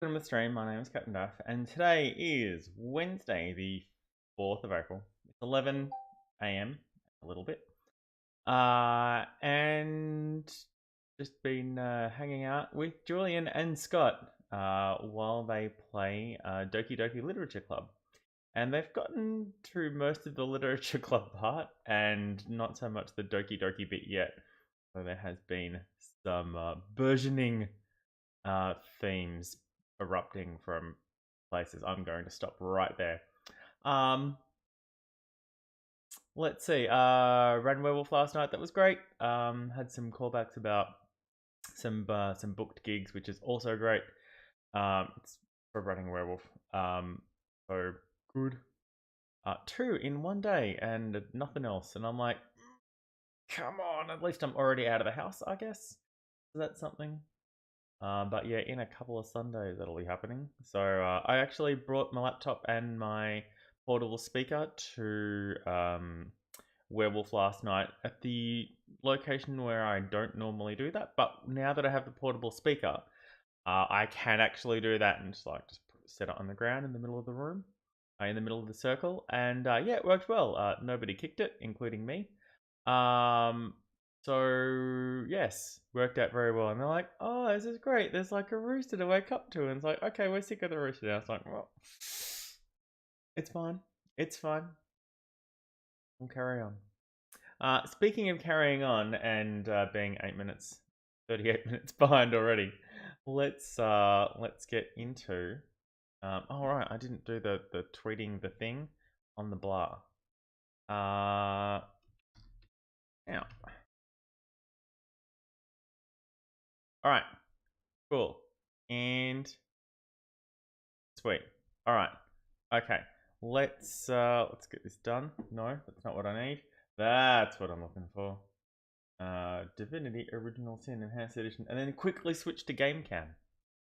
Welcome to the stream. My name is CaptDaf, and today is Wednesday, the 4th of April. It's 11 a.m. a little bit, and just been hanging out with Julian and Scott while they play Doki Doki Literature Club, and they've gotten through most of the Literature Club part, and not so much the Doki Doki bit yet. So there has been some burgeoning themes erupting from places. I'm going to stop right there. Let's see. Ran Werewolf last night. That was great. Had some callbacks about some booked gigs, which is also great. It's for running Werewolf. So good. 2 in one day and nothing else. And I'm like, come on. At least I'm already out of the house, I guess. So that's something. But yeah, in a couple of Sundays that'll be happening. So I actually brought my laptop and my portable speaker to Werewolf last night at the location where I don't normally do that. But now that I have the portable speaker, I can actually do that and just set it on the ground in the middle of the room, in the middle of the circle. And yeah, it worked well. Nobody kicked it, including me. So yes, worked out very well. And they're like, "Oh, this is great. There's like a rooster to wake up to." And it's like, "Okay, we're sick of the rooster now." It's like, "Well, it's fine. It's fine. We'll carry on." Speaking of carrying on and being 38 minutes behind already, let's get into. Oh right, I didn't do the tweeting the thing on the blah. Now. All right, cool, and sweet. All right, okay. Let's get this done. No, that's not what I need. That's what I'm looking for. Dafinity Original Sin Enhanced Edition, and then quickly switch to Game Cam.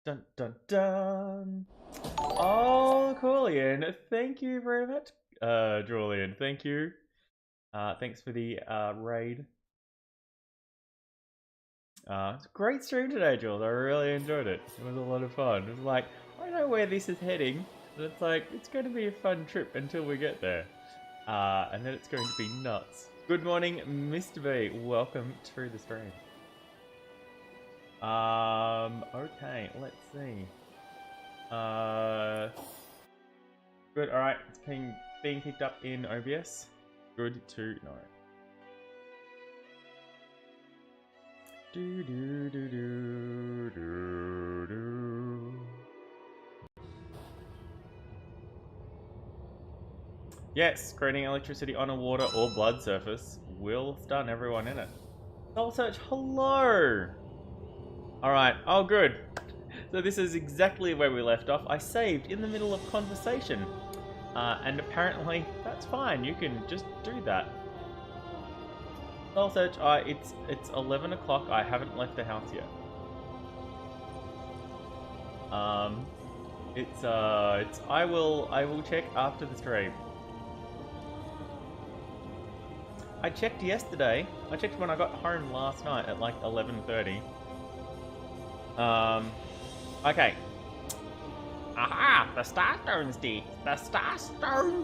Dun dun dun. Oh, cool, Ian. Thank you very much, Julian. Thank you. Thanks for the raid. It's a great stream today, Jules. I really enjoyed it. It was a lot of fun. It was like, I know where this is heading, but it's like, it's going to be a fun trip until we get there. And then it's going to be nuts. Good morning, Mr. B. Welcome to the stream. Okay, let's see. Good, alright. It's being picked up in OBS. Good to know. Do do do do do do. Yes, creating electricity on a water or blood surface will stun everyone in it. Soul Search, hello! Alright, oh good. So this is exactly where we left off. I saved in the middle of conversation. And apparently that's fine, you can just do that. Soul Search, it's 11 o'clock. I haven't left the house yet. I will check after the stream. I checked yesterday. I checked when I got home last night at like 11:30. Okay. Aha! The Starstone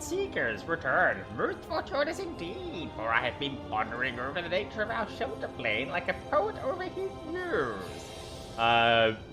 Seekers return. Most fortuitous indeed, for I have been pondering over the nature of our shelter plane like a poet over his news.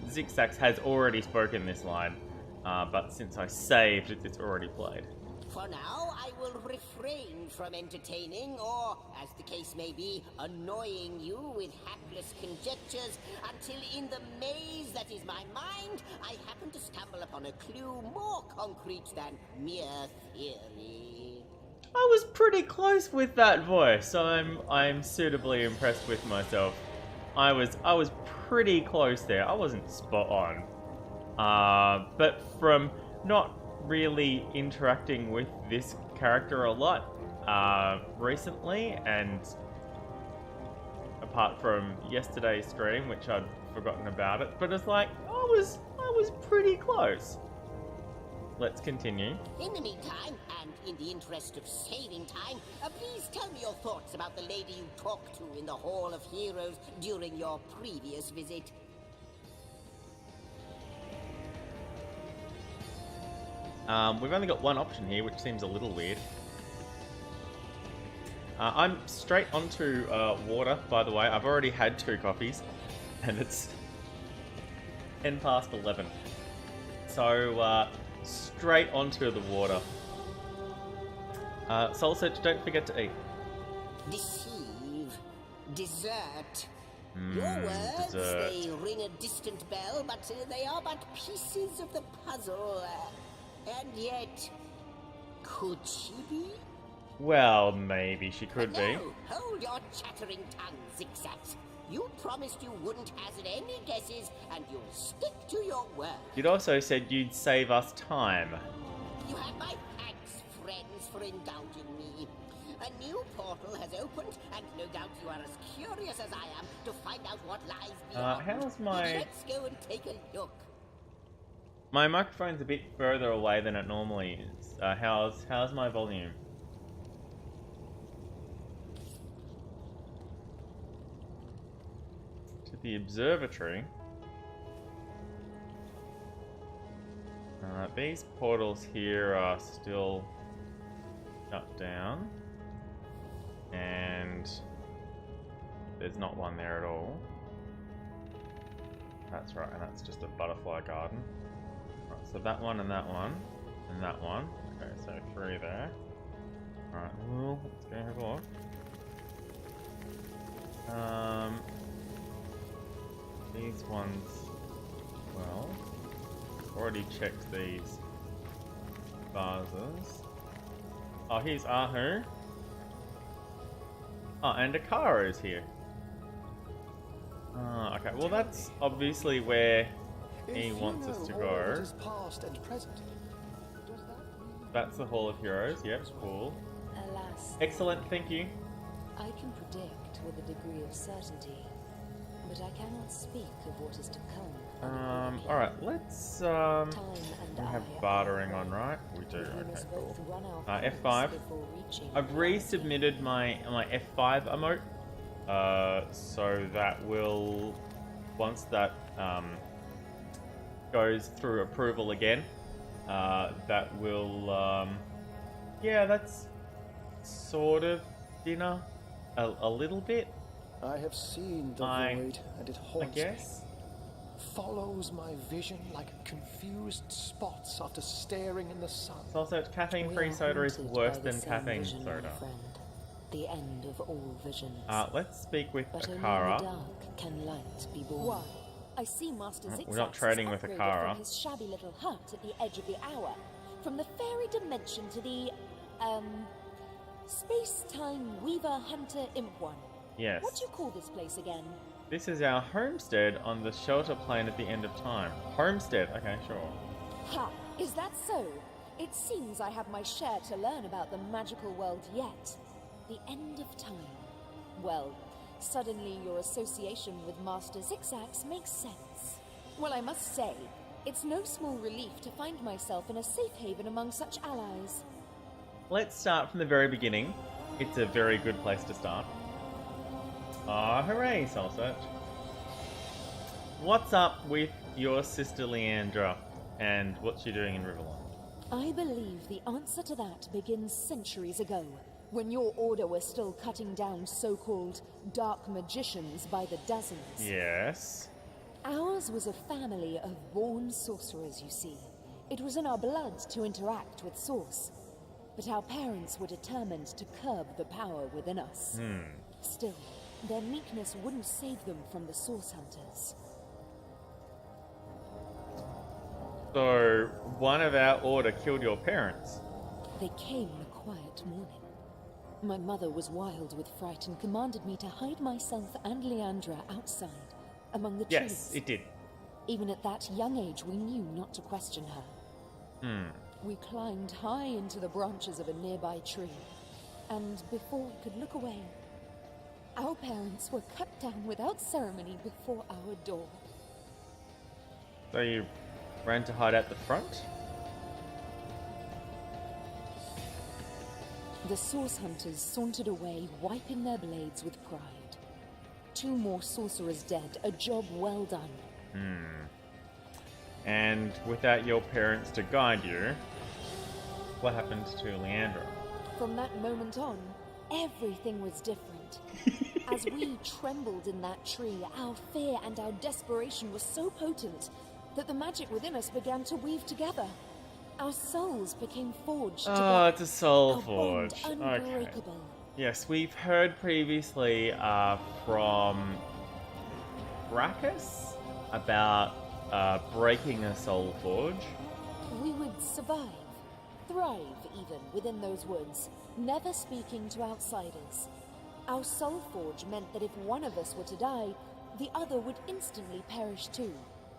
Zigzags has already spoken this line, but since I saved, it's already played. For now, I will refrain from entertaining, or, as the case may be, annoying you with hapless conjectures, until in the maze that is my mind, I happen to stumble upon a clue more concrete than mere theory. I was pretty close with that voice. I'm suitably impressed with myself. I was pretty close there. I wasn't spot on. But from not really interacting with this character a lot recently, and apart from yesterday's stream, which I'd forgotten about it, but it's like I was pretty close. Let's continue. In the meantime, and in the interest of saving time, please tell me your thoughts about the lady you talked to in the Hall of Heroes during your previous visit. We've only got one option here, which seems a little weird. I'm straight onto water, by the way. I've already had 2 coffees, and it's 10 past 11. So, straight onto the water. Soul Search, don't forget to eat. Deceive. Desert. Your words, dessert. they ring a distant bell, but they are but pieces of the puzzle. And yet, could she be? Well, maybe she could be. No, hold your chattering tongue, Zigzags. You promised you wouldn't hazard any guesses, and you'll stick to your word. You'd also said you'd save us time. You have my thanks, friends, for indulging me. A new portal has opened, and no doubt you are as curious as I am to find out what lies beyond. How's my... Let's go and take a look. My microphone's a bit further away than it normally is. How's my volume? To the observatory. These portals here are still shut down. And there's not one there at all. That's right, and that's just a butterfly garden. Right, so that one and that one and that one. Okay, so 3 there. Alright, well, let's go have a look. These ones, well, already checked these vases. Oh, here's Ahu. Oh, and Akara is here. Okay, well that's obviously where he wants us to go. Past and present, That's the Hall of Heroes, yep, cool. Alas, Excellent, thank you. I can predict with a degree of certainty, but I cannot speak of what is to come. Alright, let's, Time we and have I bartering are on, right? We do, We okay, must cool. both run our course F5. before reaching I've resubmitted my F5 emote, so that will, once that goes through approval again, that will, yeah, that's sort of dinner, a little bit, I have seen the I void, and it haunts guess. me. Follows my vision like confused spots after staring in the sun. Also, caffeine-free We are soda is haunted worse by the than same caffeine vision, my soda. friend. The end of all visions. Let's speak with But only in Akara. the dark can light be born. Why? I see Master Zigzags We're not trading has with upgraded Akara. from his shabby little hut at the edge of the hour, from the fairy dimension to the, space-time weaver hunter imp one. Yes. What do you call this place again? This is our homestead on the shelter plane at the end of time. Homestead, okay, sure. Ha! Is that so? It seems I have my share to learn about the magical world yet. The end of time. Well, suddenly your association with Master Zigzags makes sense. Well, I must say, it's no small relief to find myself in a safe haven among such allies. Let's start from the very beginning. It's a very good place to start. Ah, hooray, Soul Search. What's up with your sister Leandra, and what's she doing in Riverline? I believe the answer to that begins centuries ago, when your order was still cutting down so-called dark magicians by the dozens. Yes. Ours was a family of born sorcerers, you see. It was in our blood to interact with Source. But our parents were determined to curb the power within us. Still, their meekness wouldn't save them from the Source Hunters. So, one of our order killed your parents. They came in a quiet morning. My mother was wild with fright and commanded me to hide myself and Leandra outside, among the trees. Yes, it did. Even at that young age, we knew not to question her. We climbed high into the branches of a nearby tree, and before we could look away, our parents were cut down without ceremony before our door. So you ran to hide at the front? The Source Hunters sauntered away, wiping their blades with pride. 2 more sorcerers dead, a job well done. And without your parents to guide you, what happened to Leandra? From that moment on, everything was different. As we trembled in that tree, our fear and our desperation were so potent that the magic within us began to weave together. Our souls became forged Oh, together. it's a soul Our forge. bond Okay. unbreakable. Yes, we've heard previously from Brachus about breaking a soul forge. We would survive, thrive even within those woods, never speaking to outsiders. Our soul forge meant that if one of us were to die, the other would instantly perish too.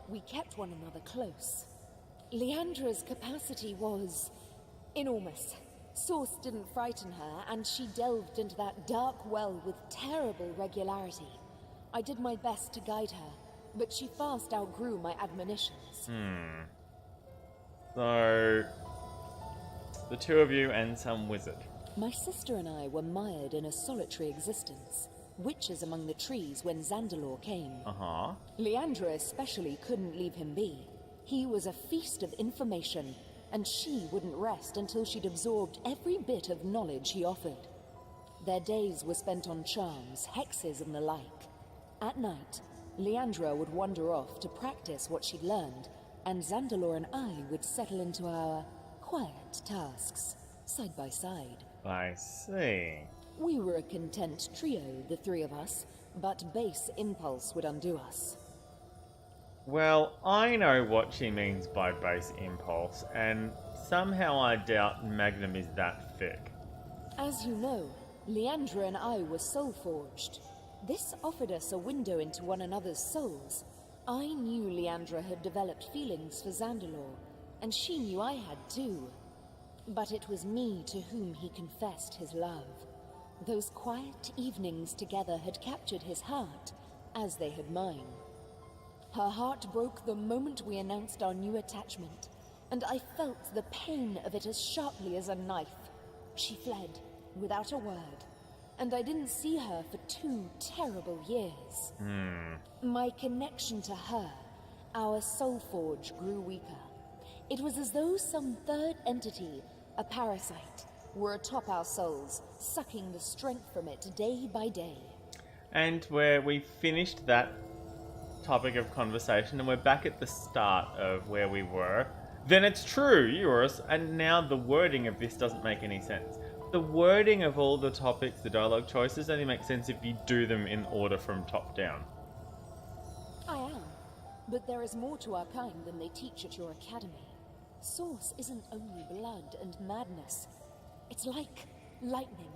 We kept one another close. Leandra's capacity was enormous. Source didn't frighten her, and she delved into that dark well with terrible regularity. I did my best to guide her, but she fast outgrew my admonitions. So, the two of you and some wizard. My sister and I were mired in a solitary existence, witches among the trees when Zandalore came. Uh-huh. Leandra especially couldn't leave him be. He was a feast of information, and she wouldn't rest until she'd absorbed every bit of knowledge he offered. Their days were spent on charms, hexes, and the like. At night, Leandra would wander off to practice what she'd learned, and Zandalore and I would settle into our quiet tasks, side by side. I see. We were a content trio, the three of us, but base impulse would undo us. Well, I know what she means by base impulse, and somehow I doubt Magnum is that thick. As you know, Leandra and I were soul-forged. This offered us a window into one another's souls. I knew Leandra had developed feelings for Zandalore, and she knew I had too. But it was me to whom he confessed his love. Those quiet evenings together had captured his heart, as they had mine. Her heart broke the moment we announced our new attachment, and I felt the pain of it as sharply as a knife. She fled, without a word, and I didn't see her for 2 terrible years. My connection to her, our soul forge, grew weaker. It was as though some third entity, a parasite, were atop our souls, sucking the strength from it day by day. And where we finished that topic of conversation and we're back at the start of where we were, then it's true, Eurus, and now the wording of this doesn't make any sense. The wording of all the topics, the dialogue choices, only make sense if you do them in order from top down. I am, but there is more to our kind than they teach at your academy. Source isn't only blood and madness. It's like lightning,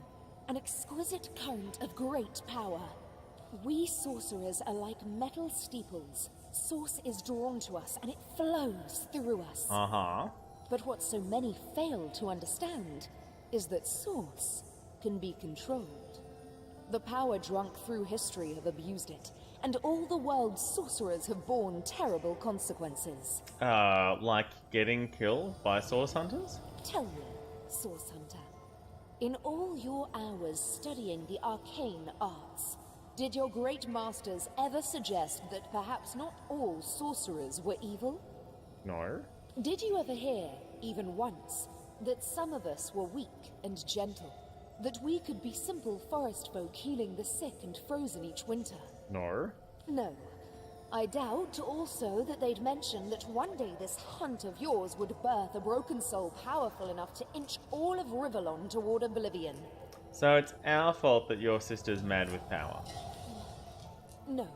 an exquisite current of great power. We sorcerers are like metal steeples. Source is drawn to us, and it flows through us. Uh-huh. But what so many fail to understand is that Source can be controlled. The power-drunk through history have abused it, and all the world's sorcerers have borne terrible consequences. Like getting killed by source hunters? Tell me, Source Hunter, in all your hours studying the arcane arts, did your great masters ever suggest that perhaps not all sorcerers were evil? No. Did you ever hear, even once, that some of us were weak and gentle? That we could be simple forest folk healing the sick and frozen each winter? No. No. I doubt also that they'd mention that one day this hunt of yours would birth a broken soul powerful enough to inch all of Rivalon toward oblivion. So it's our fault that your sister's mad with power. No.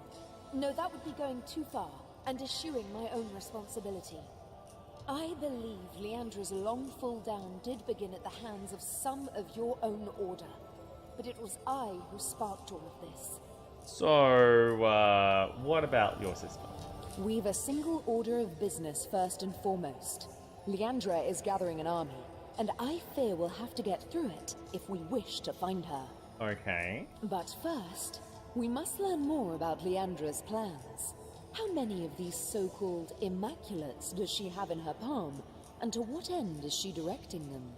No, that would be going too far, and eschewing my own responsibility. I believe Leandra's long fall down did begin at the hands of some of your own order, but it was I who sparked all of this. So, what about your sister? We've a single order of business first and foremost. Leandra is gathering an army, and I fear we'll have to get through it if we wish to find her. Okay. But first, we must learn more about Leandra's plans. How many of these so-called Immaculates does she have in her palm, and to what end is she directing them?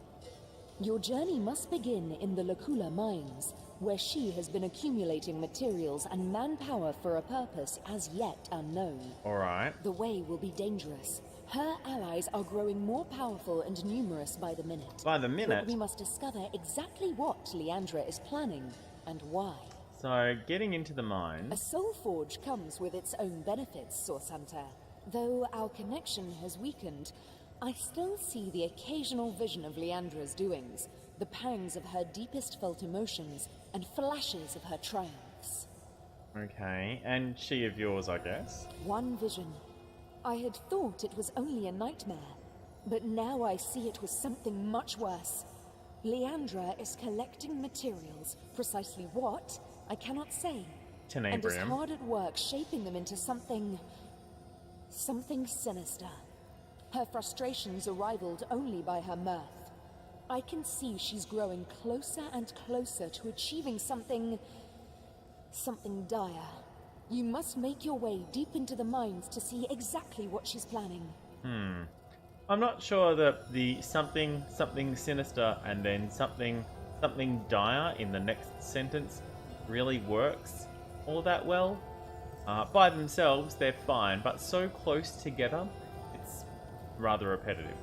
Your journey must begin in the Lacula mines, where she has been accumulating materials and manpower for a purpose as yet unknown. Alright. The way will be dangerous. Her allies are growing more powerful and numerous by the minute. By the minute? But we must discover exactly what Leandra is planning and why. So, getting into the A mines. soul forge comes with its own benefits, Source Hunter. Though our connection has weakened, I still see the occasional vision of Leandra's doings, the pangs of her deepest felt emotions, and flashes of her triumphs. Okay, and she of yours, I guess. One vision. I had thought it was only a nightmare, but now I see it was something much worse. Leandra is collecting materials, precisely what, I cannot say, and is Tenebrium. hard at work shaping them into something sinister. Her frustrations are rivaled only by her mirth. I can see she's growing closer and closer to achieving something dire. You must make your way deep into the mines to see exactly what she's planning. I'm not sure that the something sinister and then something dire in the next sentence really works all that well. By themselves, they're fine, but so close together, it's rather repetitive.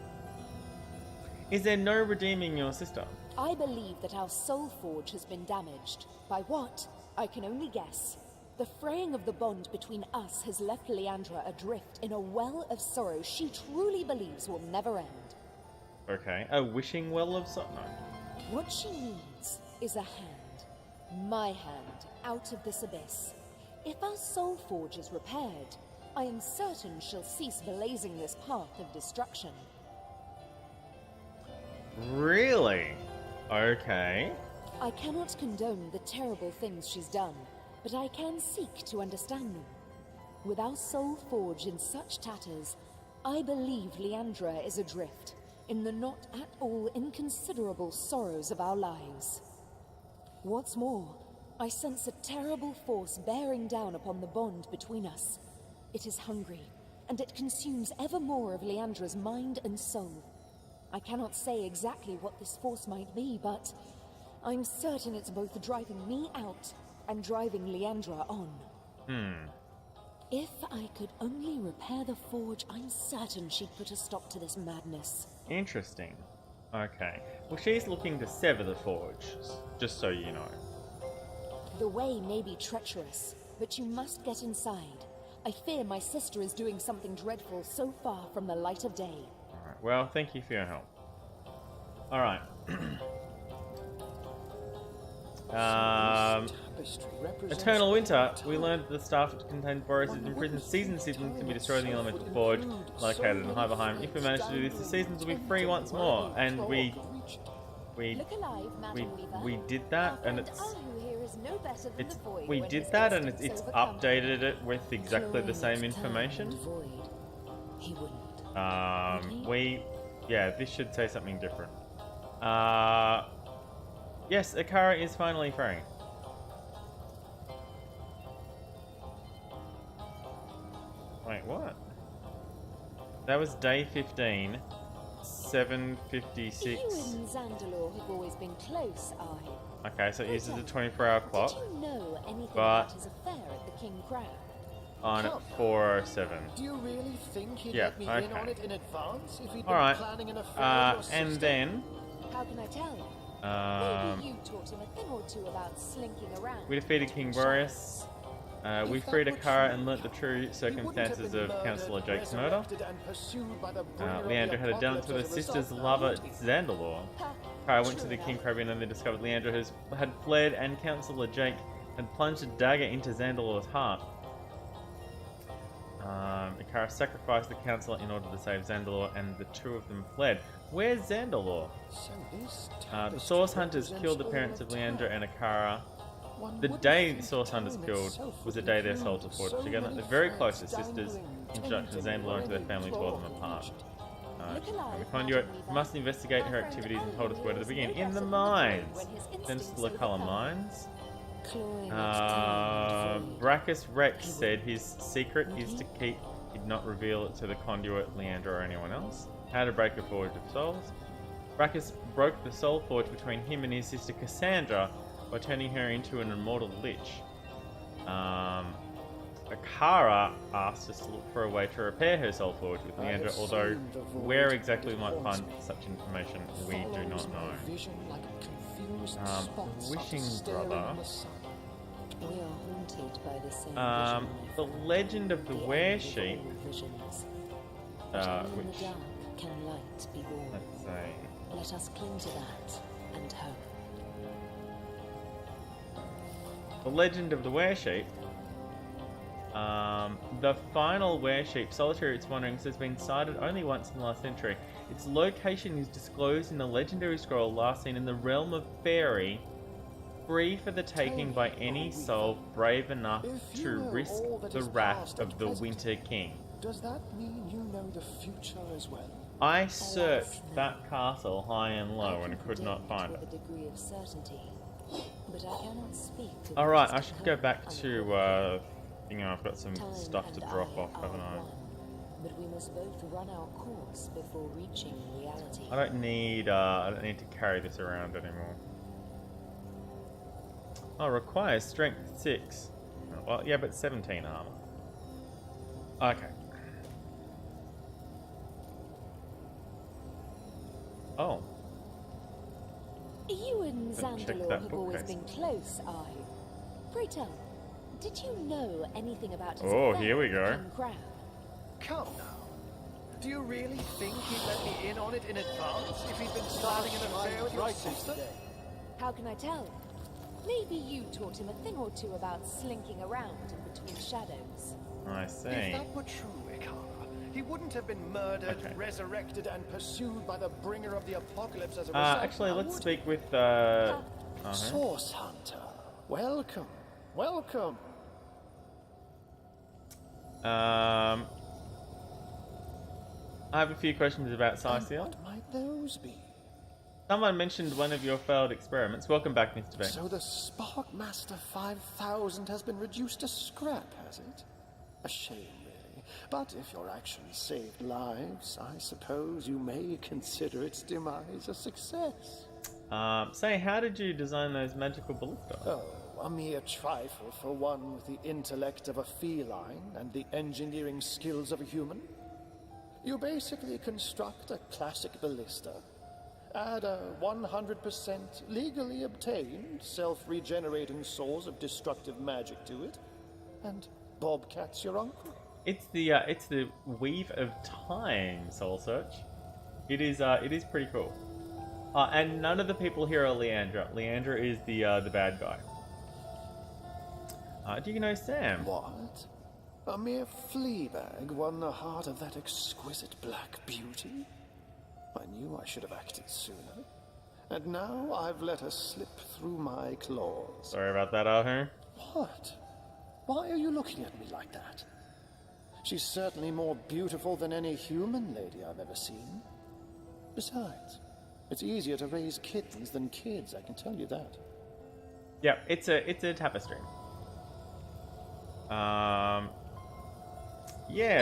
Is there no redeeming your sister? I believe that our soul forge has been damaged. By what? I can only guess. The fraying of the bond between us has left Leandra adrift in a well of sorrow she truly believes will never end. Okay, a wishing well of something. What she needs is a hand. My hand, out of this abyss. If our soul forge is repaired, I am certain she'll cease blazing this path of destruction. Really? Okay. I cannot condone the terrible things she's done, but I can seek to understand them. With our soul forge in such tatters, I believe Leandra is adrift in the not at all inconsiderable sorrows of our lives. What's more, I sense a terrible force bearing down upon the bond between us. It is hungry, and it consumes ever more of Leandra's mind and soul. I cannot say exactly what this force might be, but I'm certain it's both driving me out and driving Leandra on. If I could only repair the forge, I'm certain she'd put a stop to this madness. Interesting. Okay. Well, she's looking to sever the forge, just so you know. The way may be treacherous, but you must get inside. I fear my sister is doing something dreadful so far from the light of day. Alright, well, thank you for your help. Alright. Eternal Winter. We learned that the staff contained Boris's imprisoned season siblings can be destroyed in the elemental forge located in Hiverheim. If we manage to do this, the seasons will be free once more. And we Look alive, Madam Weaver. we did that, and it's Ahu here is no better than the void we when did his that, and instincts it's overcome him. updated it with exactly the same information. Void. He wouldn't. Yeah, this should say something different. Yes, Akara is finally free. Wait, what? That was day 15, 7:56. You and Zandalor have always been close, I. Okay, so it uses the 24-hour clock Did you know anything But- about his affair at the King Crown? on 4:07. Do you really think he'd Yeah, let me in okay. on it in advance if he'd been Alright, planning an affair with your and sister? then How can I tell? Maybe you taught him a thing or two about slinking around. we defeated King Boreas. We freed Akara and learnt the true He wouldn't have circumstances been of murdered, Councillor Jake's murder. resurrected and pursued by the bringer of the Leandra had done it to her apocalypse as a sister's result. lover, Zandalor. Ha, Akara went to true the King enough. Caribbean and they discovered Leandra had fled and Councillor Jake had plunged a dagger into Zandalor's heart. Akara sacrificed the Councillor in order to save Zandalor and the two of them fled. Where's Zandalor? So this The tapestry Source Hunters represents killed the all parents of time. Leandra and Akara. One The would day think the Source Hunters time killed itself was the would day their souls were include forged so together. many They're very threads close as sisters. dangling, Introduction of tempting, Zandalor into their ready, family tore them clawed apart. each. Look alive, The conduit Madam Weaver. must investigate her Our friend activities and told us where to Alu begin. is In no the better than mines! when his Then instincts Stilakala overcome. Mines. Clawing at time and void. Brachus Rex said his secret is to keep, did not reveal it to the conduit, Leandra, or anyone else. How to break a forge of souls. Brachus broke the soul forge between him and his sister Cassandra by turning her into an immortal lich. Akara asked us to look for a way to repair her soul forge with Leandra, although where exactly we might find such information, we do not know. Wishing Brother. We are haunted by the same The Legend of the Were-Sheep. Visions. Which, in the dark can light be born. let's say, Let us cling to that and hope. The Legend of the Were-Sheep. The final Were-Sheep, solitary its wanderings, has been sighted only once in the last century. Its location is disclosed in the legendary scroll last seen in the realm of Fairy, free for the taking by any soul brave enough to risk the wrath of the Winter King. Does that mean you know the future as well? I searched that castle high and low and could not find it. With a degree of certainty, but I cannot speak. Alright, I should go back to, I've got some stuff to drop off, haven't I? But we must both run our course before reaching reality. I don't need to carry this around anymore. Oh, requires strength 6. Well, yeah, but 17 armor. Okay. Oh. You and Check Zandalor that have always bookcase. been close, are you? Pray tell, did you know anything about his Oh, affair here we with go. King Crab? Come now. Do you really think he'd let me in on it in advance if he'd been starting an affair with your sister? How can I tell? Maybe you taught him a thing or two about slinking around in between shadows. I see. If that were true, Ikara, he wouldn't have been murdered, Okay. resurrected, and pursued by the bringer of the apocalypse as a result. Actually, now, let's would speak he? with, Source Hunter. Welcome. Welcome. I have a few questions about And Scythiel. what might those be? Someone mentioned one of your failed experiments. Welcome back, Mr. Beck. So the Sparkmaster 5000 has been reduced to scrap, has it? A shame, really. But if your actions saved lives, I suppose you may consider its demise a success. Say, how did you design those magical ballistas? Oh, a mere trifle for one with the intellect of a feline and the engineering skills of a human. You basically construct a classic ballista, add a 100% legally obtained self-regenerating source of destructive magic to it, and Bobcat's your uncle. It's the Weave of Time Soul Search. It is pretty cool. And none of the people here are Leandra. Leandra is the bad guy. Do you know Sam? What? A mere flea bag won the heart of that exquisite black beauty? I knew I should have acted sooner. And now I've let her slip through my claws. Sorry about that, Ahu. What? Why are you looking at me like that? She's certainly more beautiful than any human lady I've ever seen. Besides, it's easier to raise kittens than kids, I can tell you that. Yeah, it's a tapestry. Yeah,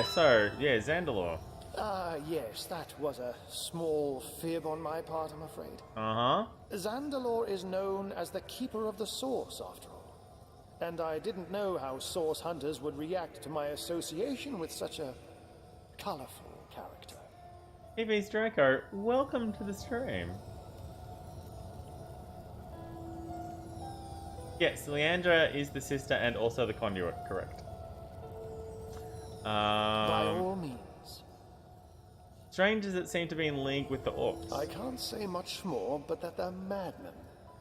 Zandalor. Yes, that was a small fib on my part, I'm afraid. Uh-huh. Zandalor is known as the Keeper of the Source, after all. And I didn't know how Source Hunters would react to my association with such a colorful character. Eves Draco, welcome to the stream. Yes, Leandra is the sister and also the conduit, correct. By all means. Strange as it seemed to be in league with the orcs. I can't say much more, but that they're madmen.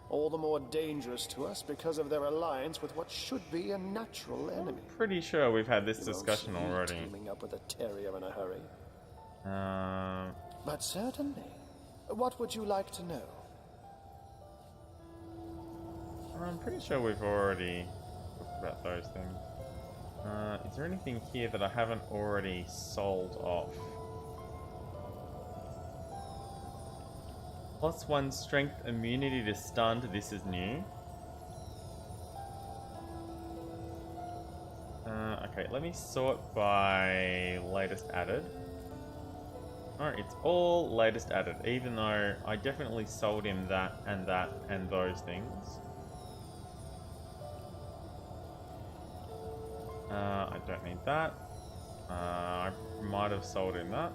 All the more dangerous to us because of their alliance with what should be a natural enemy. Pretty sure we've had this You won't discussion see me already. teaming up with a terrier in a hurry. Um, But certainly. What would you like to know? I'm pretty sure we've already talked about those things. Is there anything here that I haven't already sold off? +1 strength immunity to stunned. This is new. Okay, let me sort by latest added. Alright, it's all latest added, even though I definitely sold him that and those things. I don't need that. I might have sold in that.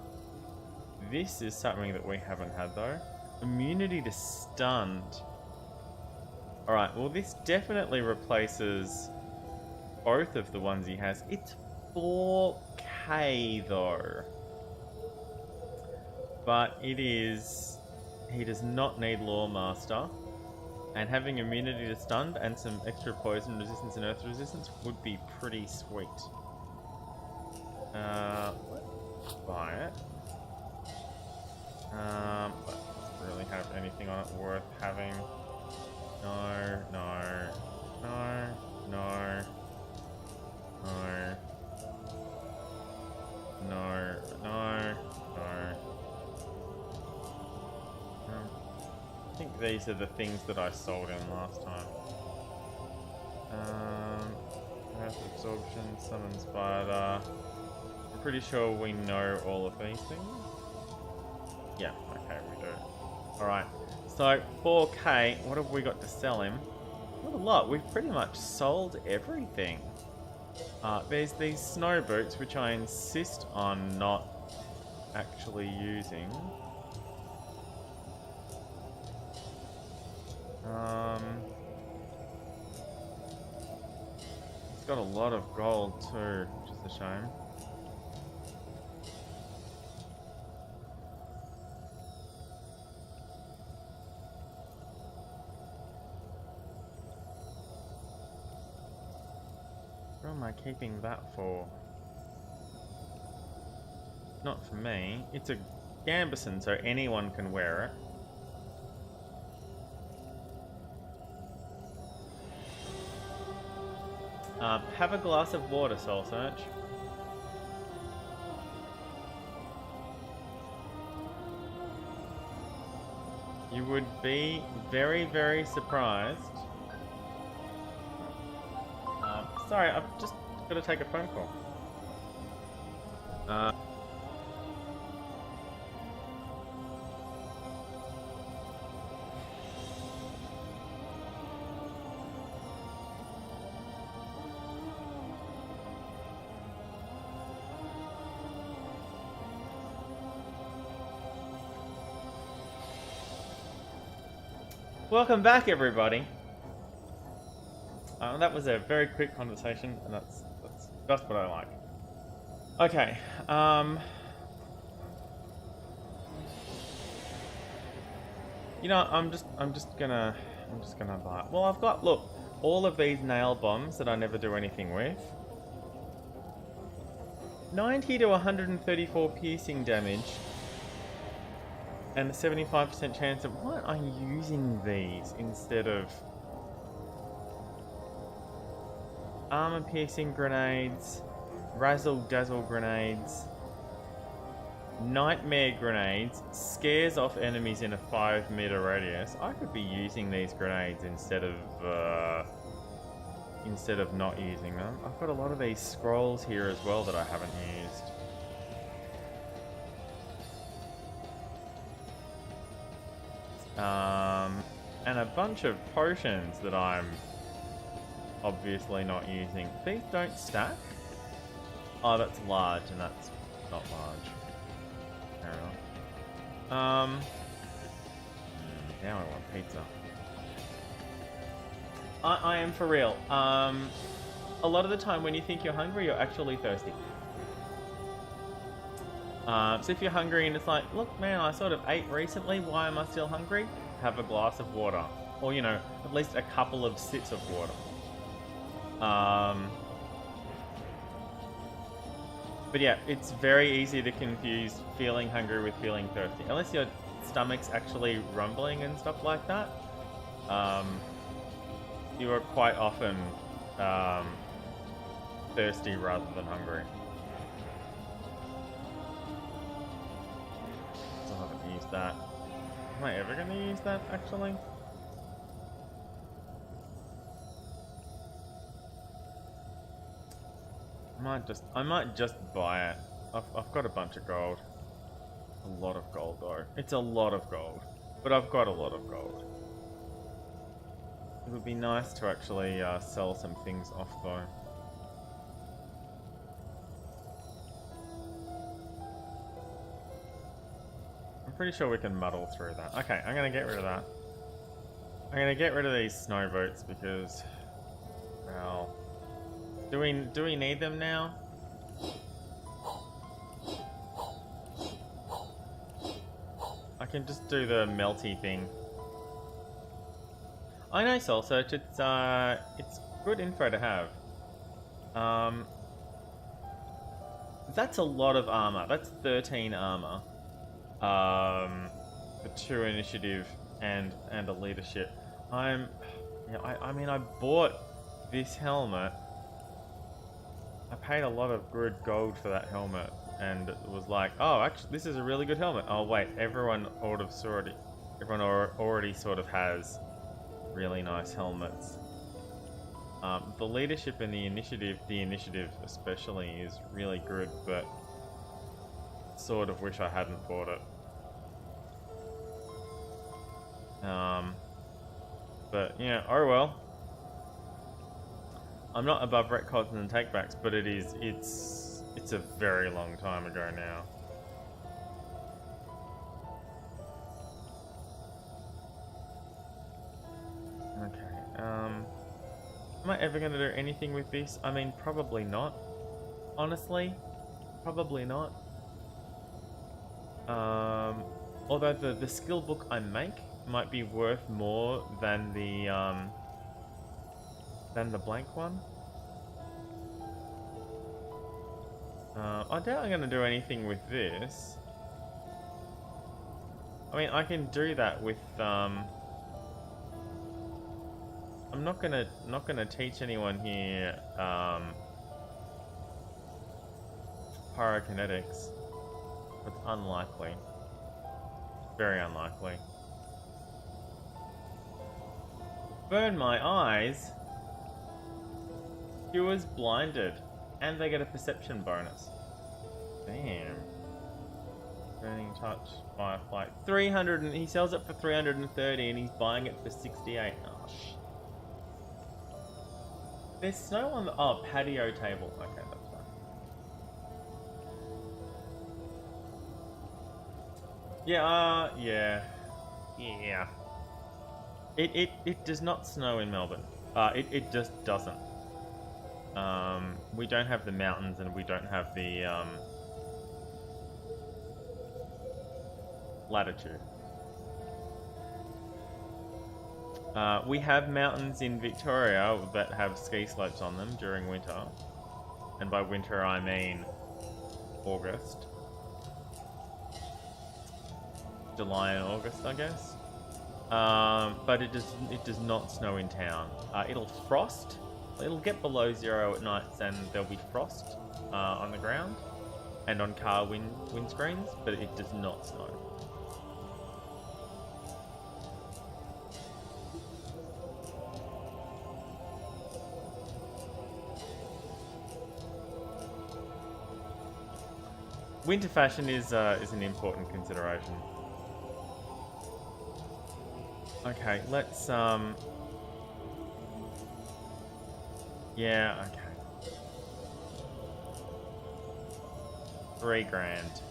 This is something that we haven't had though. Immunity to stunned. Alright, well this definitely replaces both of the ones he has. It's 4k though. But it is... He does not need Lawmaster. And having immunity to stunned and some extra poison resistance and earth resistance would be pretty sweet. Let's buy it. But doesn't really have anything on it worth having. No, no, no, no, no, no, no, no. I think these are the things that I sold in last time. Earth absorption, summon spider. I'm pretty sure we know all of these things. Yeah, okay, we do. Alright, so 4k, what have we got to sell him? Not a lot, we've pretty much sold everything. There's these snow boots, which I insist on not actually using. It's got a lot of gold too, which is a shame. What am I keeping that for? Not for me. It's a gambeson, so anyone can wear it. Have a glass of water, Soul Search. You would be very, very surprised. Sorry, I've just got to take a phone call. Welcome back, everybody. That was a very quick conversation, and that's just what I like. Okay. You know, I'm just gonna buy it. Well, I've got, look, all of these nail bombs that I never do anything with. 90 to 134 piercing damage. And a 75% chance of... Why are you using these instead of... Armor piercing grenades, razzle dazzle grenades, nightmare grenades, scares off enemies in a 5-meter radius. I could be using these grenades instead of not using them. I've got a lot of these scrolls here as well that I haven't used. And a bunch of potions that I'm obviously not using. These don't stack. Oh, that's large, and that's not large. Fair enough. Now I want pizza. I am for real. A lot of the time when you think you're hungry, you're actually thirsty. So if you're hungry and it's like, look man, I sort of ate recently, why am I still hungry? Have a glass of water. Or, you know, at least a couple of sips of water. But yeah, it's very easy to confuse feeling hungry with feeling thirsty. Unless your stomach's actually rumbling and stuff like that. You are quite often thirsty rather than hungry. Still haven't used that. Am I ever going to use that, actually? I might just buy it. I've got a bunch of gold. A lot of gold, though. It's a lot of gold. But I've got a lot of gold. It would be nice to actually sell some things off, though. pretty sure we can muddle through that. Okay, I'm gonna get rid of that. I'm gonna get rid of these snow boots because, well, do we need them now? I can just do the melty thing. I know, Soul Search. It's good info to have. That's a lot of armor. That's 13 armor. For 2 initiative and a leadership. I mean, I bought this helmet. I paid a lot of good gold for that helmet, and it was like, oh, actually, this is a really good helmet. Oh wait, everyone already sort of has really nice helmets. The leadership and the initiative especially, is really good, but sort of wish I hadn't bought it. But yeah, oh well. I'm not above retcons and takebacks, but it's a very long time ago now. Okay, am I ever going to do anything with this? I mean, probably not. Honestly, probably not. Although the skill book I make might be worth more than the blank one. I doubt I'm going to do anything with this. I mean, I can do that with I'm not gonna teach anyone here pyrokinetics. It's unlikely. Very unlikely. Burn my eyes. Viewers blinded, and they get a perception bonus. Damn. Burning touch, firefly. 300, and he sells it for 330, and he's buying it for 68. Oh shit. There's snow on the patio table. Okay, that's fine. Yeah, yeah. It does not snow in Melbourne. It just doesn't. We don't have the mountains, and we don't have the latitude. We have mountains in Victoria that have ski slopes on them during winter. And by winter I mean August. July and August, I guess. But it does not snow in town. It'll frost. It'll get below 0 at nights, and there'll be frost on the ground and on car windscreens, but it does not snow. Winter fashion is an important consideration. Okay, let's yeah, okay. 3 grand.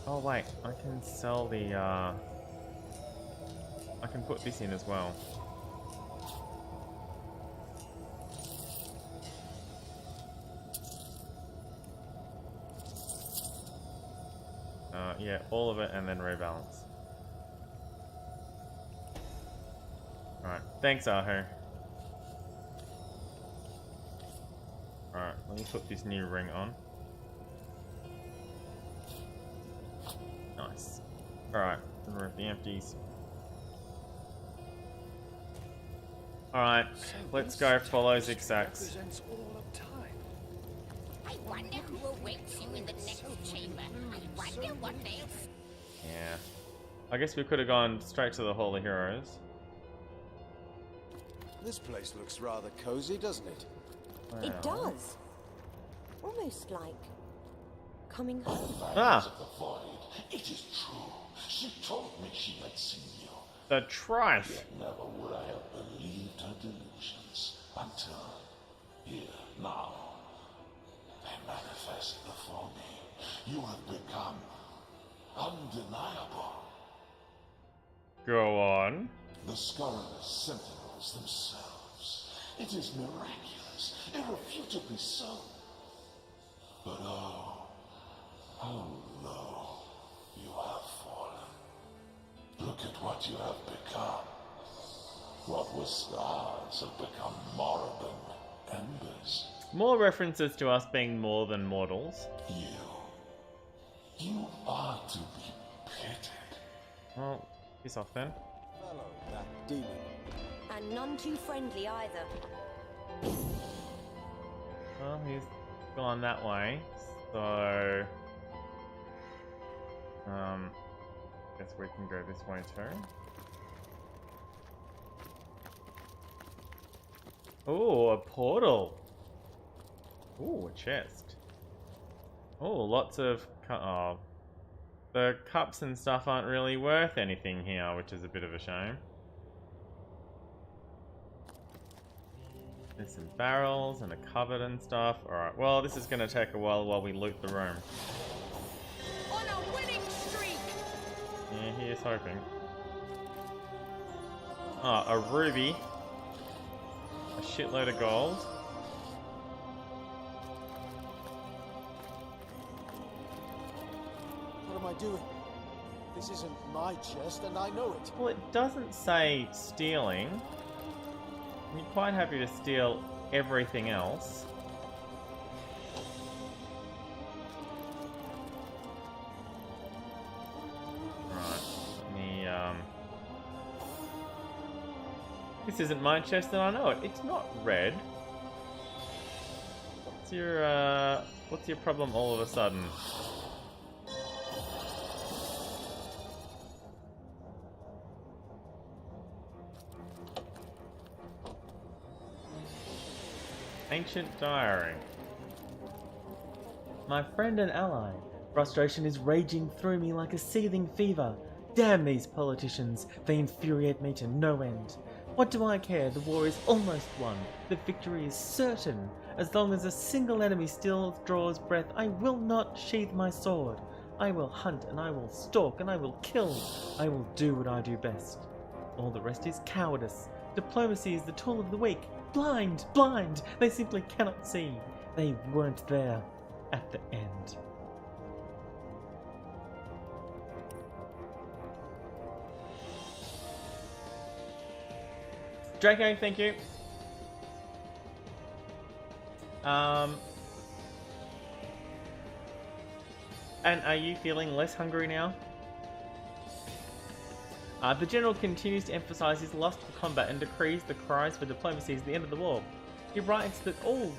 Oh wait, I can sell the I can put this in as well. Yeah, all of it and then rebalance. Alright, thanks Aho. Alright, let me put this new ring on. Nice. Alright, remove the empties. Alright, let's go follow zigzags. I wonder who awaits you in the next chamber. I wonder what they'll... Yeah. I guess we could have gone straight to the Hall of Heroes. This place looks rather cozy, doesn't it? Well. It does. Almost like coming home. Ah! It is true. She told me she had seen you. The Trife! Yet never would I have believed her delusions until here, now. They manifest before me. You have become undeniable. Go on. The scurrilous sentinels themselves. It is miraculous, irrefutably so. But oh, how low you have fallen. Look at what you have become. What were stars have become moribund embers. More references to us being more than mortals. You are to be pitied. Well, piss off then. Fellow, that demon. And none too friendly either. Well, he's gone that way, so guess we can go this way too. Oh, a portal. Oh, a chest. Oh, lots of oh, the cups and stuff aren't really worth anything here, which is a bit of a shame. There's some barrels and a cupboard and stuff. Alright, well, this is going to take a while we loot the room. On a winning streak! Yeah, he is hoping. Ah, a ruby. A shitload of gold. What am I doing? This isn't my chest, and I know it. Well, it doesn't say stealing. I'm quite happy to steal everything else. Right, let me, This isn't my chest and I know it. It's not red. What's your problem all of a sudden? Ancient diary. My friend and ally. Frustration is raging through me like a seething fever. Damn these politicians. They infuriate me to no end. What do I care? The war is almost won. The victory is certain. As long as a single enemy still draws breath, I will not sheathe my sword. I will hunt and I will stalk and I will kill. I will do what I do best. All the rest is cowardice. Diplomacy is the tool of the weak. Blind! Blind! They simply cannot see. They weren't there at the end. Draco, thank you. And are you feeling less hungry now? The general continues to emphasize his lust for combat and decrees the cries for diplomacy as the end of the war. He writes that all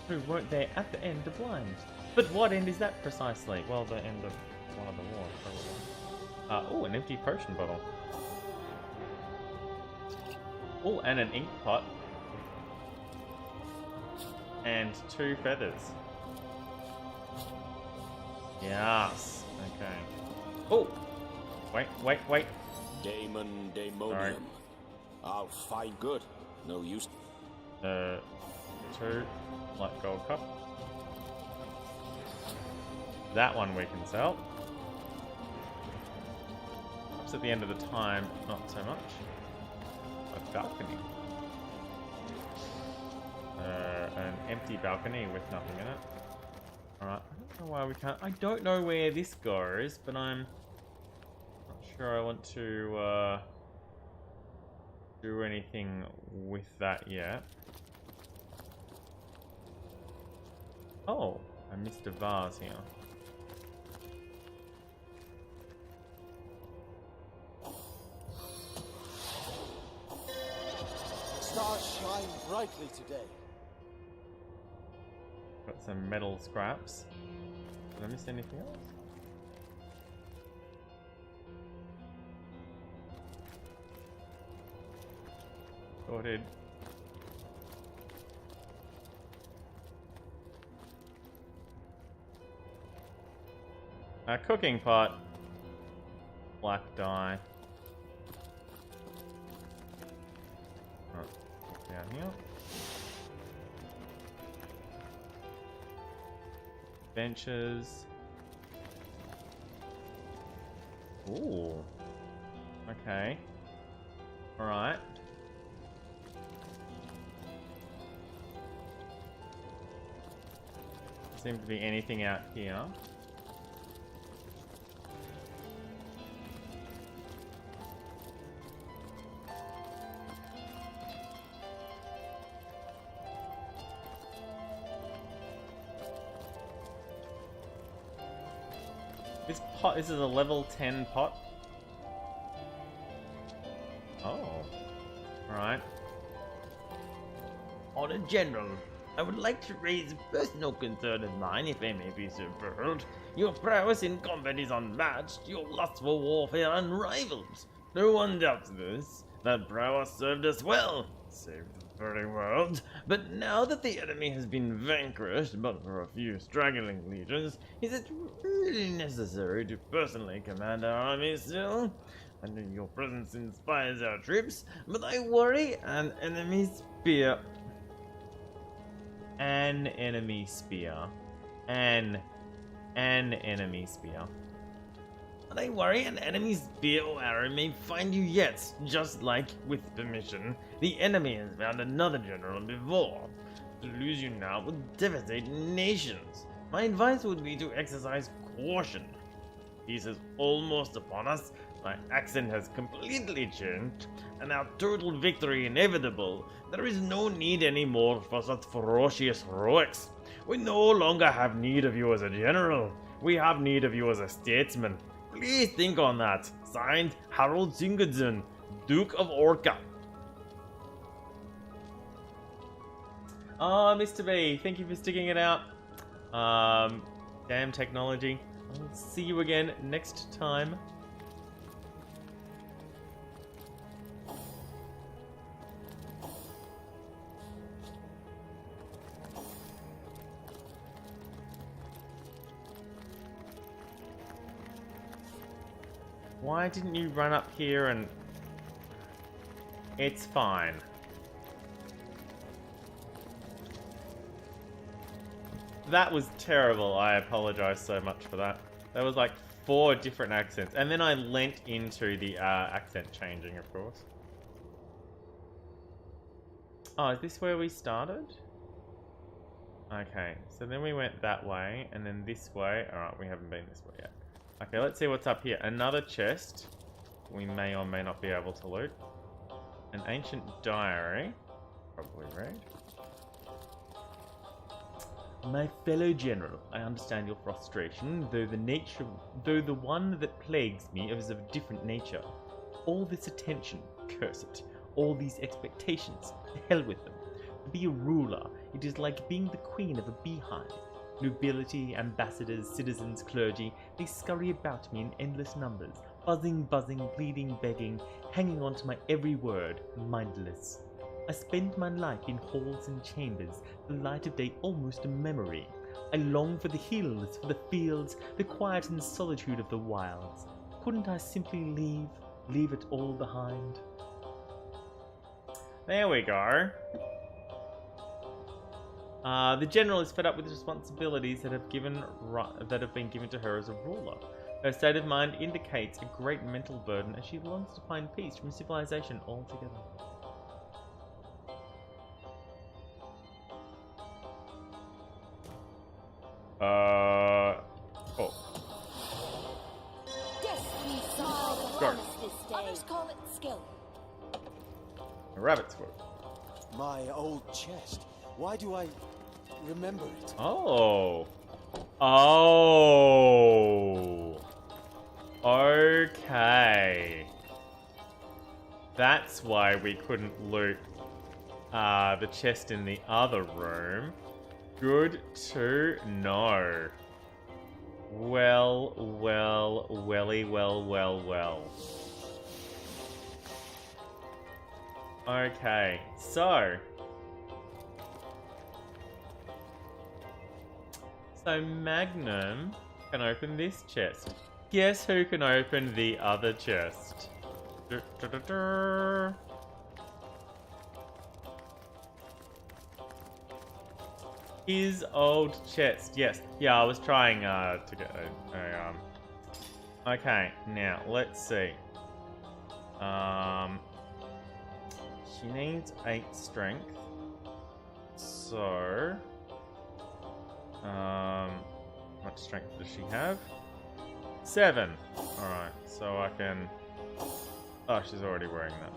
who weren't there at the end are blind. But what end is that precisely? Well, the end of one of the wars, probably. Oh, an empty potion bottle. Oh, and an ink pot. And 2 feathers. Yes. Okay. Oh! Wait. Daemonium. Sorry. I'll find good. No use. 2 light gold cup. That one we can sell. Perhaps at the end of the time, not so much. A balcony. An empty balcony with nothing in it. Alright, I don't know why we can't. I don't know where this goes, but I'm not sure I want to do anything with that yet. Oh, I missed a vase here. Stars shine brightly today. Got some metal scraps. Did I miss anything else? Oh, I did. A cooking pot. Black dye. Right, down here. benches. Ooh. Okay. Alright. Seems to be anything out here. This pot, this is a level 10 pot. Oh. Alright. Honor General, I would like to raise a personal concern of mine, if I may be so bold. Your prowess in combat is unmatched, your lust for warfare unrivaled. No one doubts this. That prowess served us well, saved the very world. But now that the enemy has been vanquished, but for a few straggling legions, is it really necessary to personally command our army still? I know your presence inspires our troops, but I worry an enemy spear. An enemy spear. An enemy spear. But I worry an enemy spear or arrow may find you yet, just like, with permission, the enemy has found another general before. To lose you now would devastate nations. My advice would be to exercise caution. Peace is almost upon us, my accent has completely changed, and our total victory inevitable. There is no need anymore for such ferocious heroics. We no longer have need of you as a general. We have need of you as a statesman. Please think on that. Signed, Harold Sigurdsson, Duke of Orca. Oh, Mr. B, thank you for sticking it out. Damn technology. I'll see you again next time. Why didn't you run up here and... It's fine. That was terrible. I apologize so much for that. There was like 4 different accents. And then I leant into the accent changing, of course. Oh, is this where we started? Okay, so then we went that way, and then this way. Alright, we haven't been this way yet. Okay, let's see what's up here. Another chest. We may or may not be able to loot. An ancient diary. Probably read. My fellow general, I understand your frustration, though the one that plagues me is of a different nature. All this attention, curse it. All these expectations, to hell with them. To be a ruler, it is like being the queen of a beehive. Nobility, ambassadors, citizens, clergy, they scurry about me in endless numbers, buzzing, pleading, begging, hanging on to my every word, mindless. I spend my life in halls and chambers, the light of day almost a memory. I long for the hills, for the fields, the quiet and solitude of the wilds. Couldn't I simply leave it all behind? There we go. The general is fed up with the responsibilities that have been given to her as a ruler. Her state of mind indicates a great mental burden as she longs to find peace from civilization altogether. Oh. Destiny solved Go. this day. Others call it skill. A rabbit's foot. My old chest. Why do I remember it? Oh. Oh. Okay. That's why we couldn't loot the chest in the other room. Good to know. Well. Okay, so Magnum can open this chest. Guess who can open the other chest? His old chest. Yes. Yeah, I was trying to get Okay, now let's see. She needs 8 strength. So, how much strength does she have? 7. All right, so I can. Oh, she's already wearing that.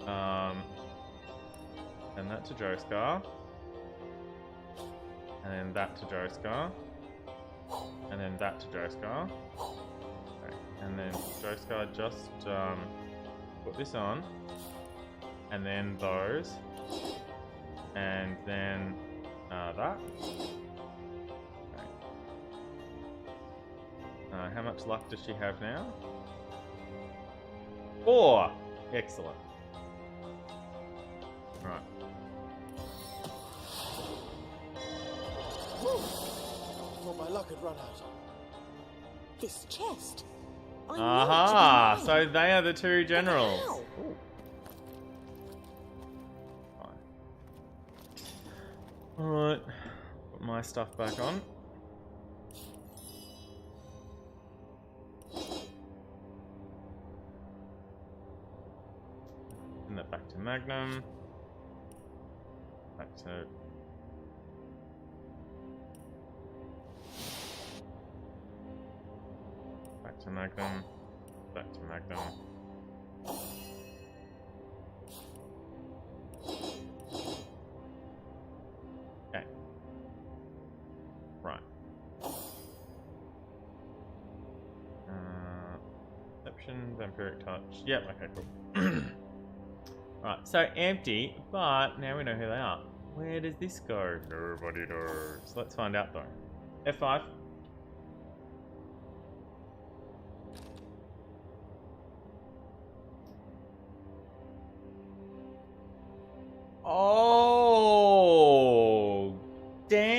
Okay. And that to Joescar. And then that to Joescar. And then that to Joescar. Okay. And then Joescar just put this on. And then those. And then that. Okay. How much luck does she have now? 4! Excellent. Right. Thought my luck had run out. This chest. I Aha! know it So they are the 2 generals. How? Ooh. Fine. Alright. Put my stuff back on. Send that back to Magnum. Back to... Back to Magnum. Back to Magnum. Okay. Right. Perception, vampiric touch. Yep, okay, cool. Right, so empty, but now we know who they are. Where does this go? Nobody knows. Let's find out though. F5. Oh, damn.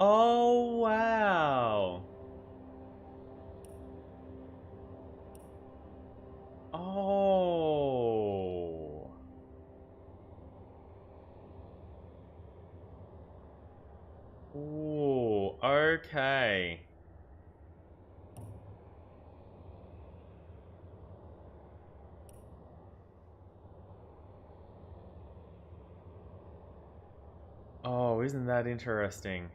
Oh, wow. Oh. Ooh, okay. Oh, isn't that interesting?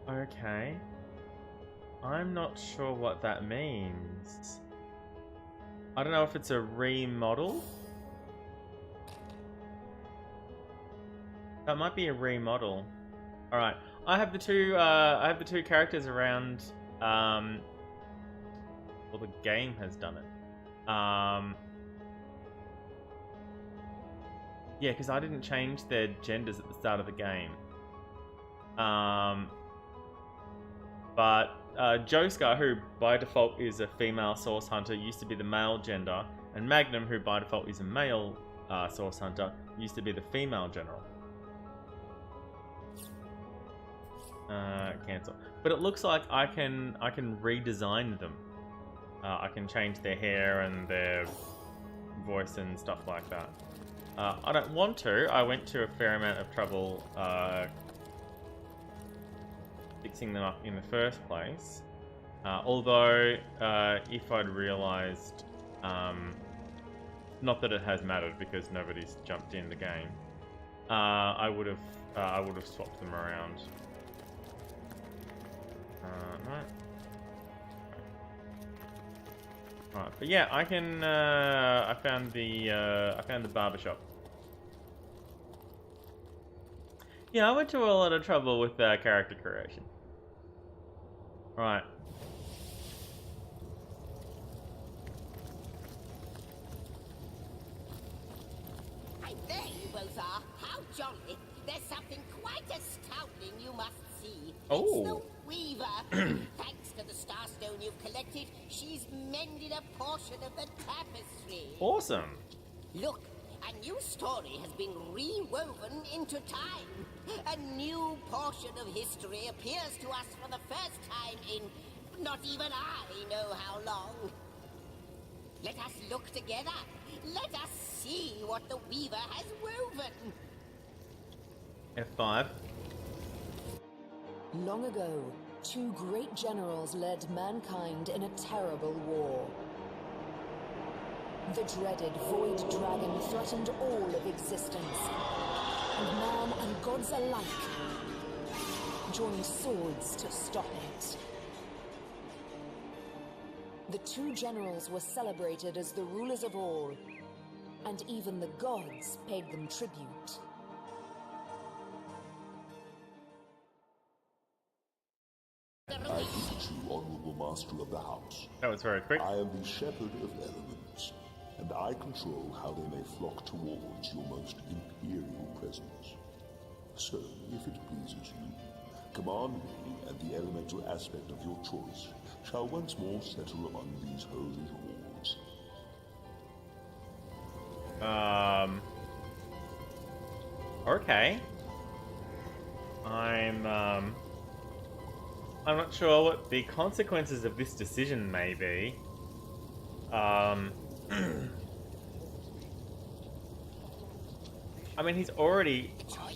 Okay. I'm not sure what that means. I don't know if it's a remodel. That might be a remodel. All right, I have the two. I have the 2 characters around. Well, the game has done it. Yeah, because I didn't change their genders at the start of the game. But Joescar, who by default is a female source hunter, used to be the male gender, and Magnum, who by default is a male source hunter, used to be the female general. Cancel. But it looks like I can redesign them. I can change their hair and their voice and stuff like that. I don't want to. I went to a fair amount of trouble fixing them up in the first place. Although, if I'd realised, not that it has mattered because nobody's jumped in the game, I would have swapped them around. Right. Right, but yeah, I can. I found the barbershop. Yeah, I went to a lot of trouble with character creation. Right. Hey, there you both are. How jolly. There's something quite astounding you must see. Oh. It's the Weaver. Thanks to the starstone you've collected, she's mended a portion of the tapestry. Awesome. Look, a new story has been rewoven into time. A new portion of history appears to us for the first time in not even I know how long. Let us look together. Let us see what the Weaver has woven. F5. Long ago, two great generals led mankind in a terrible war. The dreaded Void Dragon threatened all of existence, and man and gods alike joined swords to stop it. The two generals were celebrated as the rulers of all, and even the gods paid them tribute. I greet you, honorable master of the house. That was very quick. I am the shepherd of elements, and I control how they may flock towards your most imperial presence. So, if it pleases you, command me, and the elemental aspect of your choice shall once more settle among these holy halls. Okay. I'm not sure what the consequences of this decision may be. I mean, he's already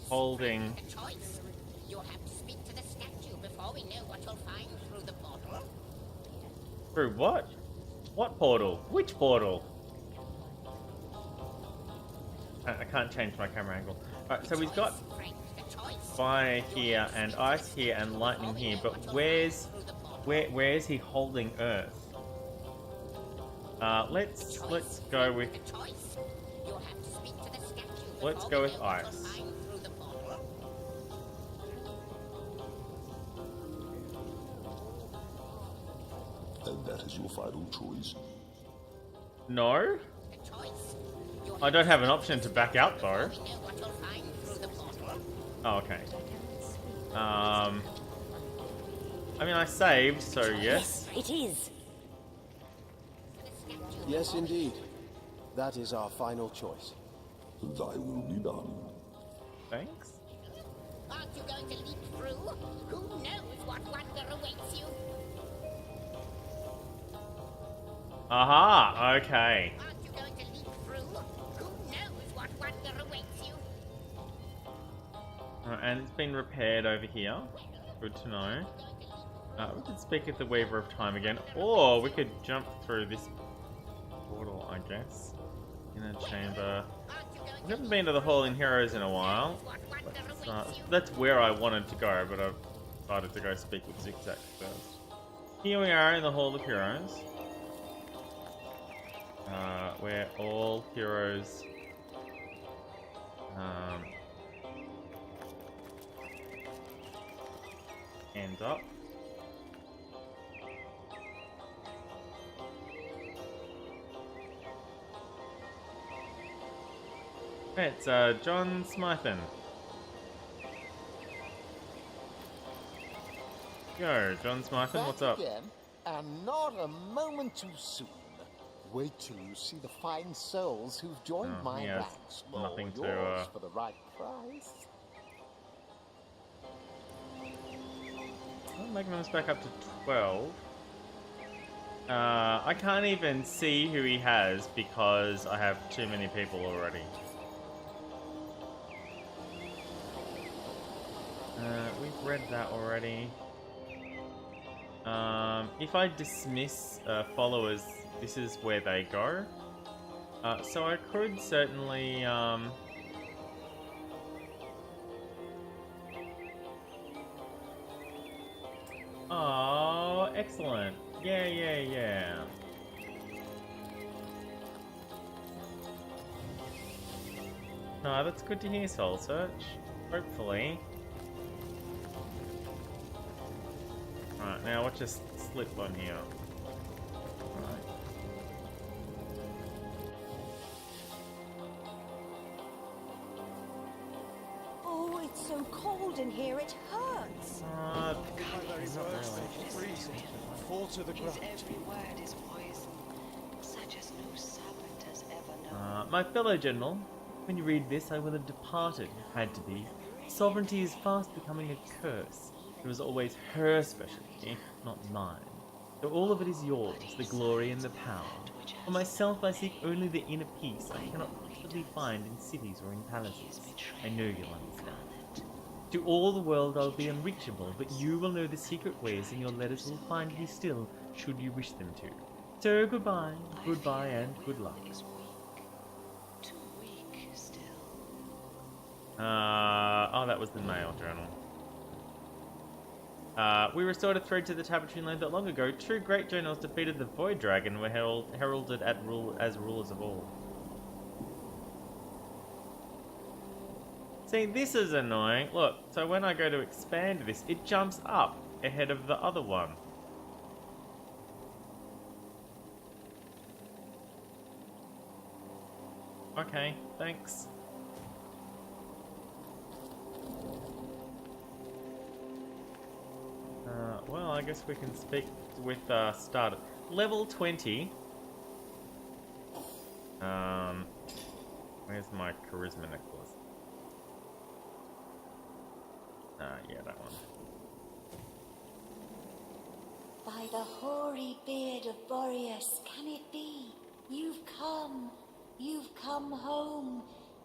holding... The choice. You'll have to speak to the statue before we know what you'll find through the portal. Through what? What portal? Which portal? I can't change my camera angle. Alright, so we've got fire here and ice here and lightning here, but where's he holding Earth? Let's go with ice. And that is your final choice? No? I don't have an option to back out though. Oh, okay. I mean, I saved, so yes. It is. Yes, indeed. That is our final choice. Thy will be done. Thanks. Aren't you going to leap through? Who knows what wonder awaits you? Aha, okay. Aren't you going to leap through? Who knows what wonder awaits you? And it's been repaired over here. Good to know. We could speak with the Weaver of Time again, or we could jump through this portal, I guess. Inner chamber. We haven't been to the Hall in Heroes in a while. That's where I wanted to go, but I've decided to go speak with Zigzag first. Here we are in the Hall of Heroes. Where all heroes end up. It's John Smythen. Yo, John Smythen, what's up? Again, and not a moment too soon. Wait till you see the fine souls who've joined my ranks. Nothing to yours for the right price. I'm making us back up to 12. I can't even see who he has because I have too many people already. We've read that already. If I dismiss followers, this is where they go. So I could certainly... Oh, excellent. Yeah. No, that's good to hear, Soul Search. Hopefully. Right, now watch us slip on here. Right. Oh, it's so cold in here, it hurts. Not really. Fall to the ground. Every word is poison, such as no serpent has ever known. My fellow general, when you read this, I will have departed, had to be. Sovereignty is fast becoming a curse. It was always her specialty, not mine. So all of it is yours, the glory and the power. For myself, I seek only the inner peace I cannot possibly find in cities or in palaces. I know you'll understand. To all the world I'll be unreachable, but you will know the secret ways and your letters will find me still, should you wish them to. So goodbye, and good luck. Too weak still. Oh, that was the mail journal. We restored a thread to the tapestry learned that long ago. Two great generals defeated the Void Dragon were heralded as rulers of all. See, this is annoying. Look, so when I go to expand this, it jumps up ahead of the other one. Okay, thanks. Well, I guess we can speak with start level 20. Where's my charisma necklace? Yeah, that one. By the hoary beard of Boreas, can it be? You've come home.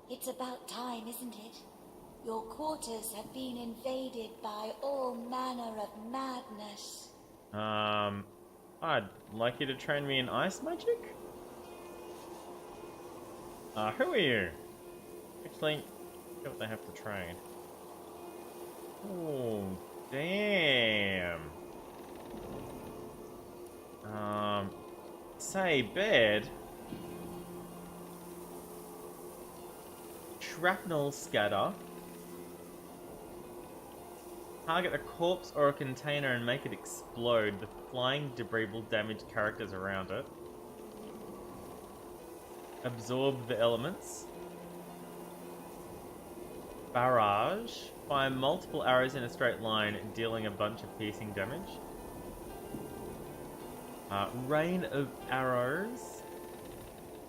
It's about time, isn't it? Your quarters have been invaded by all manner of madness. I'd like you to train me in ice magic? Who are you? Actually, see what they have to train. Oh, damn. Say, bed. Shrapnel scatter. Target a corpse or a container and make it explode. The flying debris will damage characters around it. Absorb the elements. Barrage. Fire multiple arrows in a straight line, dealing a bunch of piercing damage. Rain of arrows.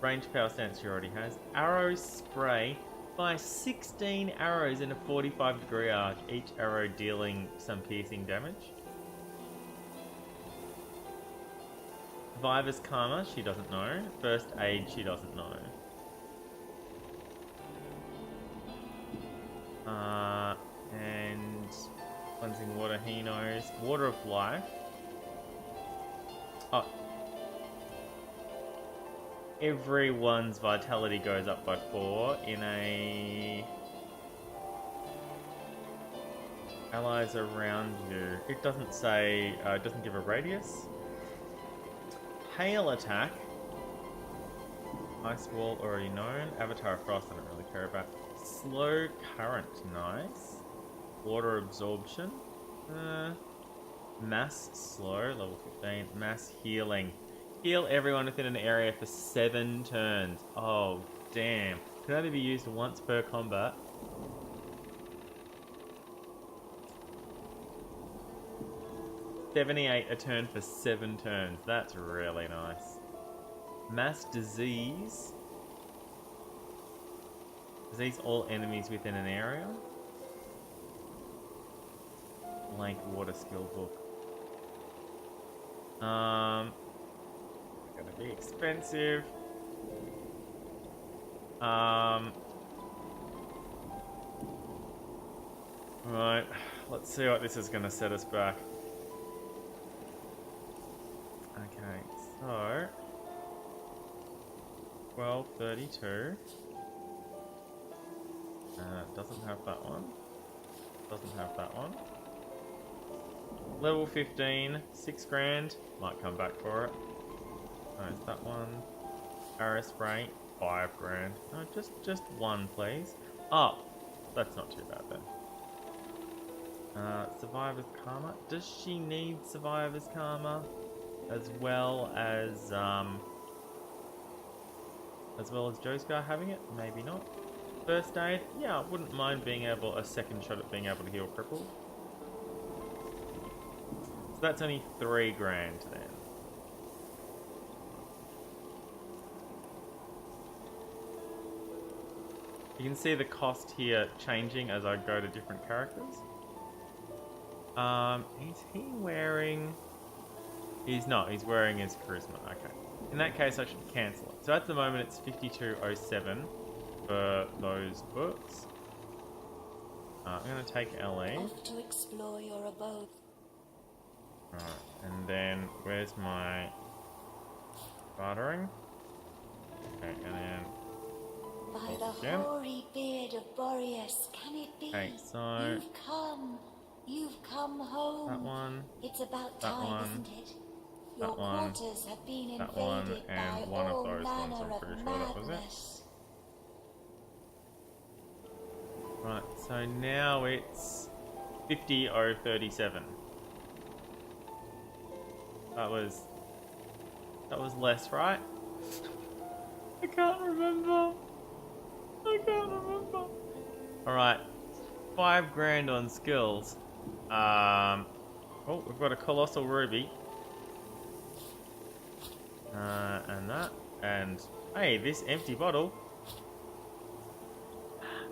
Range power stance she already has. Arrow spray. Fire 16 arrows in a 45-degree arc, each arrow dealing some piercing damage. Survivor's Karma, she doesn't know. First Aid, she doesn't know. And Cleansing Water, he knows. Water of Life. Oh. Everyone's vitality goes up by 4 in a... Allies around you. It doesn't say... it doesn't give a radius. Hail attack. Ice Wall, already known. Avatar of Frost, I don't really care about. Slow Current, nice. Water Absorption. Mass Slow, level 15. Mass Healing. Heal everyone within an area for 7 turns. Oh, damn. Can only be used once per combat. $78 a turn for 7 turns. That's really nice. Mass Disease. Disease all enemies within an area. Blank Water Skill Book. Gonna be expensive. Right, let's see what this is gonna set us back. Okay, so 1232. Doesn't have that one. Doesn't have that one. Level 15, 6 grand. Might come back for it. No, it's that one. Arrow spray, 5 grand. No, just one, please. Oh, that's not too bad then. Survivor's Karma. Does she need Survivor's Karma? As well as Joescar having it? Maybe not. First aid? Yeah, I wouldn't mind being able, a second shot at being able to heal crippled. So that's only 3 grand then. You can see the cost here changing as I go to different characters. Is he wearing... He's not, he's wearing his charisma, okay. In that case, I should cancel it. So at the moment, it's 5207 for those books. I'm going to take LE. Off to explore your abode. Alright, and then where's my bartering? Okay, and then By the hoary beard of Boreas, can it be? Okay, so You've come home. that one. It's about that time, one, isn't it? Your that one, quarters have been that one, invaded and by one of all those ones. manner I'm pretty of sure that was it. madness. Right, so now it's 50037. That was less, right? I can't remember. Alright. 5 grand on skills. Oh, we've got a colossal ruby. And that. And hey, this empty bottle.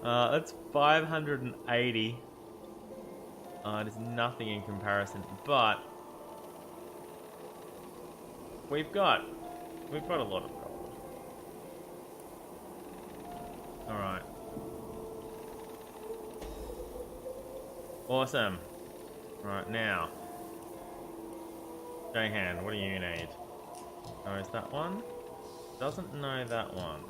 That's 580. It is nothing in comparison, but we've got a lot of gold. All right. Awesome. Right now, Jahan, what do you need? Knows that one. Doesn't know that one.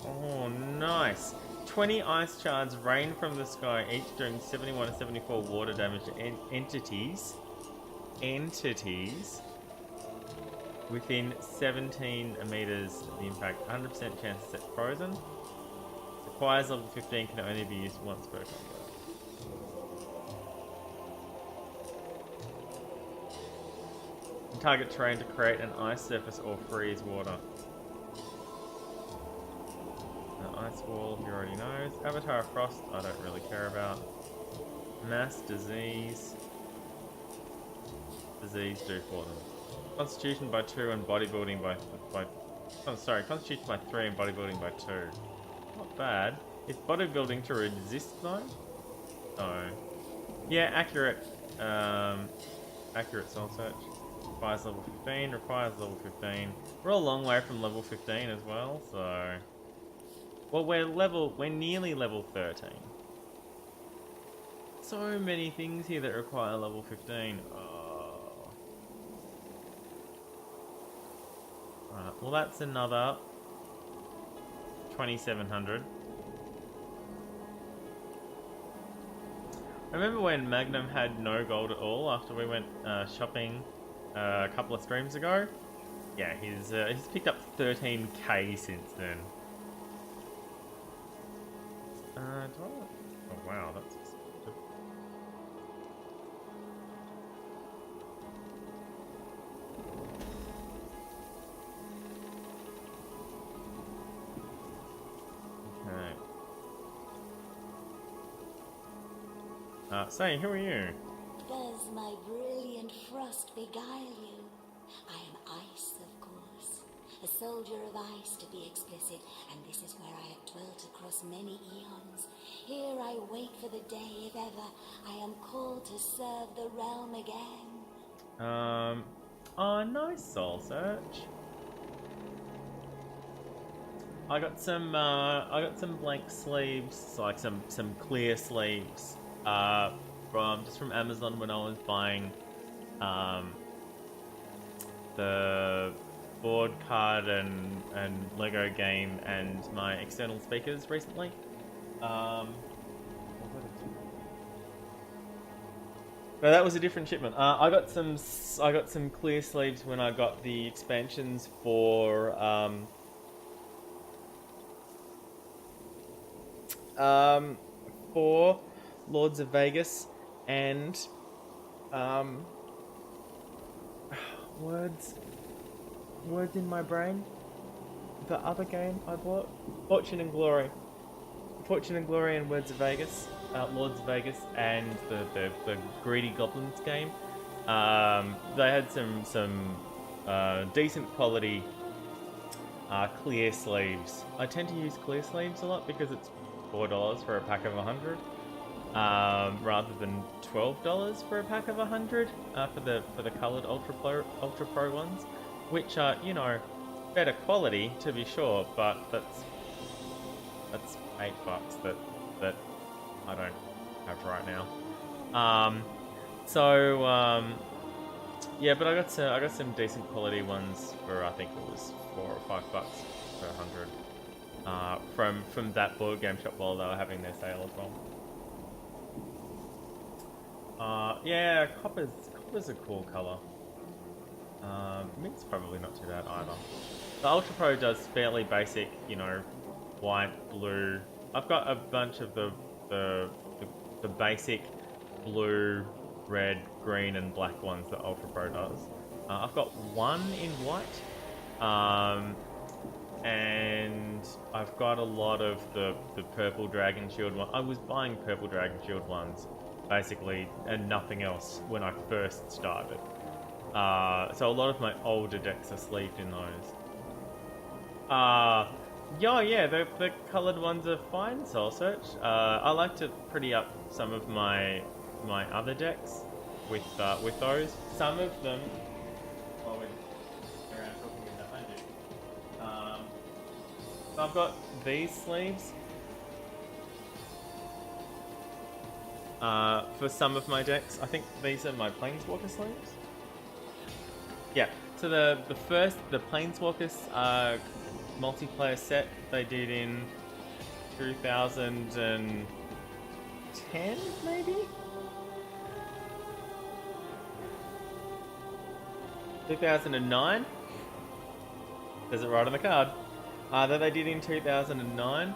Oh, nice. 20 ice shards rain from the sky, each doing 71 to 74 water damage to entities within 17 meters of the impact. 100% chance to set frozen. Requires level 15, can only be used once per combat. Target terrain to create an ice surface or freeze water. Ice wall, he already knows. Avatar of Frost, I don't really care about. Mass disease. Disease do for them. Constitution by 2 and bodybuilding Constitution by 3 and bodybuilding by 2. Not bad. Is bodybuilding to resist though? No. Yeah, accurate. Accurate soul search. Requires level 15, requires level 15. We're a long way from level 15 as well, so... Well, we're nearly level 13. So many things here that require level 15. Oh. Right, well that's another 2,700. Remember when Magnum had no gold at all after we went shopping a couple of streams ago? Yeah, he's picked up 13k since then. Oh wow, that's expensive. Okay. Say, who are you? Does my brilliant frost beguile you? I am ice, of course. A soldier of ice, to be explicit, and this is where I have dwelt across many eons. Here I wait for the day, if ever, I am called to serve the realm again. Oh, nice soul search. I got some blank sleeves, like some clear sleeves, from Amazon when I was buying, the board card and Lego game and my external speakers recently. No, that was a different shipment. I got some clear sleeves when I got the expansions for Lords of Vegas and words in my brain. The other game I bought, Fortune and Glory and Words of Vegas, Lords of Vegas, and the Greedy Goblins game. They had some decent quality clear sleeves. I tend to use clear sleeves a lot because it's $4 for a pack of 100. rather than $12 for a pack of 100 for the coloured Ultra Pro ones, which are, you know, better quality to be sure, but that's $8 that I don't have right now. Yeah, but I got some decent quality ones for, I think it was $4 or $5 per 100 from that board game shop while they were having their sale as well. Yeah, copper's a cool color. Mint's probably not too bad either. The Ultra Pro does fairly basic, you know, white, blue. I've got a bunch of the basic blue, red, green, and black ones that Ultra Pro does. I've got one in white, and I've got a lot of the purple Dragon Shield one. I was buying purple Dragon Shield ones, basically, and nothing else when I first started. So a lot of my older decks are sleeved in those. Yeah, the coloured ones are fine, Soul Search. I like to pretty up some of my other decks with those. Some of them. Oh, we're around talking about that, so I've got these sleeves for some of my decks. I think these are my Planeswalker sleeves. Yeah. So the Planeswalkers multiplayer set they did in 2010, maybe? 2009? Says it right on the card. That they did in 2009.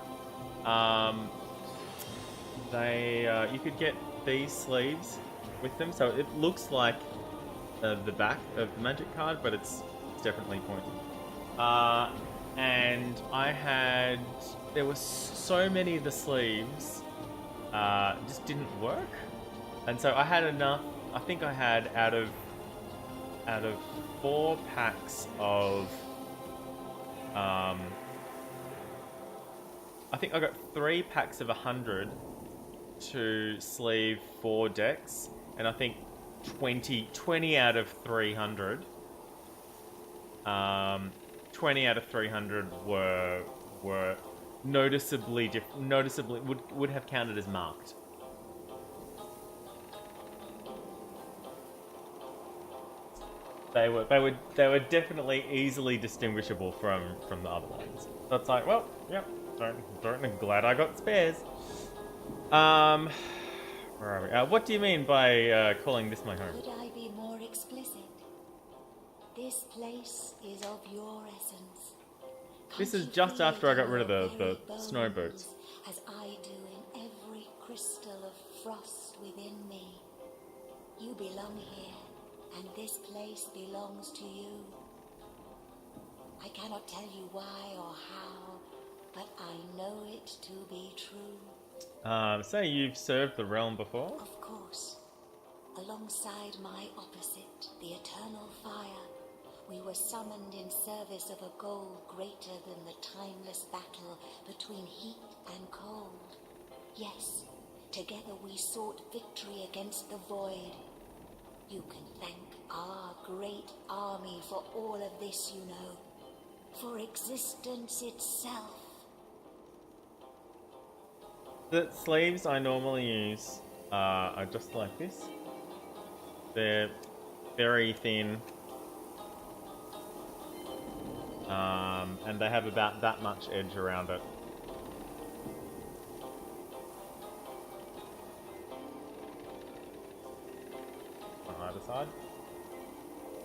You could get these sleeves with them, so it looks like the back of the Magic card, but it's definitely pointy. And there was so many of the sleeves just didn't work, and so I had enough. I think I had out of 4 packs of I think I got 3 packs of 100 to sleeve 4 decks, and I think 20 out of 300 20 out of 300 were noticeably would have counted as marked. They were definitely easily distinguishable from the other ones. So it's like, well, yep, glad I got spares. Where are we? What do you mean by calling this my home? Could I be more explicit? This place is of your essence. This is just after I got rid of the snow boots. As I do in every crystal of frost within me. You belong here, and this place belongs to you. I cannot tell you why or how, but I know it to be true. So you've served the realm before? Of course. Alongside my opposite, the eternal fire, we were summoned in service of a goal greater than the timeless battle between heat and cold. Yes, together we sought victory against the void. You can thank our great army for all of this, you know. For existence itself. The sleeves I normally use are just like this. They're very thin. And they have about that much edge around it. On either side.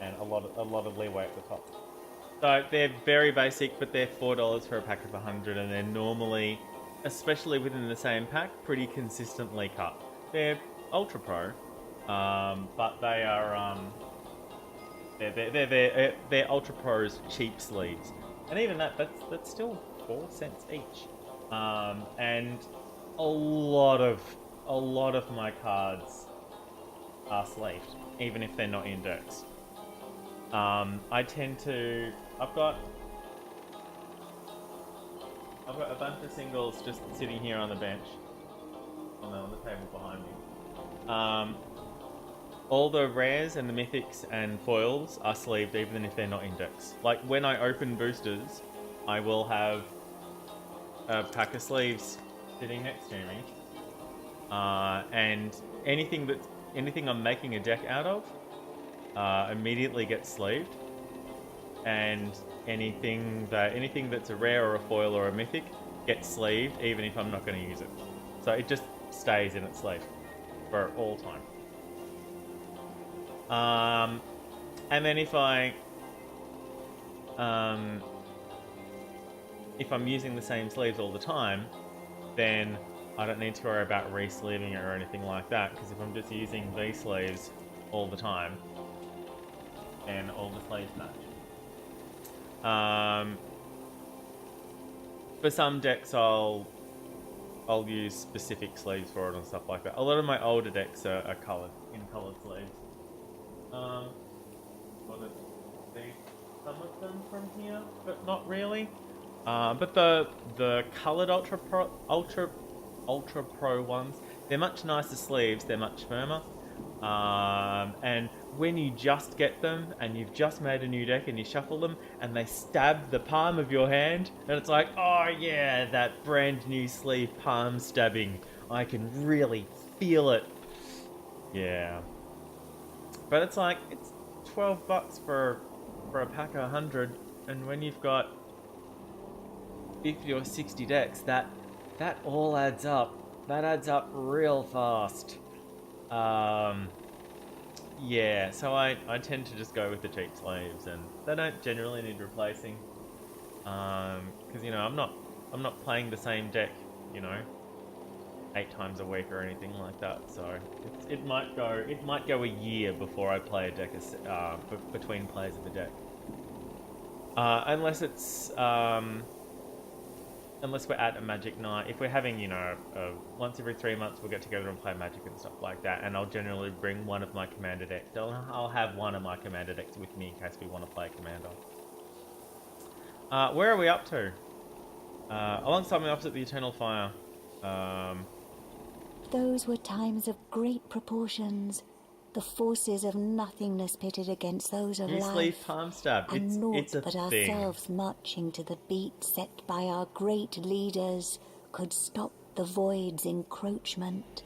And a lot of leeway at the top. So they're very basic, but they're $4 for a pack of 100, and they're normally, especially within the same pack, pretty consistently cut. They're Ultra Pro, but they are they're Ultra Pro's cheap sleeves, and even that's still 4 cents each. And a lot of my cards are sleeved, even if they're not in decks. I've got a bunch of singles just sitting here on the bench. on the table behind me. All the rares and the mythics and foils are sleeved even if they're not index. Like when I open boosters, I will have a pack of sleeves sitting next to me. And anything I'm making a deck out of immediately gets sleeved. And anything that's a rare or a foil or a mythic gets sleeved even if I'm not going to use it. So it just stays in its sleeve for all time. And then if I'm using the same sleeves all the time, then I don't need to worry about re-sleeving it or anything like that, because if I'm just using these sleeves all the time, then all the sleeves match. For some decks I'll use specific sleeves for it and stuff like that. A lot of my older decks are coloured, in coloured sleeves. Want to see some of them from here, but not really. But the coloured Ultra Pro ones, they're much nicer sleeves. They're much firmer. And when you just get them and you've just made a new deck and you shuffle them and they stab the palm of your hand, and it's like, oh yeah, that brand new sleeve palm stabbing. I can really feel it. Yeah. But it's like, it's $12 for a pack of 100, and when you've got 50 or 60 decks, that all adds up. That adds up real fast. Yeah, so I tend to just go with the cheap sleeves, and they don't generally need replacing. Because you know, I'm not playing the same deck, you know, 8 times a week or anything like that. So it might go a year before I play a deck between plays of the deck. Unless it's unless we're at a Magic night. If we're having, you know, once every 3 months we'll get together and play Magic and stuff like that, and I'll generally bring one of my commander decks. I'll have one of my commander decks with me in case we want to play commander. Where are we up to? Alongside me opposite the Eternal Fire. Those were times of great proportions. The forces of nothingness pitted against those of life. Sleeve palm stab. And naught it's a but thing. ourselves marching to the beat set by our great leaders could stop the void's encroachment.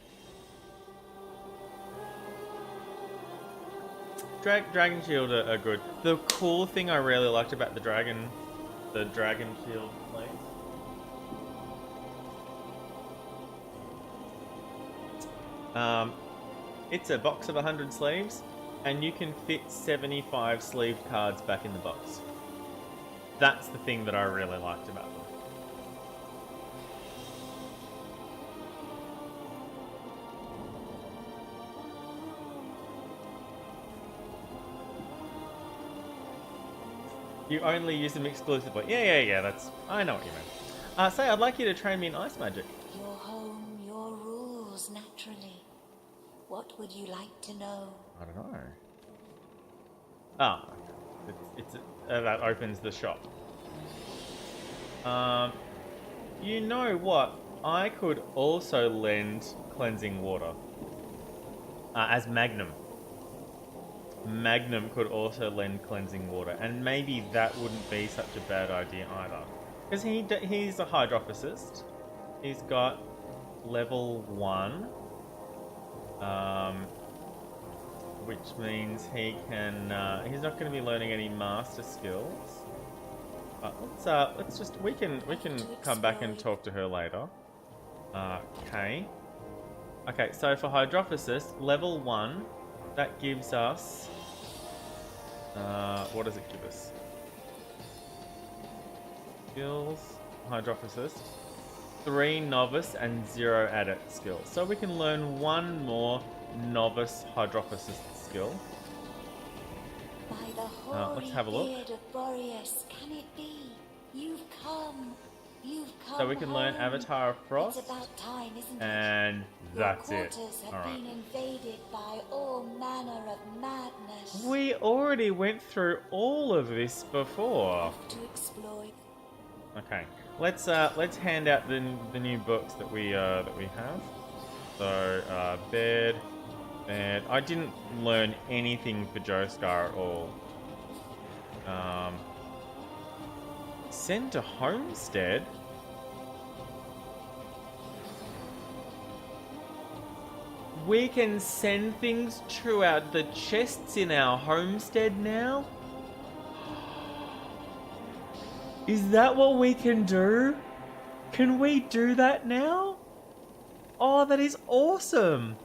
Dragon Shield are good. The cool thing I really liked about the Dragon Shield sleeve. It's a box of 100 sleeves, and you can fit 75 sleeved cards back in the box. That's the thing that I really liked about them. You only use them exclusively. Yeah, that's... I know what you mean. Say, I'd like you to train me in Ice Magic. Your home, your rules, naturally. What would you like to know? I don't know. Ah, that opens the shop. You know what? I could also lend Cleansing Water as Magnum. Magnum could also lend Cleansing Water, and maybe that wouldn't be such a bad idea either. Because he's a Hydrophysicist. He's got level 1. Which means he can, he's not going to be learning any master skills. Let's just, we can come back and talk to her later. Okay, so for Hydrophysicist, level 1, that gives us, what does it give us? Skills, Hydrophysicist, 3 novice and 0 adept skills. So we can learn 1 more novice Hydrophysicist skill. By the hoary let's have a look. beard of Boreas, can it be? You've come So we can learn Avatar of Frost. It's about time, isn't it? And that's it. Your quarters have been invaded by all manner of madness. We already went through all of this before. To exploit. Okay, let's hand out the new books that we have. So, bed. I didn't learn anything for Joestar at all. Send to Homestead? We can send things throughout the chests in our homestead now? Is that what we can do? Can we do that now? Oh, that is awesome!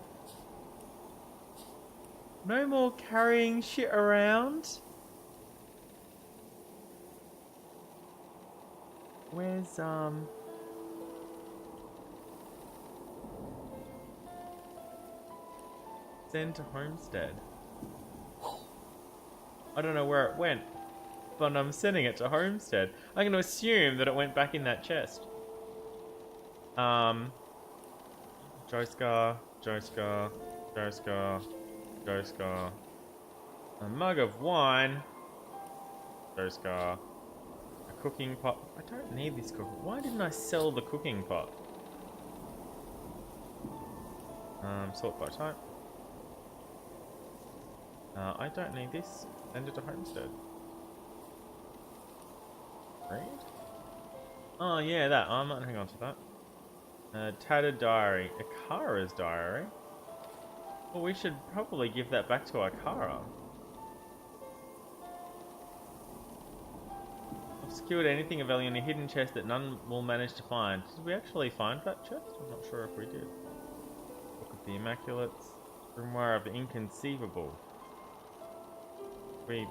No more carrying shit around. Where's, Send to Homestead. I don't know where it went, but I'm sending it to Homestead. I'm going to assume that it went back in that chest. Joestar. A mug of wine. Joestar. A cooking pot. I don't need this cooking. Why didn't I sell the cooking pot? Sort by type. I don't need this. Send it to Homestead. Read? Oh yeah, that. I might hang on to that. Tattered diary. Akara's diary? Well, we should probably give that back to Akara. I've secured anything of value in a hidden chest that none will manage to find. Did we actually find that chest? I'm not sure if we did. Book of the Immaculates. Grimoire of the Inconceivable. We...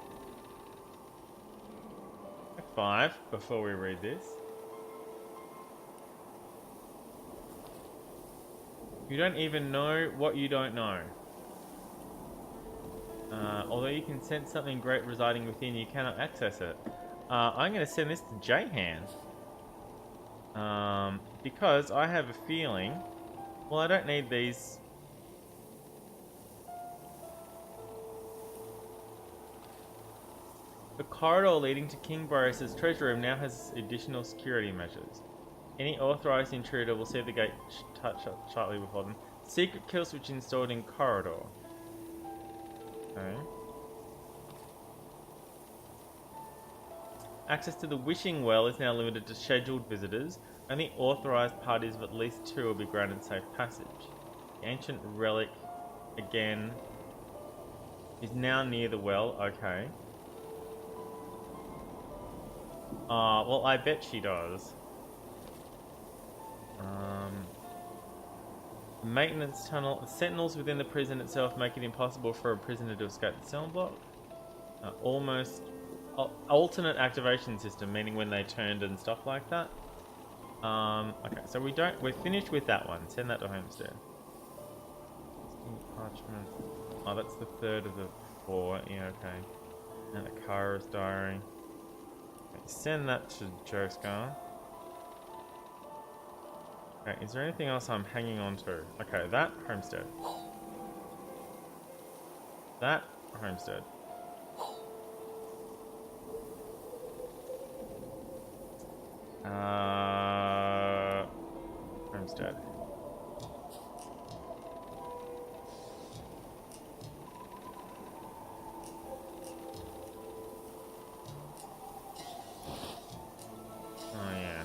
5 before we read this. You don't even know what you don't know. Although you can sense something great residing within, you cannot access it. I'm going to send this to Jahan. Because I have a feeling... Well, I don't need these... The corridor leading to King Boris's treasure room now has additional security measures. Any authorized intruder will see the gate shortly before them. Secret kill switch installed in corridor. Okay. Access to the wishing well is now limited to scheduled visitors. Only authorized parties of at least 2 will be granted safe passage. The ancient relic, again, is now near the well. Okay. Well, I bet she does. Maintenance tunnel. Sentinels within the prison itself make it impossible for a prisoner to escape the cell block. Almost alternate activation system, meaning when they turned and stuff like that. Okay, so we're finished with that one. Send that to Homestead. Parchment. Oh, that's the 3rd of the 4. Yeah, okay. And Akara's diary. Okay, send that to Joestar. Okay, is there anything else I'm hanging on to? Okay, that, Homestead. That, Homestead. Homestead. Oh yeah.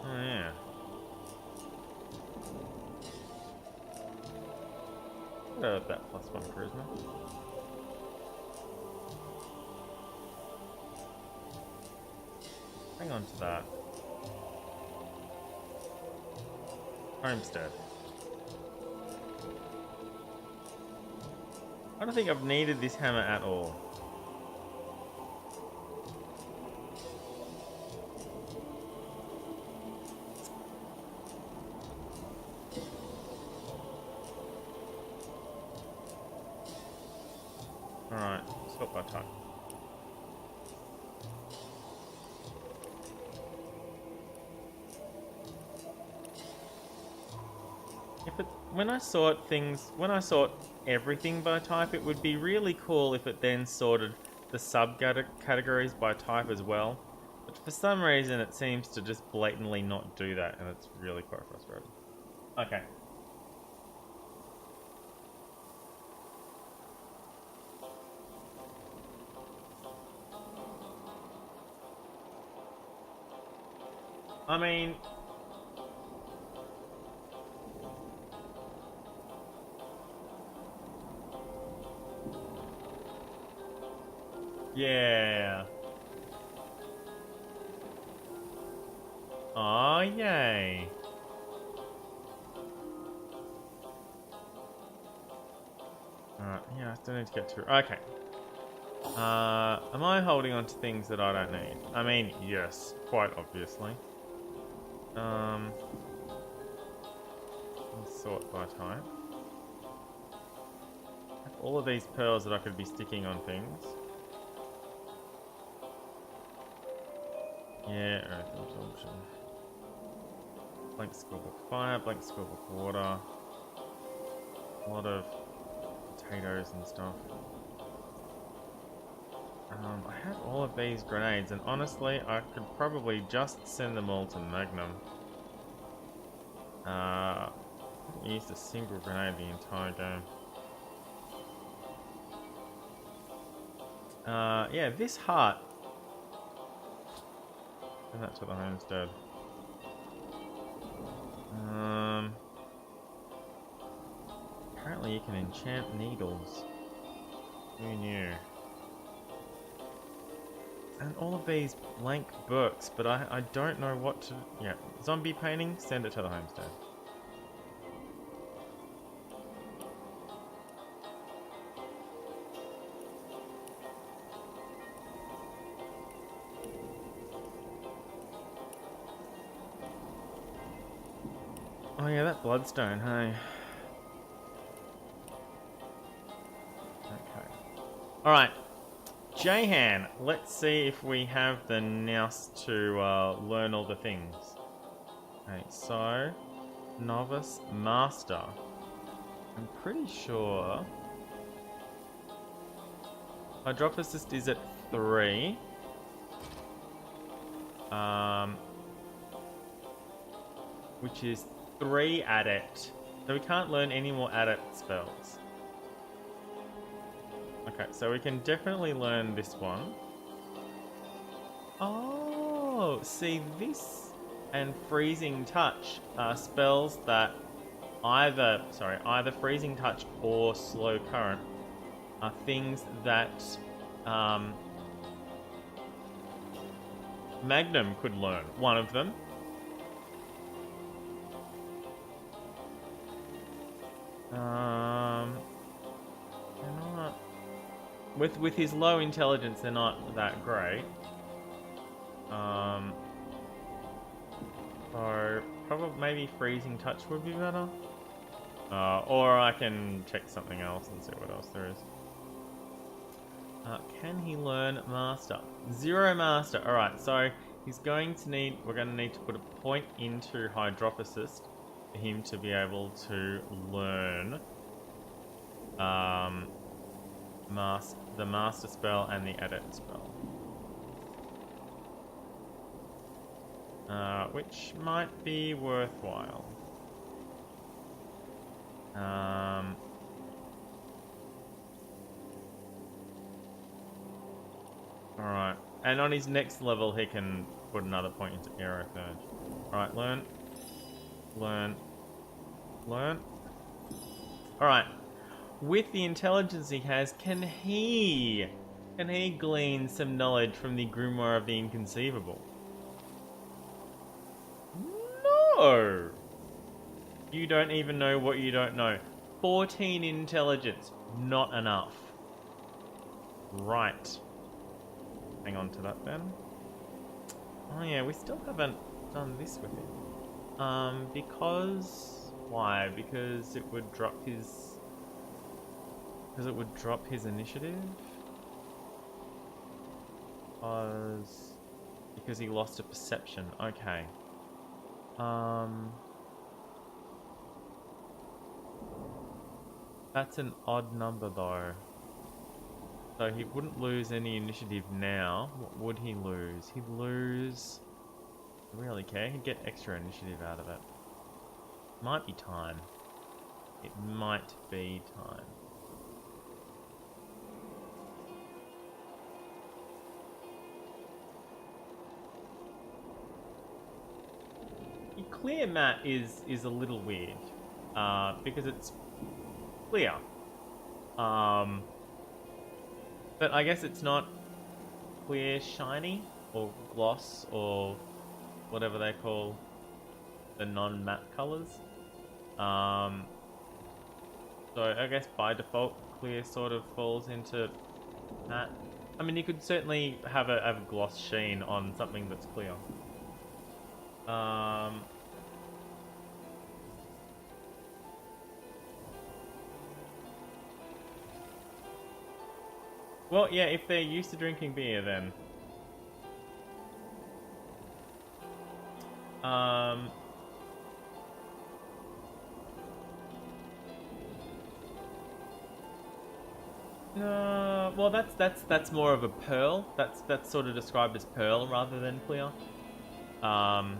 Oh yeah. That +1 charisma. Hang on to that. Homestead. I don't think I've needed this hammer at all. Alright, swap by type. When I sort everything by type, it would be really cool if it then sorted the subcategories by type as well. But for some reason it seems to just blatantly not do that, and it's really quite frustrating. Okay. I mean, yeah. Oh, yay. Alright, yeah, I still need to get through. Okay. Am I holding on to things that I don't need? I mean, yes, quite obviously. Let's sort by type. I have all of these pearls that I could be sticking on things. Yeah, earth absorption. Blank scorebook fire, blank scorebook water. A lot of potatoes and stuff. I have all of these grenades, and honestly, I could probably just send them all to Magnum. I haven't used a single grenade the entire game. Yeah, this heart. Send that to the homestead. Apparently you can enchant needles. Who knew? And all of these blank books, but I don't know what to... Yeah, zombie painting, send it to the homestead. Oh yeah, that bloodstone, hey. Okay. Alright. Jahan, let's see if we have the nous to learn all the things. Okay, so... Novice Master. I'm pretty sure... Hydrophysicist is at 3. Which is 3 adept. So we can't learn any more adept spells. Okay, so we can definitely learn this one. Oh, see, this and freezing touch are spells that either freezing touch or slow current are things that Magnum could learn. One of them. They're not... With his low intelligence, they're not that great. So probably maybe freezing touch would be better. Or I can check something else and see what else there is. Can he learn master? 0 master. Alright, so he's going to need... We're going to need to put a point into Hydrophysicist for him to be able to learn the master spell and the adept spell. Which might be worthwhile. Alright. And on his next level, he can put another point into Aerothurge. Alright, learn. Learn. Learn. Alright. With the intelligence he has, can he glean some knowledge from the Grimoire of the Inconceivable? No! You don't even know what you don't know. 14 intelligence. Not enough. Right. Hang on to that then. Oh yeah, we still haven't done this with him. Because... Why? Because it would drop his... Because it would drop his initiative? Because he lost a perception. Okay. That's an odd number though. So he wouldn't lose any initiative now. What would he lose? He'd lose... I don't really care. He'd get extra initiative out of it. Might be time. It might be time. The clear map is a little weird. Because it's clear. But I guess it's not clear shiny or gloss or whatever they call the non-matte colors. So I guess by default clear sort of falls into matte. I mean, you could certainly have a gloss sheen on something that's clear. Well, yeah, if they're used to drinking beer, then. Well, that's more of a pearl. That's sort of described as pearl rather than clear. And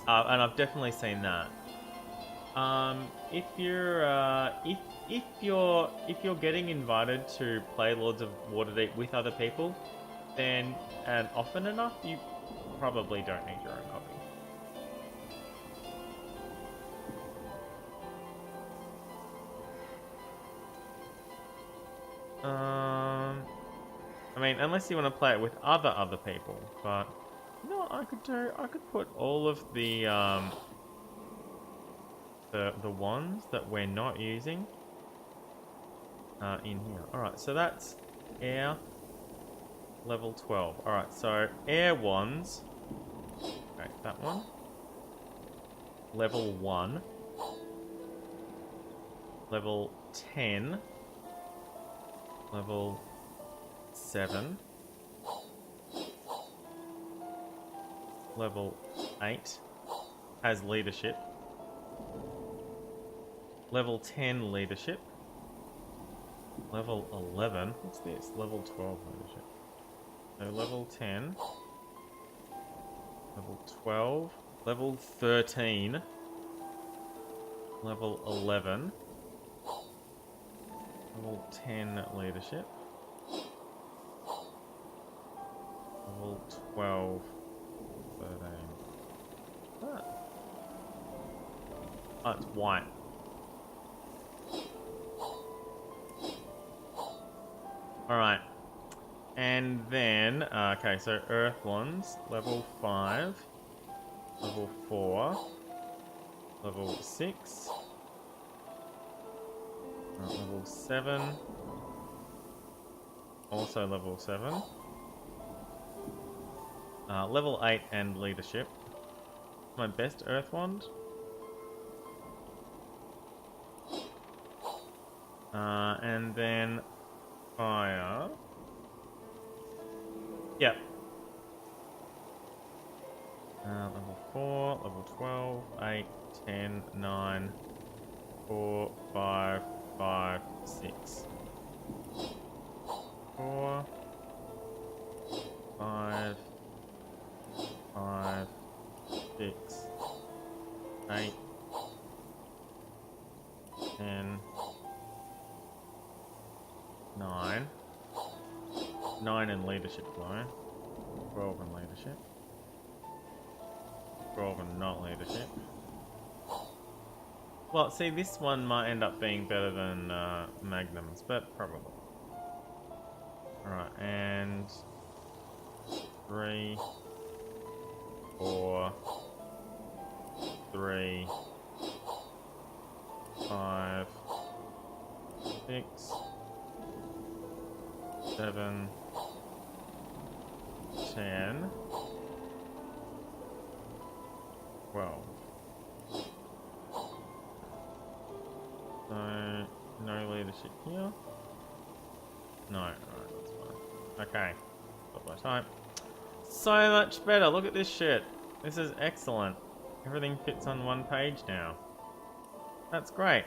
I've definitely seen that. If you're getting invited to play Lords of Waterdeep with other people, then and often enough, you probably don't need your own copy. I mean, unless you want to play it with other people, but you know what I could do? I could put all of the wands that we're not using in here. Alright, so that's air level 12. Alright, so air wands. Okay, that one. Level 1. Level 10. Level 7. Level 8 has leadership. Level 10 leadership. Level 11. What's this? Level 12 leadership. So level 10. Level 12. Level 13. Level 11. Level 10 leadership. Level 12. 13. What? Oh, it's white. Alright. And then, okay, so Earth Wands, level 5, level 4, level 6, level 7, also level 7, level 8 and leadership. My best Earth Wand. And then fire. Yep. Level 4, level 12, 8, 10, 9, 4, 5, 5, 6. 4, 5, 5, 6, 8, 10, 9. 9 in leadership though. 12 in leadership. 12 in not leadership. Well, see, this one might end up being better than Magnum's, but probably. Alright, and 3, 4, 3, 5, 6, 7, 10, 12. So, no leadership here. No, alright, that's fine. Okay, got my time. So much better, look at this shit. This is excellent. Everything fits on one page now. That's great.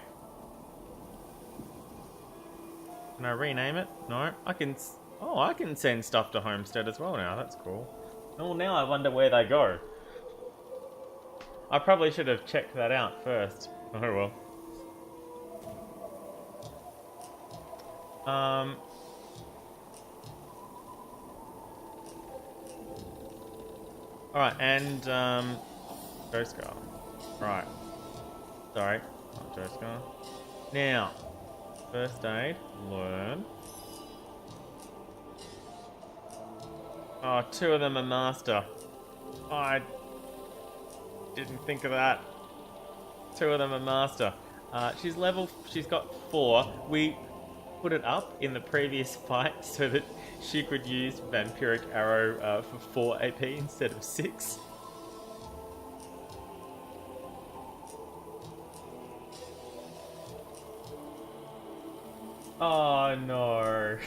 Can I rename it? No, I can. Oh, I can send stuff to Homestead as well now. That's cool. Well, now I wonder where they go. I probably should have checked that out first. Oh well. Alright, and Joescar. Right. Sorry, not Joescar. Now, first aid, learn. Oh, 2 of them are master. I didn't think of that. 2 of them are master. She's got 4. We put it up in the previous fight so that she could use Vampiric Arrow for 4 AP instead of 6. Oh no.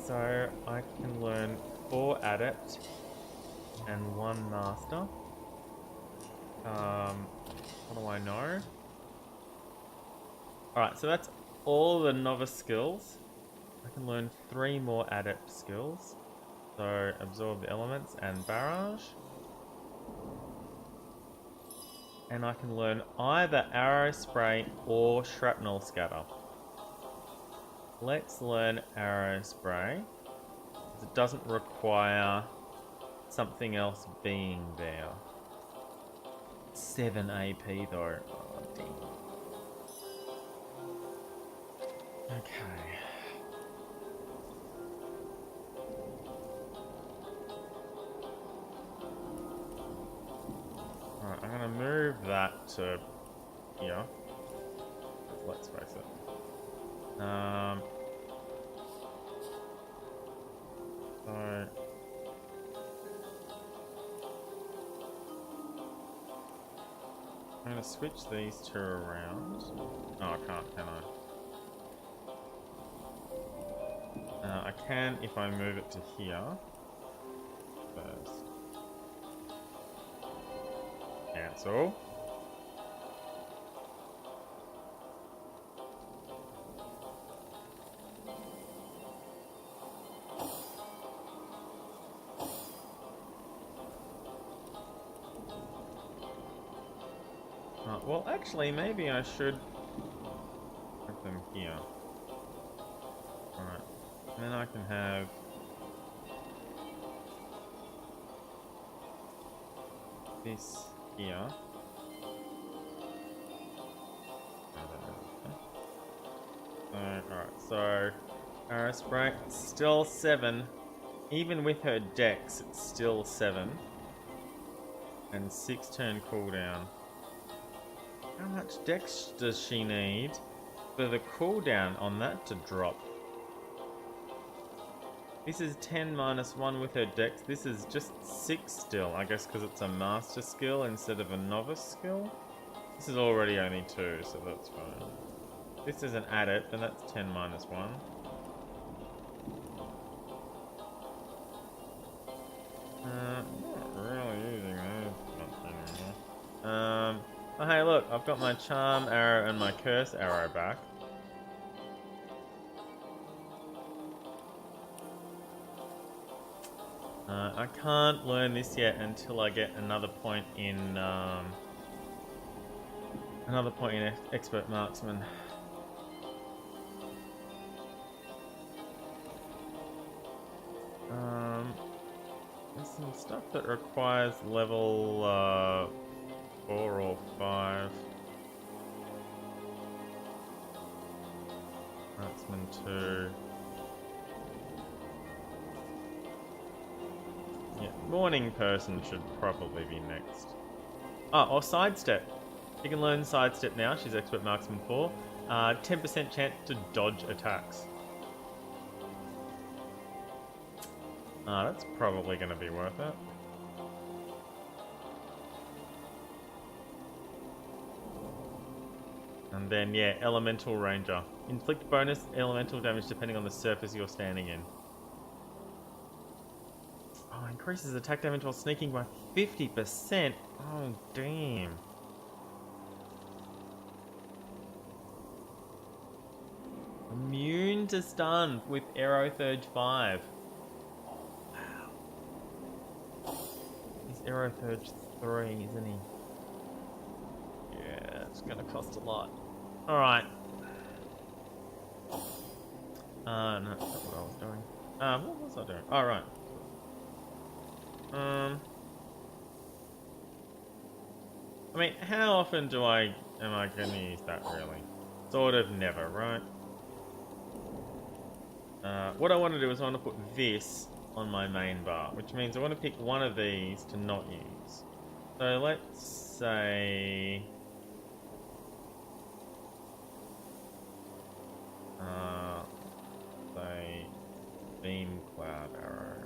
So I can learn 4 adept and 1 master. What do I know? Alright, so that's all the novice skills. I can learn 3 more adept skills. So absorb the elements and barrage. And I can learn either arrow spray or shrapnel scatter. Let's learn arrow spray. It doesn't require something else being there. 7 AP though. Oh, damn. Okay. Alright, I'm gonna move that to here. Let's face it. So I'm gonna switch these 2 around. Oh, I can't, can I? I can if I move it to here first. Cancel. Well, actually, maybe I should put them here. Alright. Then I can have this here. Alright, so arrow spray, still 7. Even with her dex, it's still 7. And 6 turn cooldown. How much dex does she need for the cooldown on that to drop? This is 10 minus 1 with her dex. This is just 6 still, I guess because it's a master skill instead of a novice skill. This is already only 2, so that's fine. This is an adept, and that's 10 minus 1. Not really using those anymore. Oh hey look, I've got my charm arrow and my curse arrow back. I can't learn this yet until I get another point in expert marksman. There's some stuff that requires level 4 or 5. Marksman 2. Yeah, morning person should probably be next. Oh, or sidestep. You can learn sidestep now. She's expert marksman 4. 10% chance to dodge attacks. That's probably going to be worth it. And then, yeah, elemental ranger. Inflict bonus elemental damage depending on the surface you're standing in. increases attack damage while sneaking by 50%. Oh, damn. Immune to stun with Aero Surge 5. Oh, wow. He's Aero Surge 3, isn't he? Yeah, it's gonna cost a lot. Alright. No, that's not what I was doing. What was I doing? Alright. I mean, how often am I gonna use that, really? Sort of never, right? What I want to do is I want to put this on my main bar, which means I want to pick one of these to not use. So let's say... say Beam Cloud Arrow.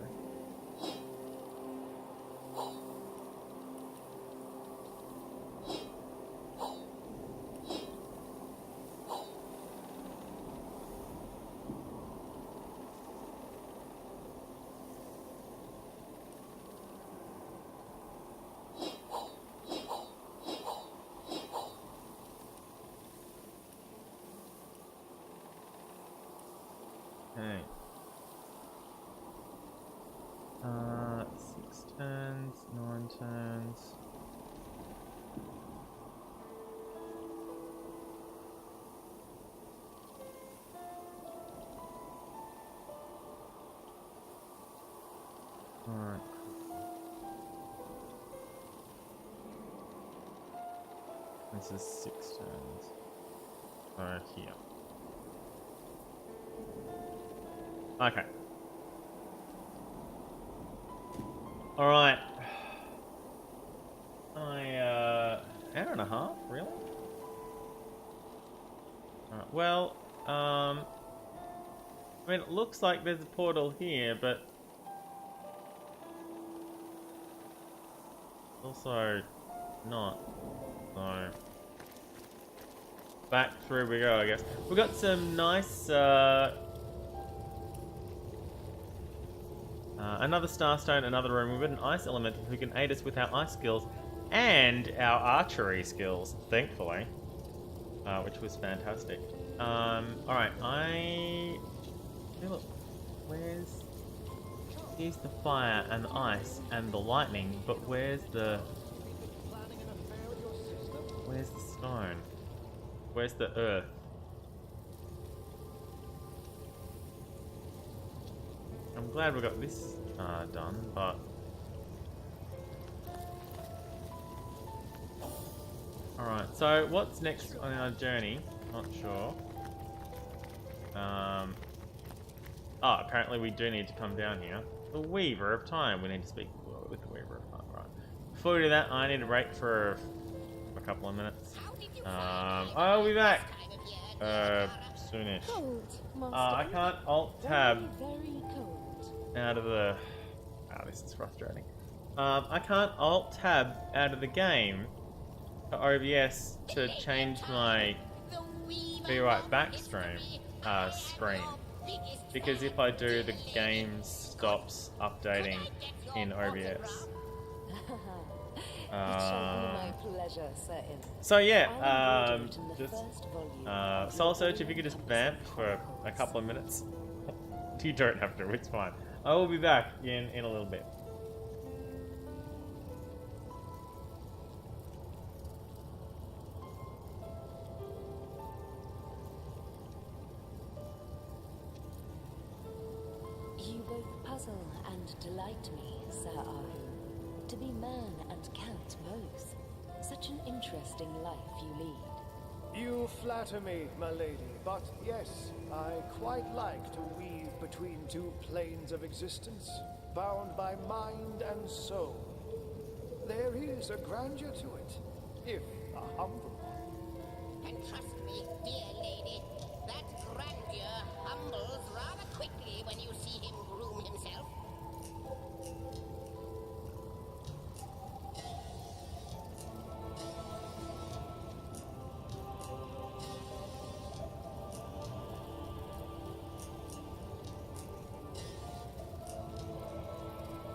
Okay. 6 turns, 9 turns. Alright. This is 6 turns. Right here. Okay. Alright. Hour and a half, really? Alright, well, I mean, it looks like there's a portal here, but also not. So, back through we go, I guess. We've got some nice, another Starstone, another room. We've got an Ice Elemental who can aid us with our Ice skills and our Archery skills, thankfully. Which was fantastic. Alright, hey, look, here's the fire and the ice and the lightning, but where's the stone? Where's the earth? I'm glad we got this done, but alright, so what's next on our journey? Not sure. Apparently we do need to come down here. The Weaver of Time. We need to speak with the Weaver of Time, right. Before we do that, I need to break for a couple of minutes. I'll be back soonish. I can't Alt-Tab out of the... Oh, this is frustrating. I can't Alt-Tab out of the game to OBS to change my Be Right Back screen, because if I do, the game stops updating in OBS. So yeah, just Soul Search, if you could just vamp for a couple of minutes. You don't have to, it's fine. I will be back in a little bit. You both puzzle and delight me, Sir Ahu. To be man and cat both. Such an interesting life you lead. You flatter me, my lady, but yes, I quite like to weave between two planes of existence, bound by mind and soul. There is a grandeur to it, if a humble one. And trust me, dear lady, that grandeur humbles rather quickly when you see him groom himself.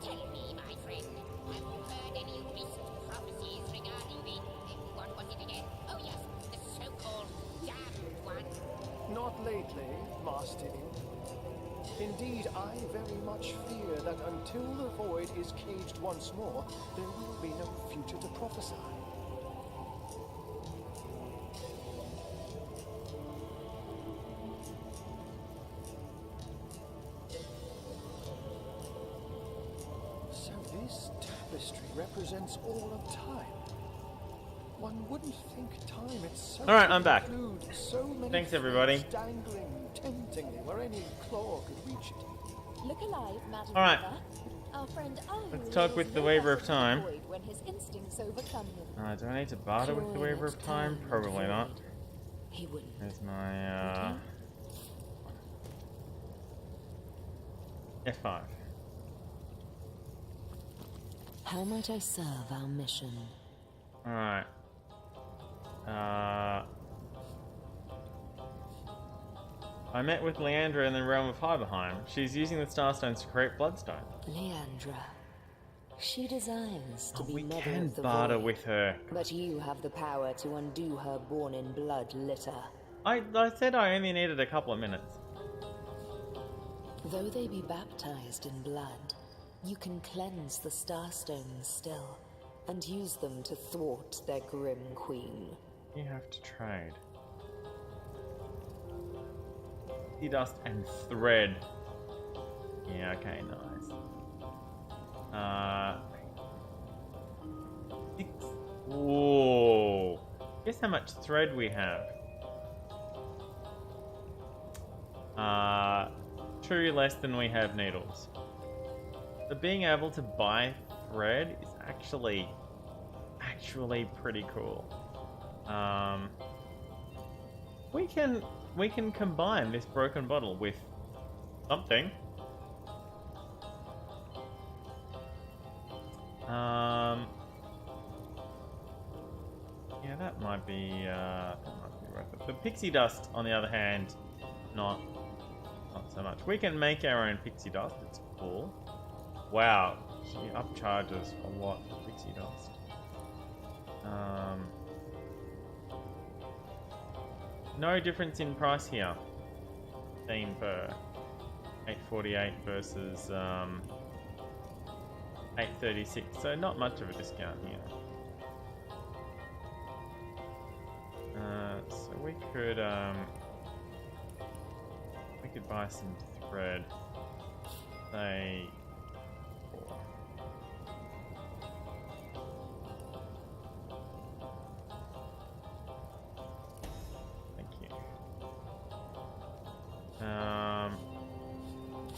Tell me, my Justinian. Indeed, I very much fear that until the void is caged once more, there will be no future to prophesy. So this tapestry represents all of time. One wouldn't think time itself. All right, I'm back. So many Thanks, everybody. dangling temptingly where any claw could reach it. Look alive, Madam All right. Mother. Our friend Let's talk with the Waver of Time. when his instincts overcome him. Do I need to barter with the Waver of Time? Probably not. He wouldn't. There's my F5. How might I serve our mission? Alright. I met with Leandra in the realm of Hyberheim. She's using the Starstones to create Bloodstone. Leandra. She desires to be we mother can of the barter void, with her. but you have the power to undo her born-in-blood litter. I said I only needed a couple of minutes. Though they be baptized in blood, you can cleanse the Starstones still, and use them to thwart their grim queen. You have to trade. Sea dust and thread. Yeah, okay, nice. Whoa. Guess how much thread we have? 2 less than we have needles. So being able to buy thread is actually pretty cool. We can combine this broken bottle with something. Yeah, that might be worth it. The pixie dust, on the other hand, not so much. We can make our own pixie dust. It's cool. Wow, she upcharges a lot for pixie dust. No difference in price here. 15 per 848 versus 836. So not much of a discount here. So we could buy some thread. Say 4. Thank you.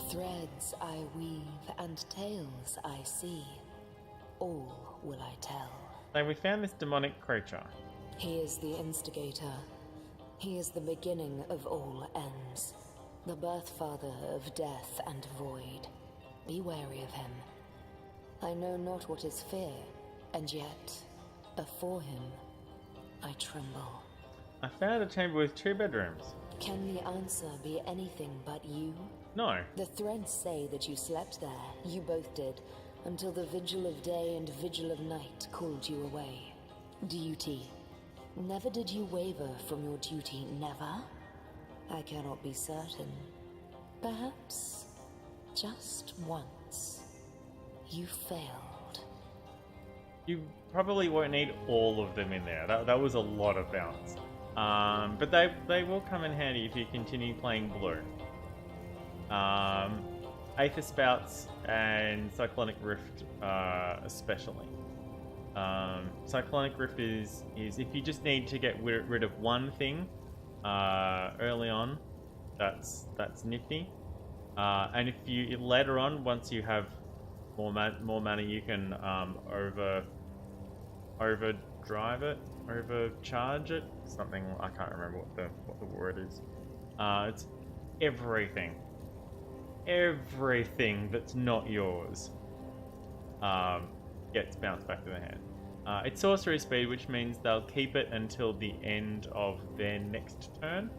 Threads I weave and tales I see. All will I tell. So we found this demonic creature. He is the instigator. He is the beginning of all ends. The birth father of death and void. Be wary of him. I know not what is fear, and yet, before him, I tremble. I found a chamber with 2 bedrooms. Can the answer be anything but you? No. The threads say that you slept there. You both did, until the vigil of day and vigil of night called you away. Duty. Never did you waver from your duty, never? I cannot be certain. Perhaps, just once, you failed. You probably won't need all of them in there. That was a lot of bounce. But they will come in handy if you continue playing blue. Aether Spouts and Cyclonic Rift especially. Cyclonic Rift is if you just need to get rid of one thing early on, that's nifty. And if you later on, once you have more mana, you can overdrive it, overcharge it. Something I can't remember what the word is. It's everything that's not yours gets bounced back to the hand. It's sorcery speed, which means they'll keep it until the end of their next turn.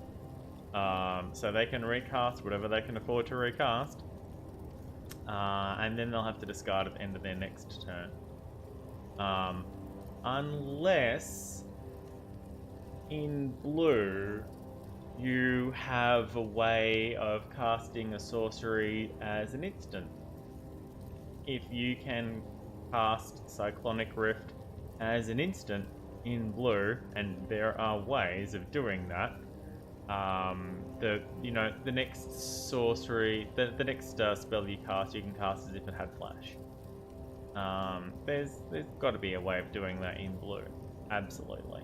So they can recast whatever they can afford to recast. And then they'll have to discard at the end of their next turn. Unless in blue you have a way of casting a sorcery as an instant. If you can cast Cyclonic Rift as an instant in blue, and there are ways of doing that. The next sorcery, the next spell you can cast as if it had flash. There's got to be a way of doing that in blue, absolutely.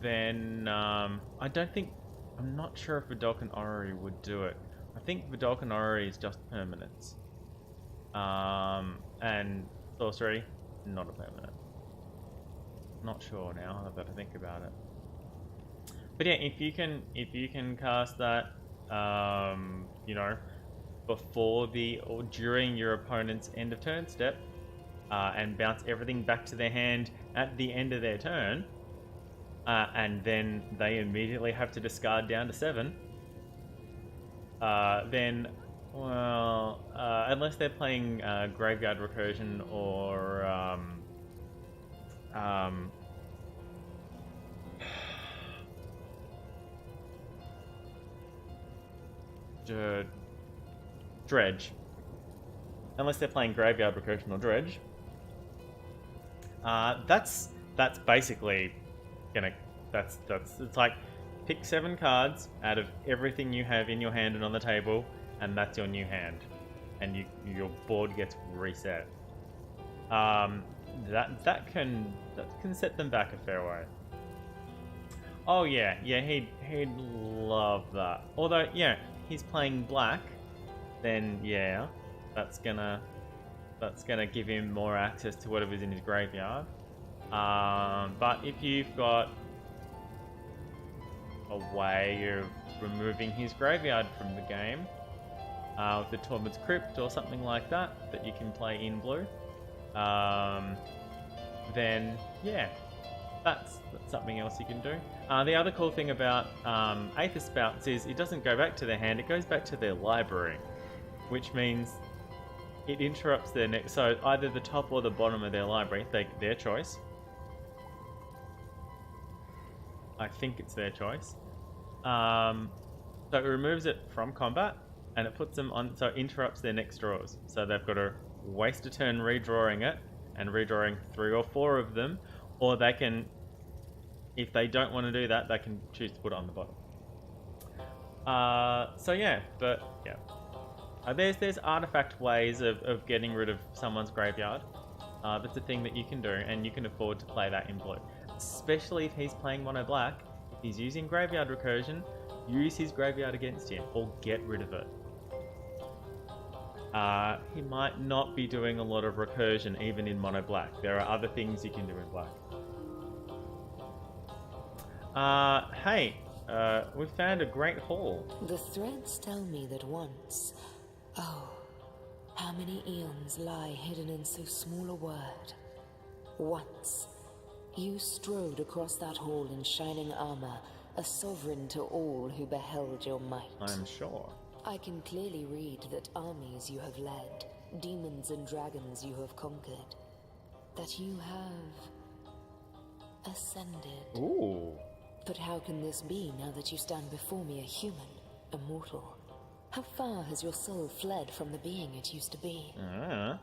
Then I don't think, I'm not sure if Vidalcan Orrery would do it. I think Vidalcan Orrery is just permanence. And sorcery, not a permanent. Not sure now. I've got to think about it. But yeah, if you can cast that, before or during your opponent's end of turn step, and bounce everything back to their hand at the end of their turn, and then they immediately have to discard down to 7. Then, well, unless they're playing Graveyard Recursion or Dredge. Unless they're playing Graveyard Recursion or Dredge. That's basically gonna. It's like pick 7 cards out of everything you have in your hand and on the table, and that's your new hand, and your board gets reset. That can set them back a fair way. Oh yeah, he'd love that. Although yeah, he's playing black, then yeah, that's gonna give him more access to whatever's in his graveyard. But if you've got a way of removing his graveyard from the game, with the Torment's Crypt or something like that you can play in blue, then yeah, that's something else you can do. The other cool thing about Aether Spouts is it doesn't go back to their hand, it goes back to their library, which means it interrupts their next. So either the top or the bottom of their library, their choice. I think it's their choice. So it removes it from combat, and it puts them on. So it interrupts their next draws. So they've got to waste a turn redrawing it and redrawing 3 or 4 of them, or they can, if they don't want to do that, they can choose to put it on the bottom. So yeah, but yeah. There's artifact ways of getting rid of someone's graveyard. That's a thing that you can do, and you can afford to play that in blue. Especially if he's playing mono black. If he's using Graveyard Recursion, use his graveyard against him, or get rid of it. He might not be doing a lot of recursion even in mono black. There are other things you can do in black. Hey, we found a great hall. The threads tell me that once, oh, how many eons lie hidden in so small a word. Once, you strode across that hall in shining armor, a sovereign to all who beheld your might. I'm sure. I can clearly read that armies you have led, demons and dragons you have conquered, that you have ascended. Ooh. But how can this be now that you stand before me a human, immortal? How far has your soul fled from the being it used to be?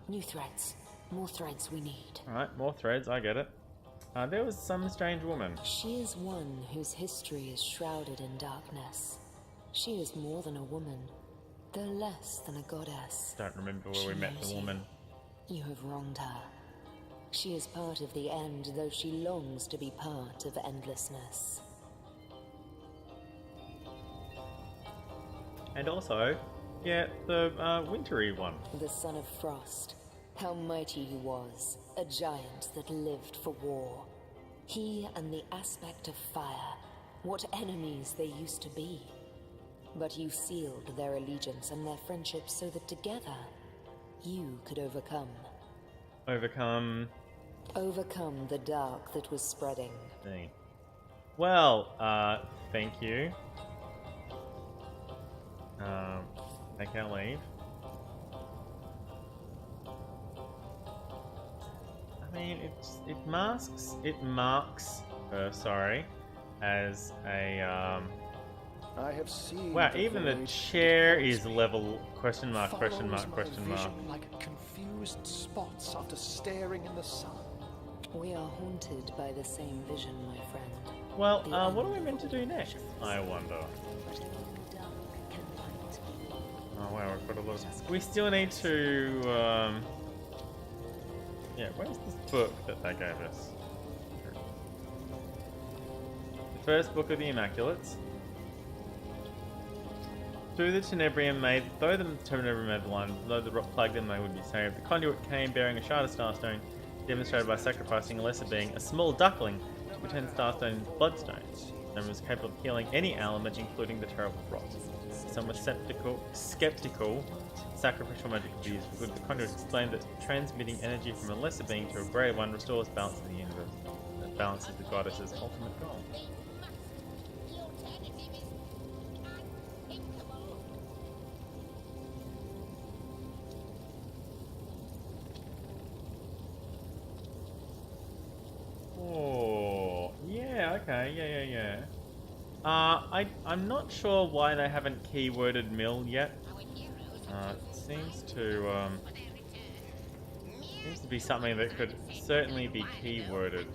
New threads. More threads we need. Alright, more threads, I get it. There was some strange woman. She is one whose history is shrouded in darkness. She is more than a woman, though less than a goddess. Don't remember where we met the woman. You have wronged her. She is part of the end, though she longs to be part of endlessness. And also, yeah, the wintry one. The son of Frost. How mighty he was, a giant that lived for war. He and the aspect of fire, what enemies they used to be. But you sealed their allegiance and their friendship so that together, you could overcome. Overcome the dark that was spreading. Well, thank you. Take our leave. I mean, it marks sorry, as a I have seen. wow, even the chair is level question mark, question mark, question mark. Like confused spots after staring in the sun. We are haunted by the same vision, my friend. Well, what are we meant to do next? I wonder. Oh wow, we've got a lot of... We still need to, yeah, where's this book that they gave us? The first book of the Immaculates. Through the Tenebrium made, though the Tenebrium made the line, though the rock plagued them, they would be saved. The conduit came bearing a shard of starstone, demonstrated by sacrificing a lesser being, a small duckling, to pretend starstone bloodstone, and was capable of healing any ailment, including the terrible rot. Some were skeptical sacrificial magic could be used for good. The conduit explained that transmitting energy from a lesser being to a greater one restores balance in the universe. That balance is the goddess's ultimate goal. Oh, yeah, okay, yeah. I'm not sure why they haven't keyworded mill yet. It seems to be something that could certainly be keyworded.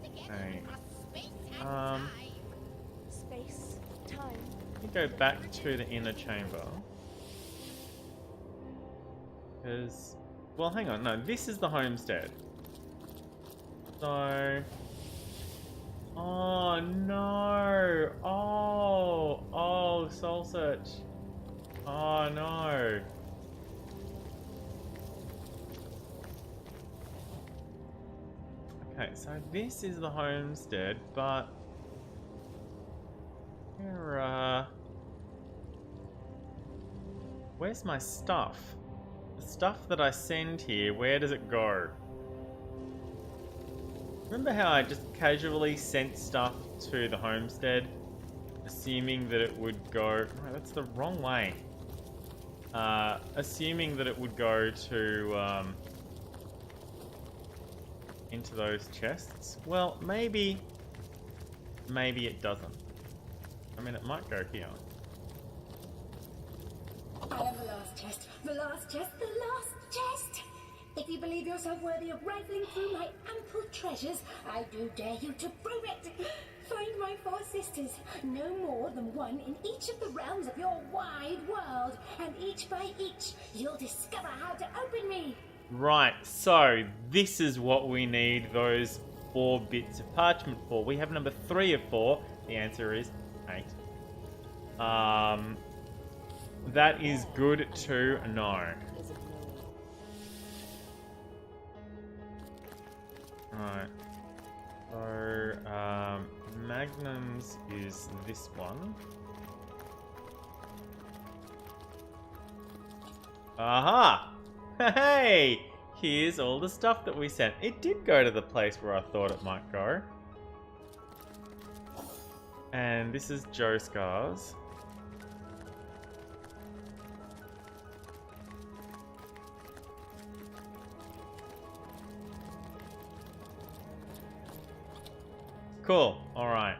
Okay. Space, time. Let me go back to the inner chamber. Because, well, hang on, no, this is the homestead. So, oh no! Oh, soul search. Oh no! Okay, so this is the homestead, but here, where's my stuff? The stuff that I send here, where does it go? Remember how I just casually sent stuff to the homestead, assuming that it would go... No, that's the wrong way. Assuming that it would go to, into those chests. Well, maybe it doesn't. I mean, it might go here. I am the last chest, the last chest, the last chest! If you believe yourself worthy of rifling through my ample treasures, I do dare you to prove it! Find my 4 sisters, no more than one in each of the realms of your wide world, and each by each, you'll discover how to open me! Right, so this is what we need those 4 bits of parchment for. We have number 3 of 4. The answer is 8. That is good to know. Right. So, Magnums is this one. Aha! Hey! Here's all the stuff that we sent. It did go to the place where I thought it might go. And this is Joe Scars. Cool. Alright.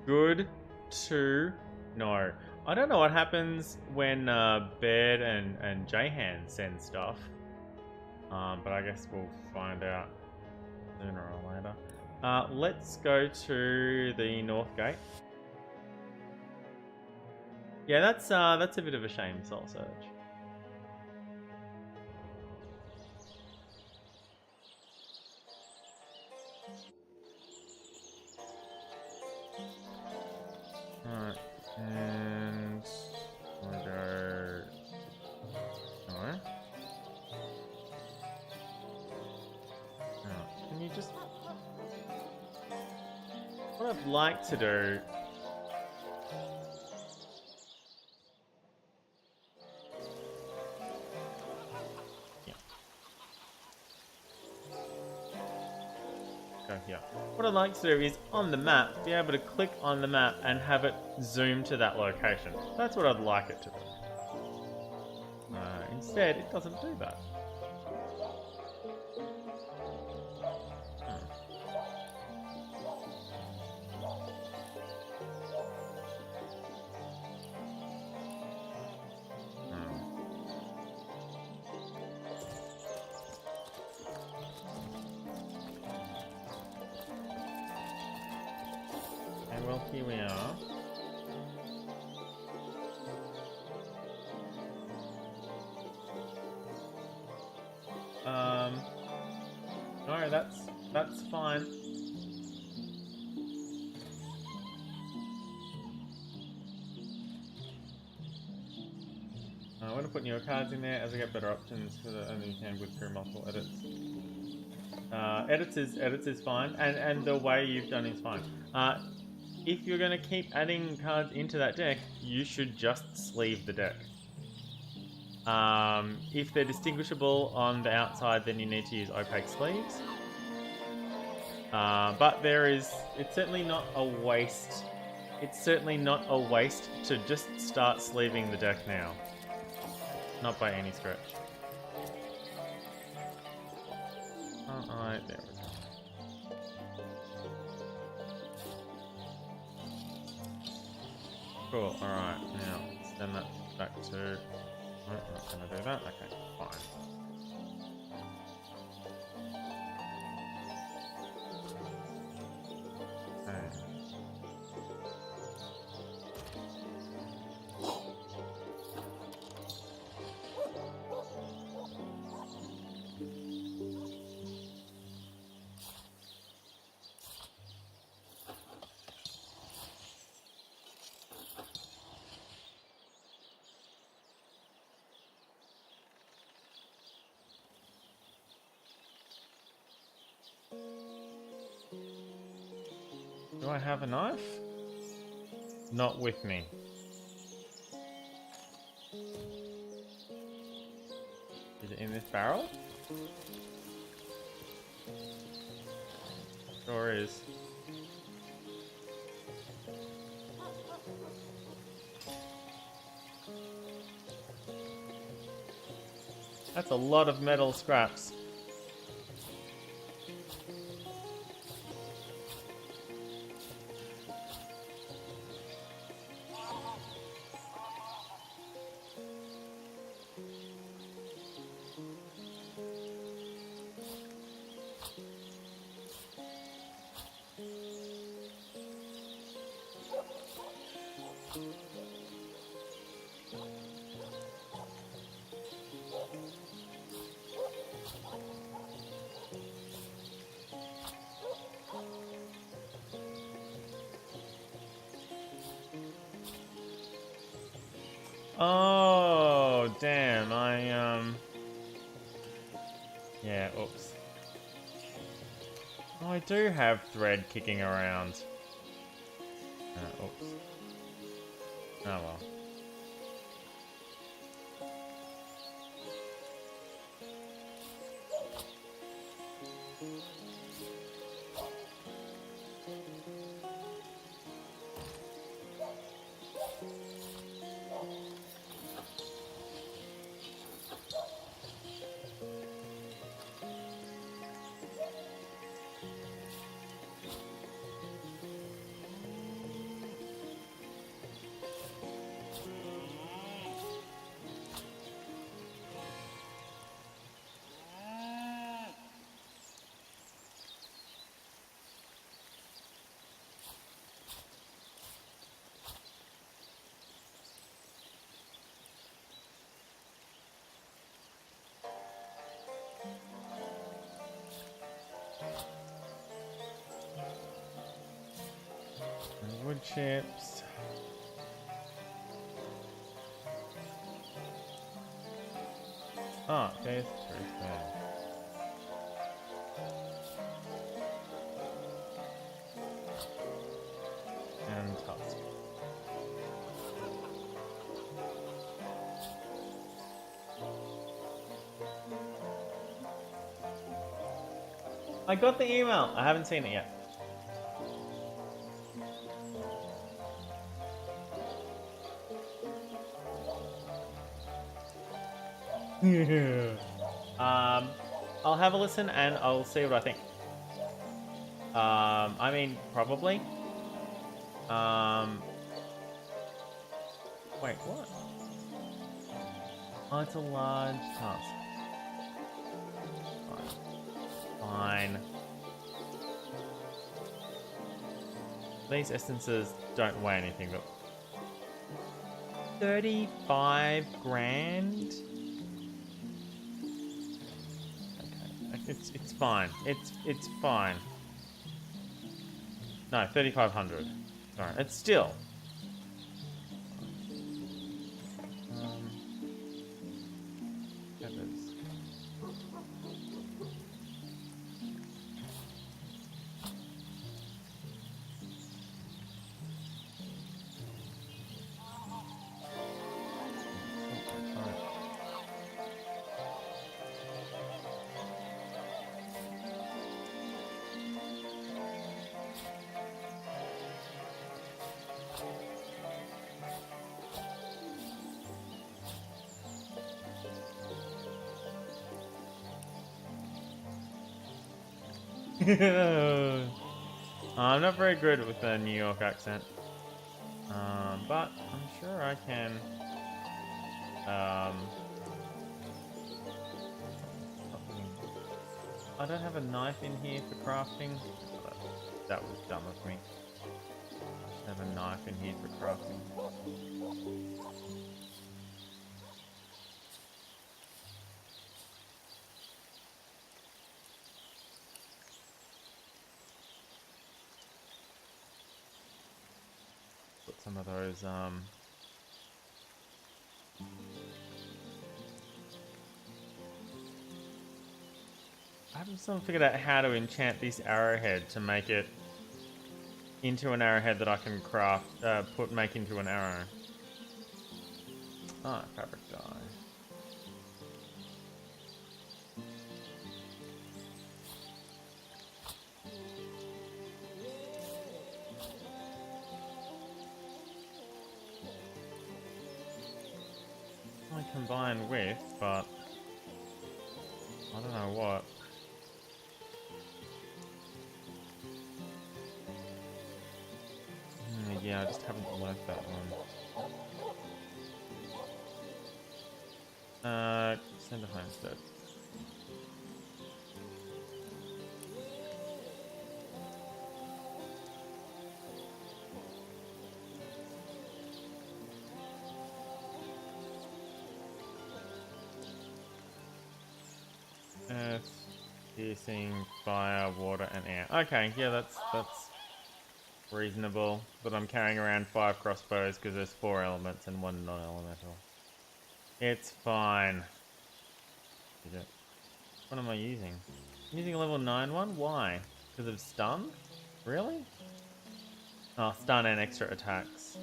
Good to know. I don't know what happens when Baird and Jahan send stuff. But I guess we'll find out sooner or later. Let's go to the North Gate. Yeah, that's a bit of a shame, Soul Search. Alright, and we'll go somewhere. Oh, can you just... What I'd like to do... Yeah. Go here. What I'd like to do is, on the map, be able to click on the map and have it zoom to that location. That's what I'd like it to do. Instead, it doesn't do that. well, here we are. No, that's fine. I want to put newer cards in there as I get better options for the only you can whip through multiple edits. Edits is fine, and the way you've done is fine. If you're going to keep adding cards into that deck, you should just sleeve the deck. If they're distinguishable on the outside, then you need to use opaque sleeves. But it's certainly not a waste. It's certainly not a waste to just start sleeving the deck now. Not by any stretch. Alright, there we go. Cool, alright, now send that back to... Oh, not gonna do that? Okay, fine. Okay. Do I have a knife? Not with me. Is it in this barrel? Sure is. That's a lot of metal scraps. Oh, damn, yeah, oops. Oh, I do have thread kicking around. Oops. Oh well. Wood chips. Ah, there's the truth there. And tusk. I got the email. I haven't seen it yet. I'll have a listen and I'll see what I think. I mean, probably. Wait, what? Oh, it's a large task. Fine. These essences don't weigh anything, but 35 grand? Okay, it's fine. It's fine. No, 3,500. Sorry, it's still. Feathers. I'm not very good with a New York accent, but I'm sure I can. I don't have a knife in here for crafting. Oh, that was dumb of me. I should have a knife in here for crafting. Put some of those, I haven't still figured out how to enchant this arrowhead to make it into an arrowhead that I can craft, make into an arrow. Ah, fabric dye. I combine with, but I don't know what. Yeah, I just haven't learned that one. Send a homestead. Earth, piercing, fire, water, and air. Okay, yeah, that's reasonable. But I'm carrying around 5 crossbows because there's 4 elements and 1 non-elemental. It's fine. What am I using? I'm using a level 9 one? Why? Because of stun? Really? Oh, stun and extra attacks.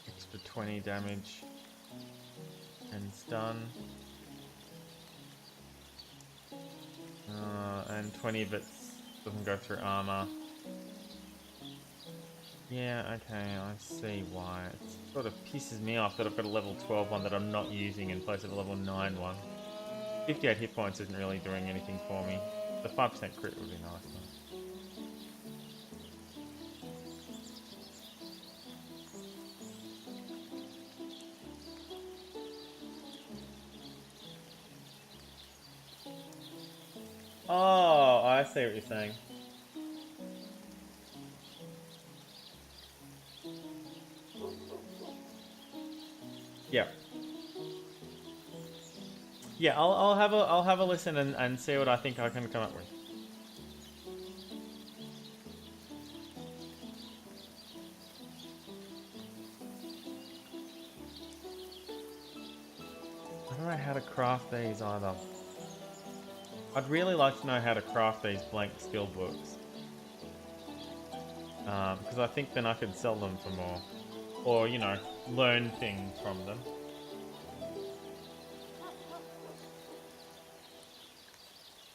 Extra 20 damage. And stun. And 20 of it doesn't go through armor. Yeah, okay, I see why. It sort of pisses me off that I've got a level 12 one that I'm not using in place of a level 9 one. 58 hit points isn't really doing anything for me. The 5% crit would be nice though. Oh, I see what you're saying. Yeah. Yeah, I'll have a listen and see what I think I can come up with. I don't know how to craft these either. I'd really like to know how to craft these blank skill books. Because I think then I could sell them for more. Or, you know, learn things from them.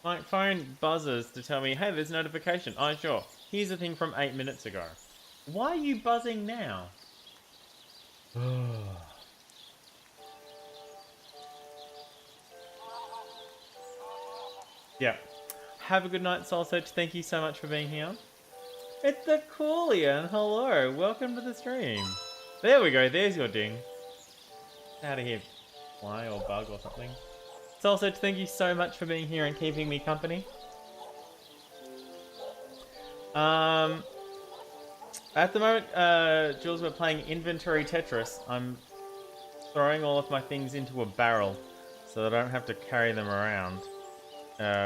My phone buzzes to tell me, hey, there's a notification. Oh, sure. Here's the thing from 8 minutes ago. Why are you buzzing now? Yeah. Have a good night, Soul Search. Thank you so much for being here. It's the Coolian. Hello. Welcome to the stream. There we go. There's your ding. Out of here. Fly or bug or something. Soul Search, thank you so much for being here and keeping me company. At the moment, Jules, we're playing Inventory Tetris. I'm throwing all of my things into a barrel so that I don't have to carry them around.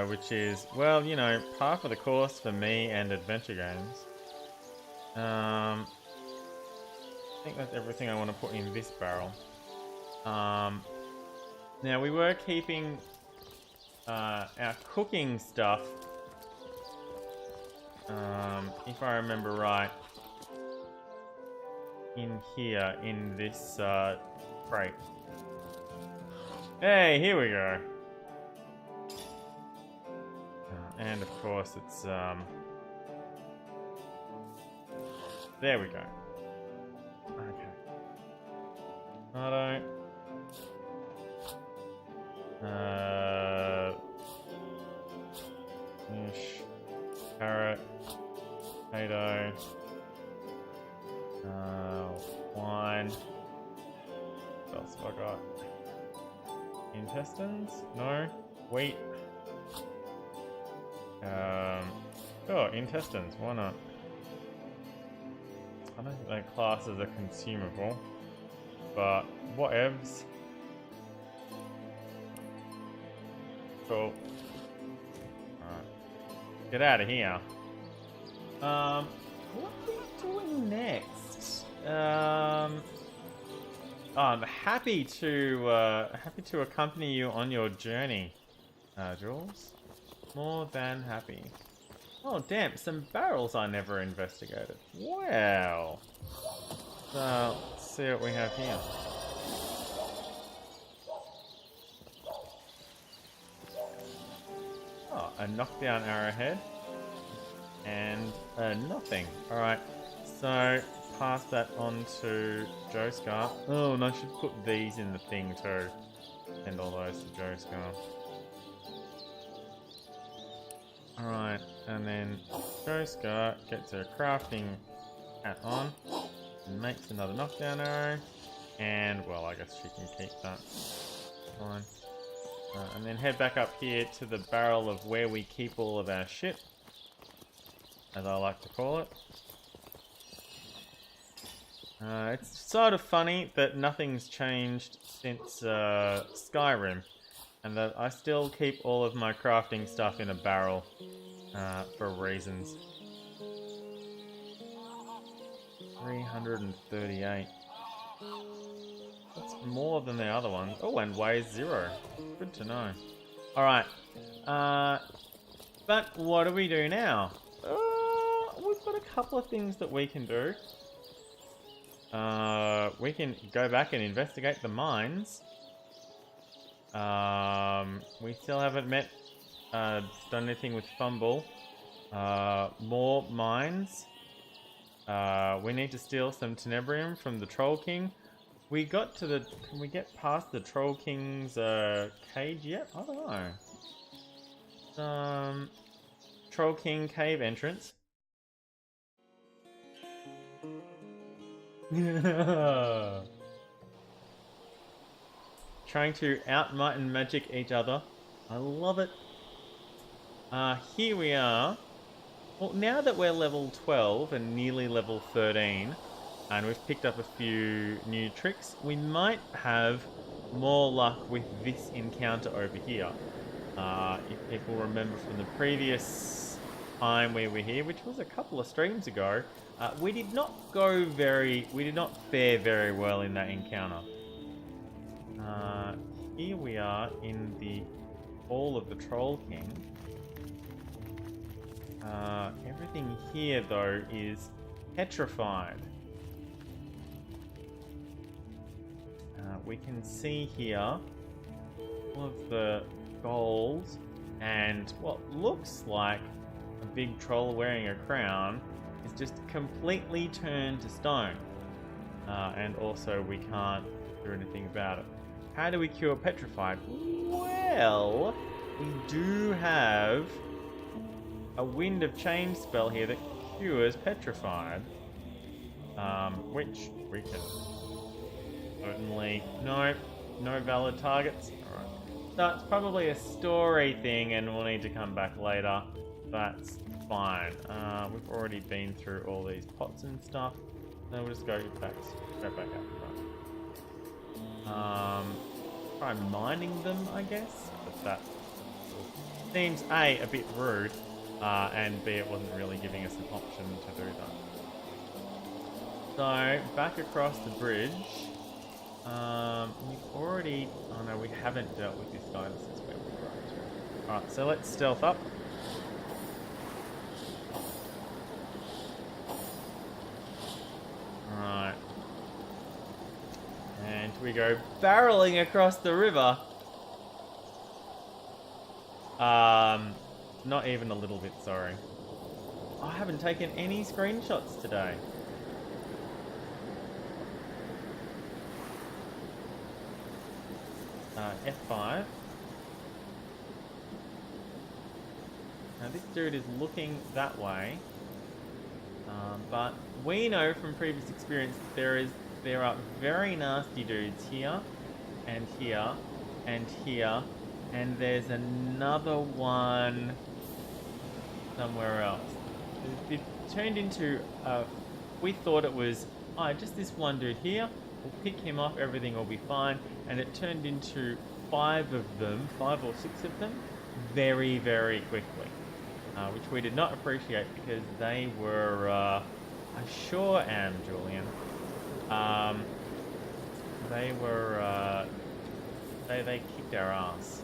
Which is, well, you know, par for the course for me and adventure games. I think that's everything I want to put in this barrel. Now, we were keeping our cooking stuff, if I remember right, in here, in this crate. Hey, here we go. And of course it's, there we go. Okay. Auto. Fish. Carrot. Potato. Wine. What else have I got? Intestines? No. Wheat. Oh, intestines. Why not? I don't think that class is a consumable, but whatevs. Cool. Alright. Get out of here. What are we doing next? I'm happy to accompany you on your journey, Jules. More than happy. Oh damn, some barrels I never investigated. Wow. So, let's see what we have here. Oh, a knockdown arrowhead. And nothing. Alright, so pass that on to Joescar. Oh, and I should put these in the thing too. Send all those to Joescar. Alright, and then Joescar gets her crafting hat on and makes another knockdown arrow. And, well, I guess she can keep that. Fine. And then head back up here to the barrel of where we keep all of our shit, as I like to call it. It's sort of funny that nothing's changed since Skyrim, and that I still keep all of my crafting stuff in a barrel for reasons. 338. That's more than the other ones. Oh, and weighs 0. Good to know. Alright. But what do we do now? We've got a couple of things that we can do. We can go back and investigate the mines. We still haven't done anything with Fumble. More mines. We need to steal some Tenebrium from the Troll King. We got to the... Can we get past the Troll King's cage yet? I don't know. Troll King cave entrance. Trying to out-might and magic each other. I love it. Here we are. Well, now that we're level 12 and nearly level 13, and we've picked up a few new tricks, we might have more luck with this encounter over here. If people remember from the previous time we were here, which was a couple of streams ago, we did not fare very well in that encounter. Here we are in the Hall of the Troll King. Everything here though is petrified. We can see here all of the gold and what looks like a big troll wearing a crown is just completely turned to stone. And also we can't do anything about it. How do we cure petrified? Well, we do have a Wind of Change spell here that cures petrified. Which we can certainly... No valid targets. Alright. So it's probably a story thing and we'll need to come back later. That's fine. We've already been through all these pots and stuff. So we'll just go back up front. Try mining them, I guess. But that seems A, a bit rude, and B, it wasn't really giving us an option to do that. So, back across the bridge. We've already... Oh no, we haven't dealt with this guy. This is where we're right. Alright, so let's stealth up. Alright. And we go barreling across the river. Not even a little bit, sorry. I haven't taken any screenshots today. F5. Now this dude is looking that way, but we know from previous experience that there are very nasty dudes here, and here, and here, and there's another one somewhere else. It turned into, we thought it was, just this one dude here. We'll pick him off, everything will be fine. And it turned into 5 of them, 5 or 6 of them, very, very quickly. Which we did not appreciate because they were, I sure am, Julian. They were, they kicked our ass,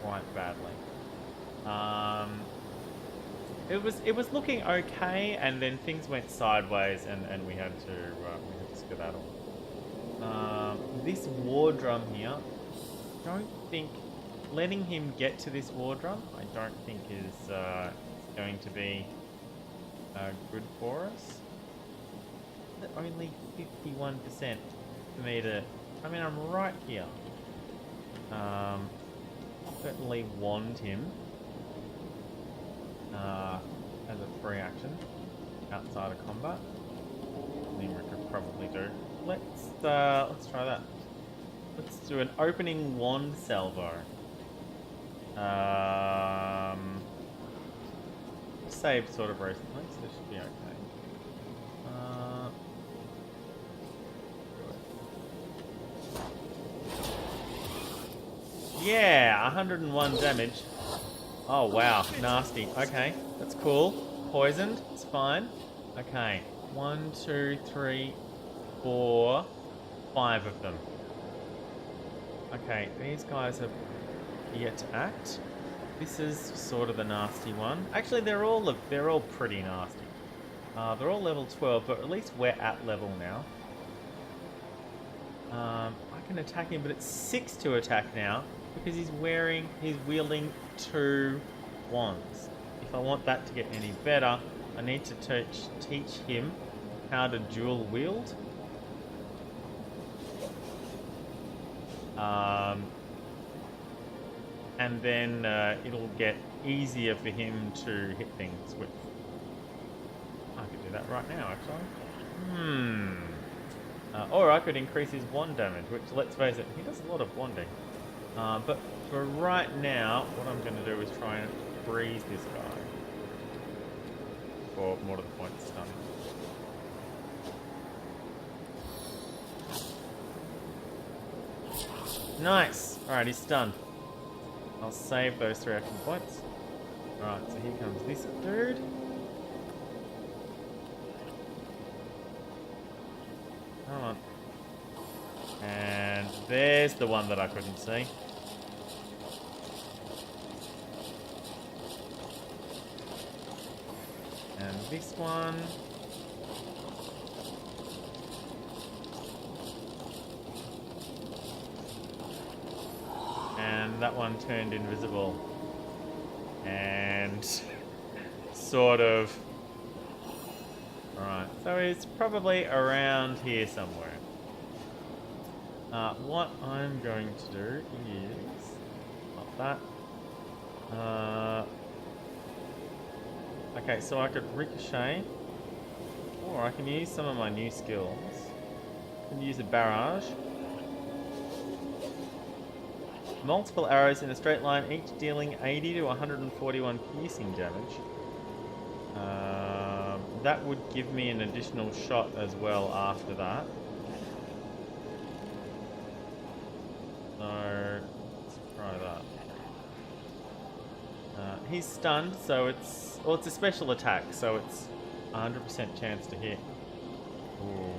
quite badly. It was looking okay, and then things went sideways, and we had to skedaddle. This war drum here, don't think letting him get to this war drum, I don't think is going to be good for us. Only 51% for me to. I mean, I'm right here. Certainly wand him as a free action outside of combat. I think we could probably do. Let's try that. Let's do an opening wand salvo. Saved sort of recently, so this should be okay. Yeah, 101 damage. Oh wow, nasty. Okay, that's cool. Poisoned, it's fine. Okay, 1, 2, 3, 4, 5 of them. Okay, these guys have yet to act. This is sort of the nasty one. Actually, they're all pretty nasty. They're all level 12, but at least we're at level now. I can attack him, but it's 6 to attack now because he's wielding 2 wands. If I want that to get any better, I need to teach him how to dual wield. And then it'll get easier for him to hit things with. I could do that right now, actually. Or I could increase his wand damage, which, let's face it, he does a lot of wanding. But for right now, what I'm going to do is try and freeze this guy. Or more to the point, stun him. Nice! Alright, he's stunned. I'll save those 3 action points. Alright, so here comes this dude. Come on. And there's the one that I couldn't see. And this one. And that one turned invisible. And sort of. Alright, so it's probably around here somewhere. What I'm going to do is not that. Okay, so I could ricochet, or I can use some of my new skills. I can use a barrage. multiple arrows in a straight line, each dealing 80 to 141 piercing damage. That would give me an additional shot as well after that. So, let's try that. He's stunned, so it's... Well, it's a special attack, so it's 100% chance to hit. Ooh,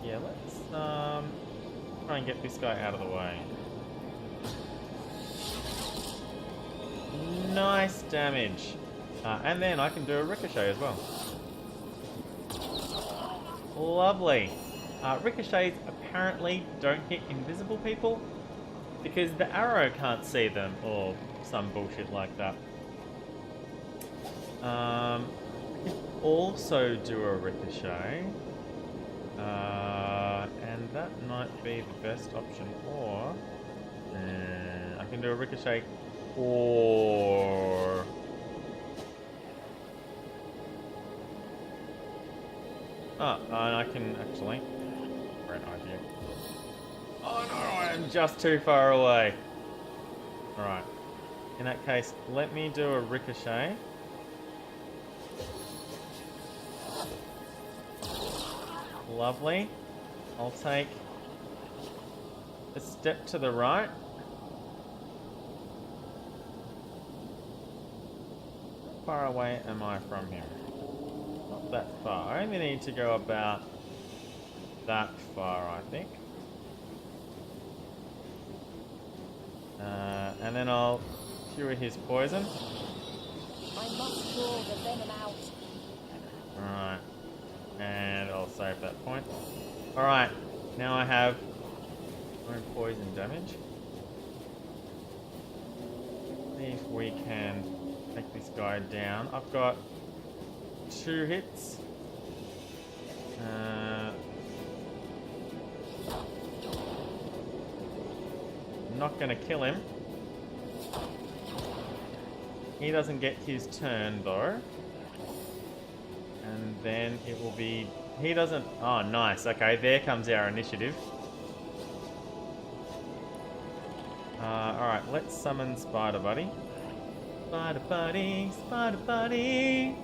yeah, let's try and get this guy out of the way. Nice damage. And then I can do a ricochet as well. Lovely. Ricochets apparently don't hit invisible people because the arrow can't see them or some bullshit like that. I can also do a ricochet. And that might be the best option. Or I can do a ricochet or... and I can actually... Great idea. Oh no, I'm just too far away. Alright. In that case, let me do a ricochet. Lovely. I'll take a step to the right. How far away am I from him? Not that far. I only need to go about that far, I think. And then I'll cure his poison. I must draw the venom out. Alright. And I'll save that point. Alright. Now I have no poison damage. See if we can take this guy down. I've got 2 hits. I'm not going to kill him. He doesn't get his turn though. And then it will be... He doesn't... Oh, nice. Okay, there comes our initiative. Alright, let's summon Spider Buddy. Spider Buddy, Spider Buddy.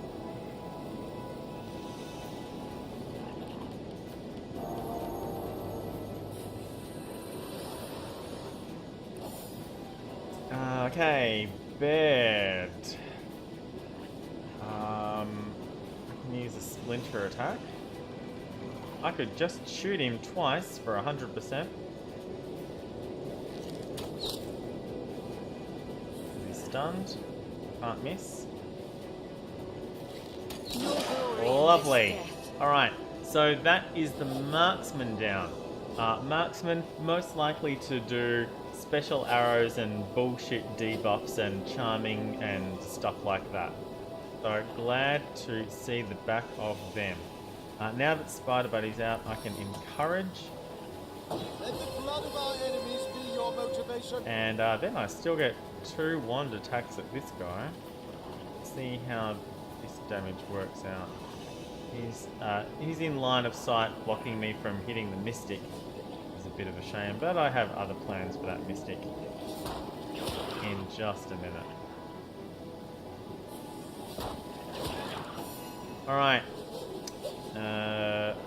Okay, bed. I can use a splinter attack. I could just shoot him twice for 100%. He's stunned. Can't miss. Lovely. Alright, so that is the marksman down. Marksman most likely to do special arrows and bullshit debuffs and charming and stuff like that. So glad to see the back of them. Now that Spider Buddy's out, I can encourage. Let the blood of our enemies be your motivation. And then I still get 2 wand attacks at this guy. Let's see how this damage works out. He's in line of sight, blocking me from hitting the Mystic. It's a bit of a shame, but I have other plans for that Mystic in just a minute. Alright. That's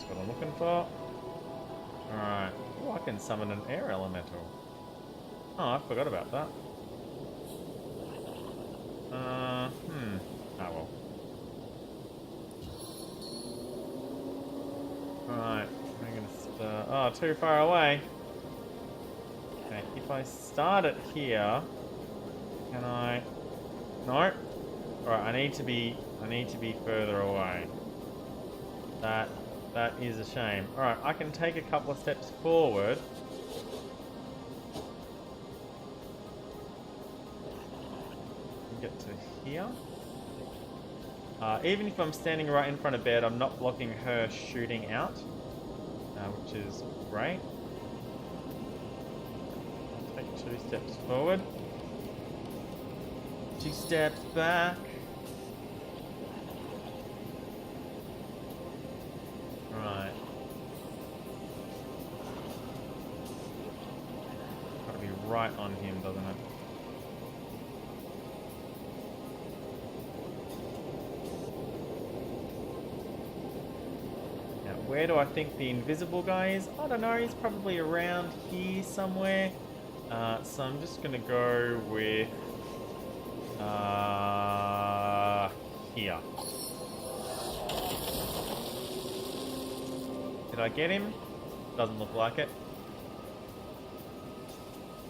what I'm looking for. Alright. Oh, I can summon an air elemental. Oh, I forgot about that. Oh well. Alright. I'm gonna start... Oh, too far away. Okay, if I start it here... Can I... No. Alright, I need to be further away. That is a shame. Alright, I can take a couple of steps forward. Get to here. Even if I'm standing right in front of bed, I'm not blocking her shooting out, which is great. Take 2 steps forward. 2 steps back. Right. right on him, doesn't it? Now, where do I think the invisible guy is? I don't know, he's probably around here somewhere. So I'm just gonna go with here. Did I get him? Doesn't look like it.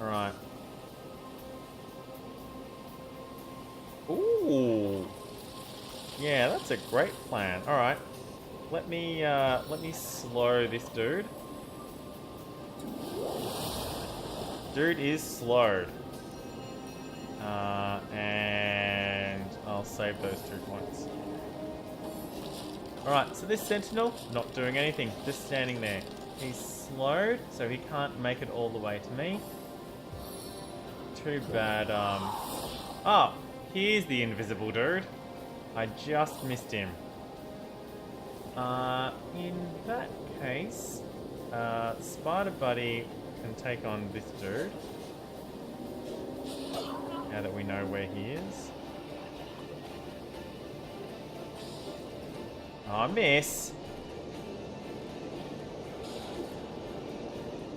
Alright. Ooh. Yeah, that's a great plan. Alright. Let me slow this dude. Dude is slowed. And I'll save those 2 points. Alright, so this sentinel, not doing anything, just standing there. He's slowed, so he can't make it all the way to me. Too bad, Oh, here's the invisible dude. I just missed him. In that case, Spider Buddy can take on this dude. Now that we know where he is. Oh, miss.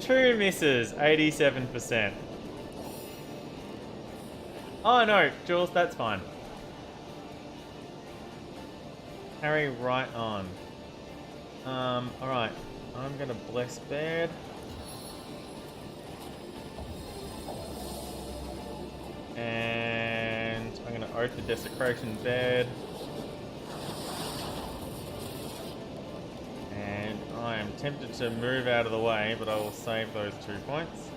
2 misses, 87%. Oh no, Jules, that's fine. Carry right on. Alright. I'm gonna bless Baird. And I'm gonna Oath of Desecration Baird. And I am tempted to move out of the way, but I will save those 2 points.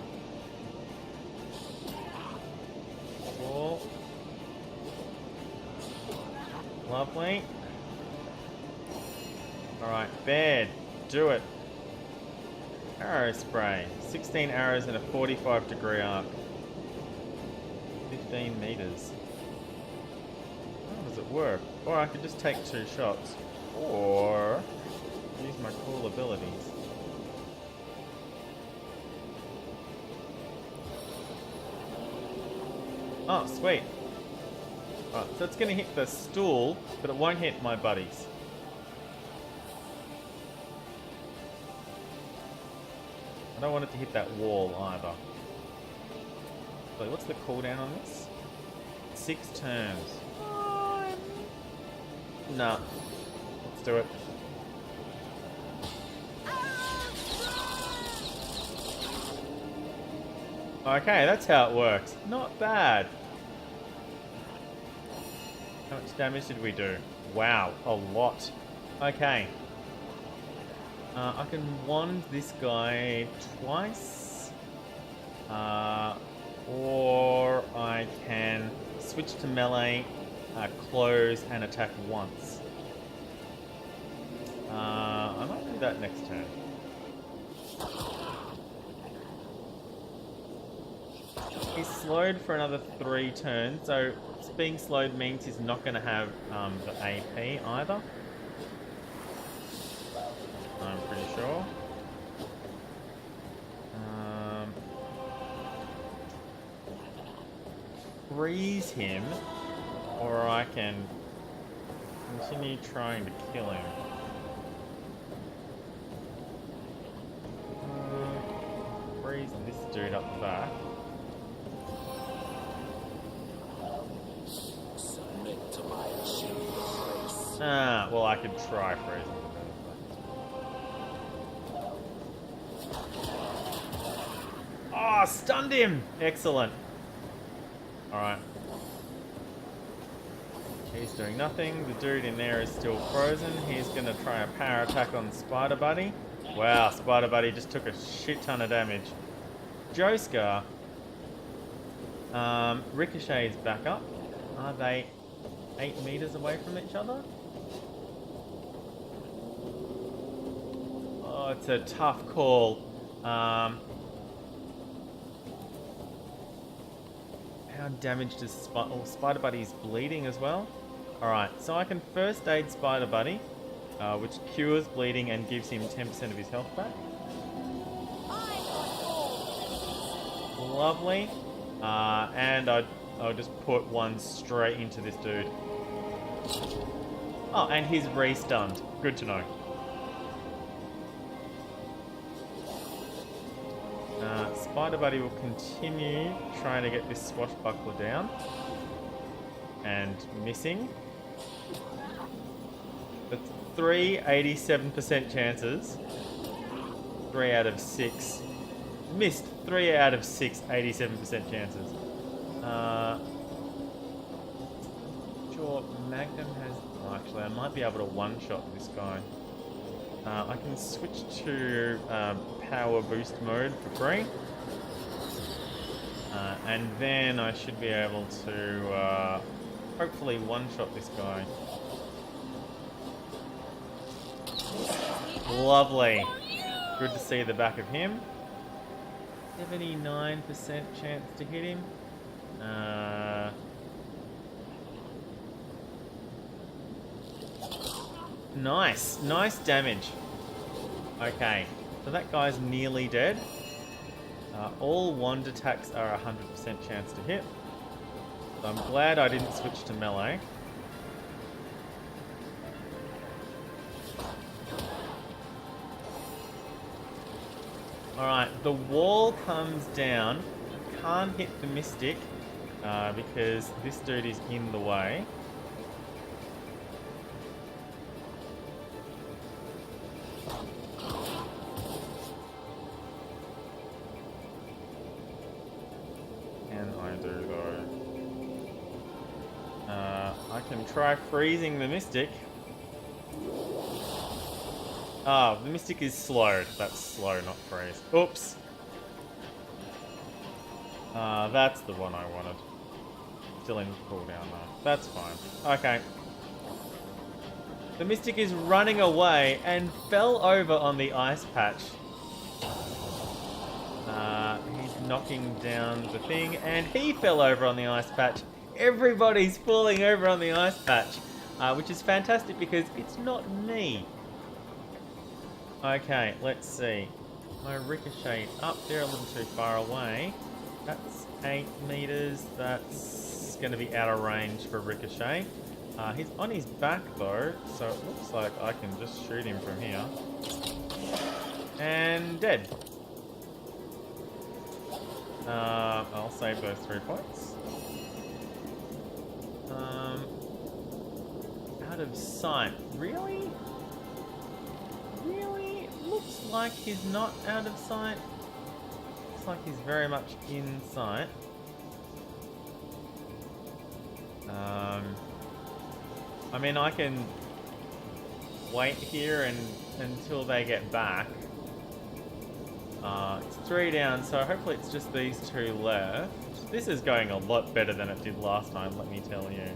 Cool. Lovely. Alright, Baird, do it. Arrow spray. 16 arrows in a 45-degree arc. 15 meters. How does it work? Or I could just take 2 shots. Or use my cool abilities. Oh, sweet. Alright, so it's going to hit the stool, but it won't hit my buddies. I don't want it to hit that wall either. So what's the cooldown on this? 6 turns. Nah. Let's do it. Okay, that's how it works. Not bad. How much damage did we do? Wow, a lot. Okay. I can wand this guy twice. Or I can switch to melee, close, and attack once. I might do that next turn. He's slowed for another 3 turns, so being slowed means he's not going to have the AP either. I'm pretty sure. Freeze him, or I can continue trying to kill him. Freeze this dude up the back. Submit to my grace. Well, I could try freezing. Oh, stunned him! Excellent. Alright. He's doing nothing. The dude in there is still frozen. He's going to try a power attack on Spider Buddy. Wow, Spider Buddy just took a shit ton of damage. Joescar. Ricochet's back up. Are they 8 meters away from each other? Oh, it's a tough call. How damaged is Spider Buddy's bleeding as well? Alright, so I can first aid Spider Buddy, which cures bleeding and gives him 10% of his health back. Lovely. And I'll just put one straight into this dude. Oh, and he's re-stunned. Good to know. Spider Buddy will continue trying to get this swashbuckler down. And missing. That's 87% chances. 3 out of 6. Missed 3 out of 6, 87% chances. Sure, Magnum has... Oh, actually, I might be able to one-shot this guy. I can switch to power boost mode for free. And then I should be able to hopefully one-shot this guy. Lovely. Good to see the back of him. 79% chance to hit him. Nice damage. Okay, so that guy's nearly dead. All wand attacks are 100% chance to hit. So I'm glad I didn't switch to melee. Alright, the wall comes down. Can't hit the Mystic because this dude is in the way. Can I do though? I can try freezing the Mystic. Ah, the Mystic is slowed. That's slow, not freeze. Oops. That's the one I wanted. Still in cooldown though. That's fine. Okay. The Mystic is running away and fell over on the ice patch. He's knocking down the thing and he fell over on the ice patch. Everybody's falling over on the ice patch, which is fantastic because it's not me. Okay, let's see. My ricochet up there a little too far away. That's 8 meters. That's going to be out of range for ricochet. He's on his back though, so it looks like I can just shoot him from here. And dead. I'll save those 3 points. Out of sight. Really? Really? It looks like he's not out of sight. Looks like he's very much in sight. I mean, I can wait here until they get back. It's 3 down, so hopefully it's just these 2 left. This is going a lot better than it did last time, let me tell you.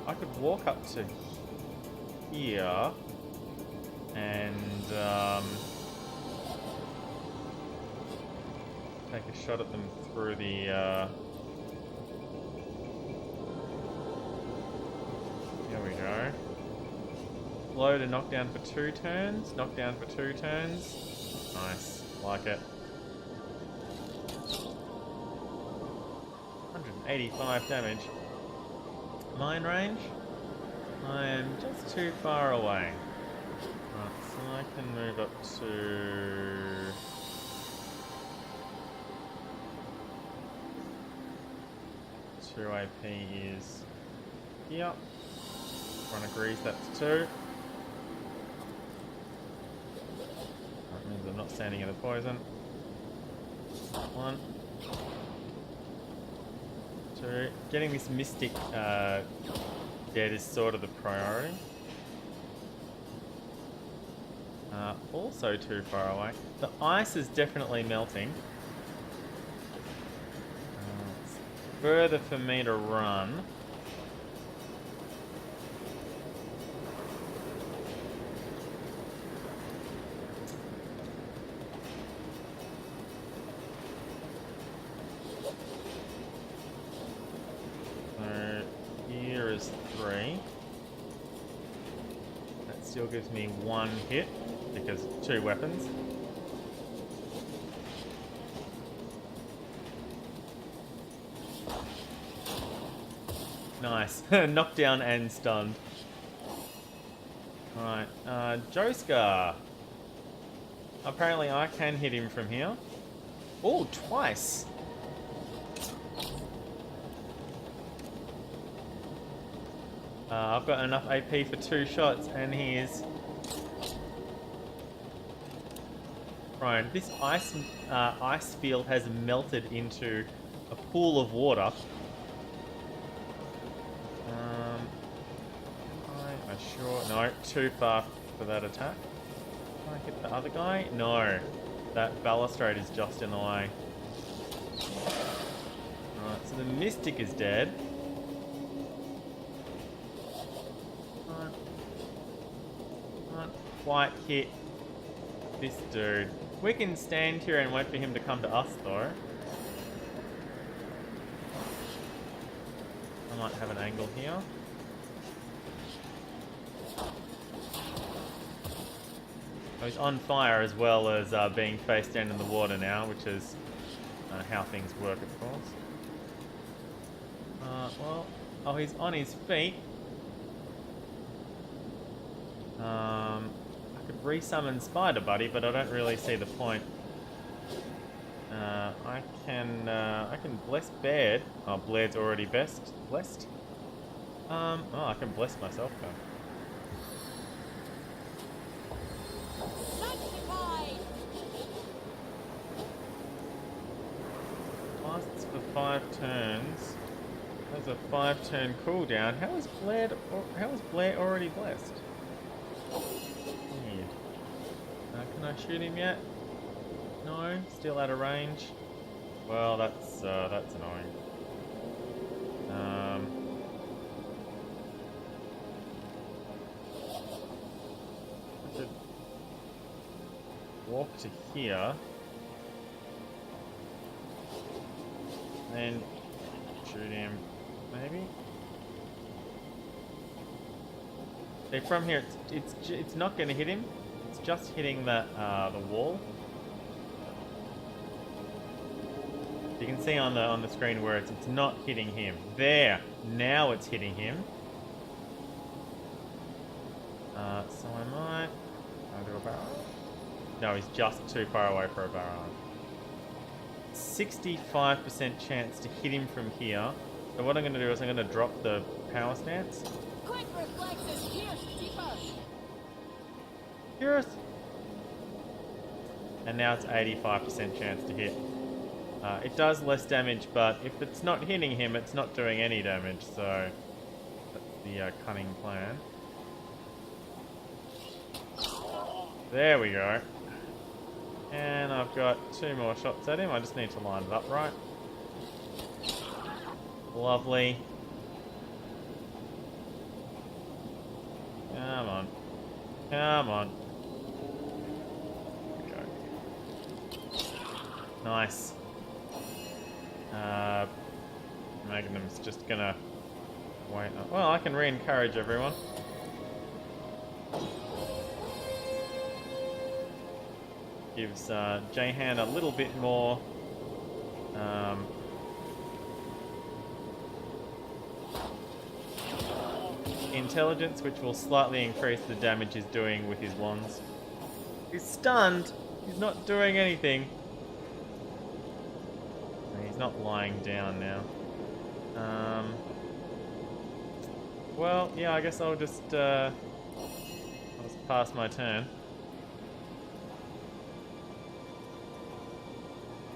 I could walk up to here and take a shot at them through the here we go. Low to knock down for 2 turns, knock down for 2 turns. Nice, like it. 185 damage. Mine range? I am just too far away. Right, so I can move up to... Two AP is here. Everyone agrees that's 2. That means I'm not standing in the poison. 1. 2. Getting this Mystic dead is sort of the priority. Also too far away. The ice is definitely melting. It's further for me to run. So here is 3. That still gives me 1 hit because 2 weapons. Nice. Knockdown and stunned. Alright, Joska. Apparently I can hit him from here. Oh, twice. I've got enough AP for 2 shots, and he is prone. This ice field has melted into a pool of water. Am I sure? No, too far for that attack. Can I hit the other guy? No. That balustrade is just in the way. Alright, so the Mystic is dead. Can't quite hit this dude. We can stand here and wait for him to come to us, though. I might have an angle here. Oh, he's on fire as well as being face down in the water now, which is how things work, of course. Oh, he's on his feet. I could resummon Spider Buddy, but I don't really see the point. I can bless Baird. Oh, Blaird's already blessed. Oh, I can bless myself though. Lasts for 5 turns. There's a 5-turn cooldown. How is Blair already blessed? Weird. Can I shoot him yet? No, still out of range. Well, that's annoying. I should walk to here. Then shoot him, maybe. See, from here, it's not going to hit him. It's just hitting the wall. You can see on the screen where it's not hitting him. There, now it's hitting him. So I might do a barrage. No, he's just too far away for a barrage. 65% chance to hit him from here. So what I'm going to do is I'm going to drop the power stance. Quick reflexes, pierce deeper. Pierce. And now it's 85% chance to hit. It does less damage, but if it's not hitting him, it's not doing any damage. So that's the cunning plan. There we go. And I've got 2 more shots at him. I just need to line it up right. Lovely. Come on. Come on. There we go. Nice. Magnum's just gonna wait. Well, I can re-encourage everyone. Gives Jahan a little bit more intelligence, which will slightly increase the damage he's doing with his wands. He's stunned. He's not doing anything. He's not lying down now. Well, yeah, I guess I'll just pass my turn.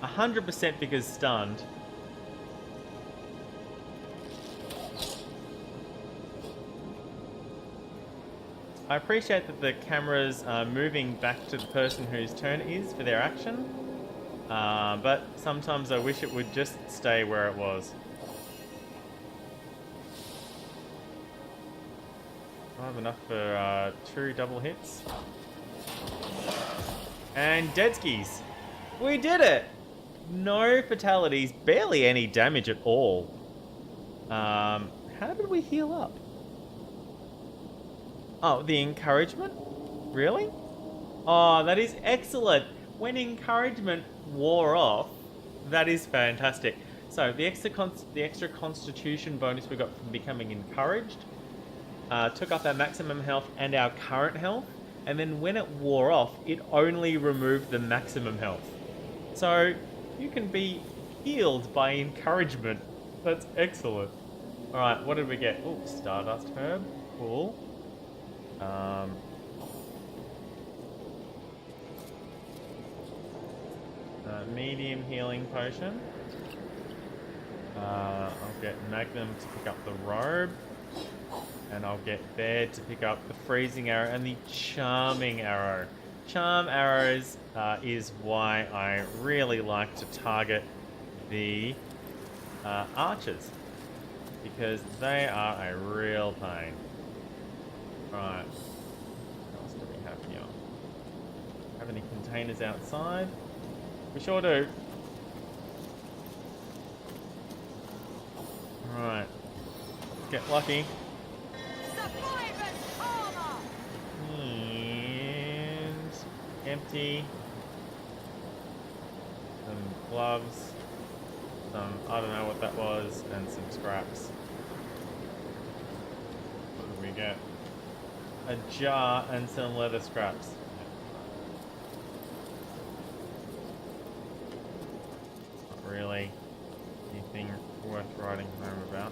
100% because stunned. I appreciate that the camera's moving back to the person whose turn it is for their action, but sometimes I wish it would just stay where it was. I have enough for 2 double hits. And dead skis. We did it! No fatalities, barely any damage at all. How did we heal up? Oh, the encouragement? Really? Oh, that is excellent. When encouragement wore off, that is fantastic. So the extra constitution bonus we got from becoming encouraged took up our maximum health and our current health, and then when it wore off, it only removed the maximum health. So you can be healed by encouragement. That's excellent. All right, what did we get? Oh, Stardust Herb. Cool. Medium healing potion. I'll get Magnum to pick up the robe. And I'll get Bear to pick up the freezing arrow and the charming arrow. Charm arrows is why I really like to target the archers. Because they are a real pain. Right. What else do we have here? Have any containers outside? We sure do. Right. Let's get lucky. And empty. Some gloves. Some, I don't know what that was, and some scraps. What did we get? A jar and some leather scraps. Not really anything worth writing home about.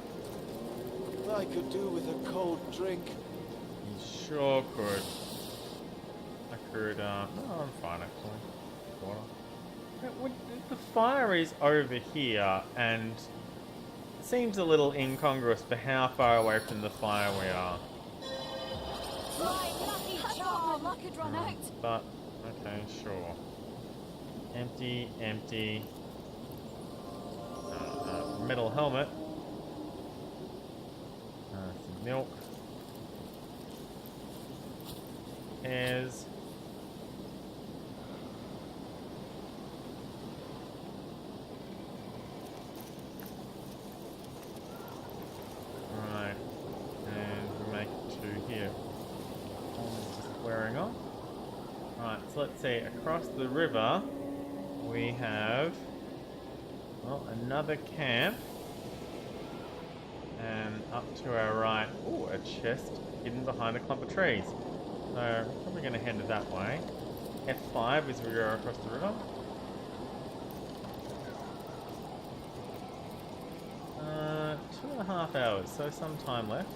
I could do with a cold drink. You sure could. I could, no, I'm fine actually. Water. The fire is over here, and it seems a little incongruous for how far away from the fire we are. Luck had run out. But, okay, sure. Empty, empty. Metal helmet. Some milk. Pears. Right. And we make it to here. Just wearing off. Right, so let's see. Across the river, we have, well, another camp. And up to our right, ooh, a chest hidden behind a clump of trees. So we're probably going to head that way. F5 as we go across the river. 2.5 hours, so some time left.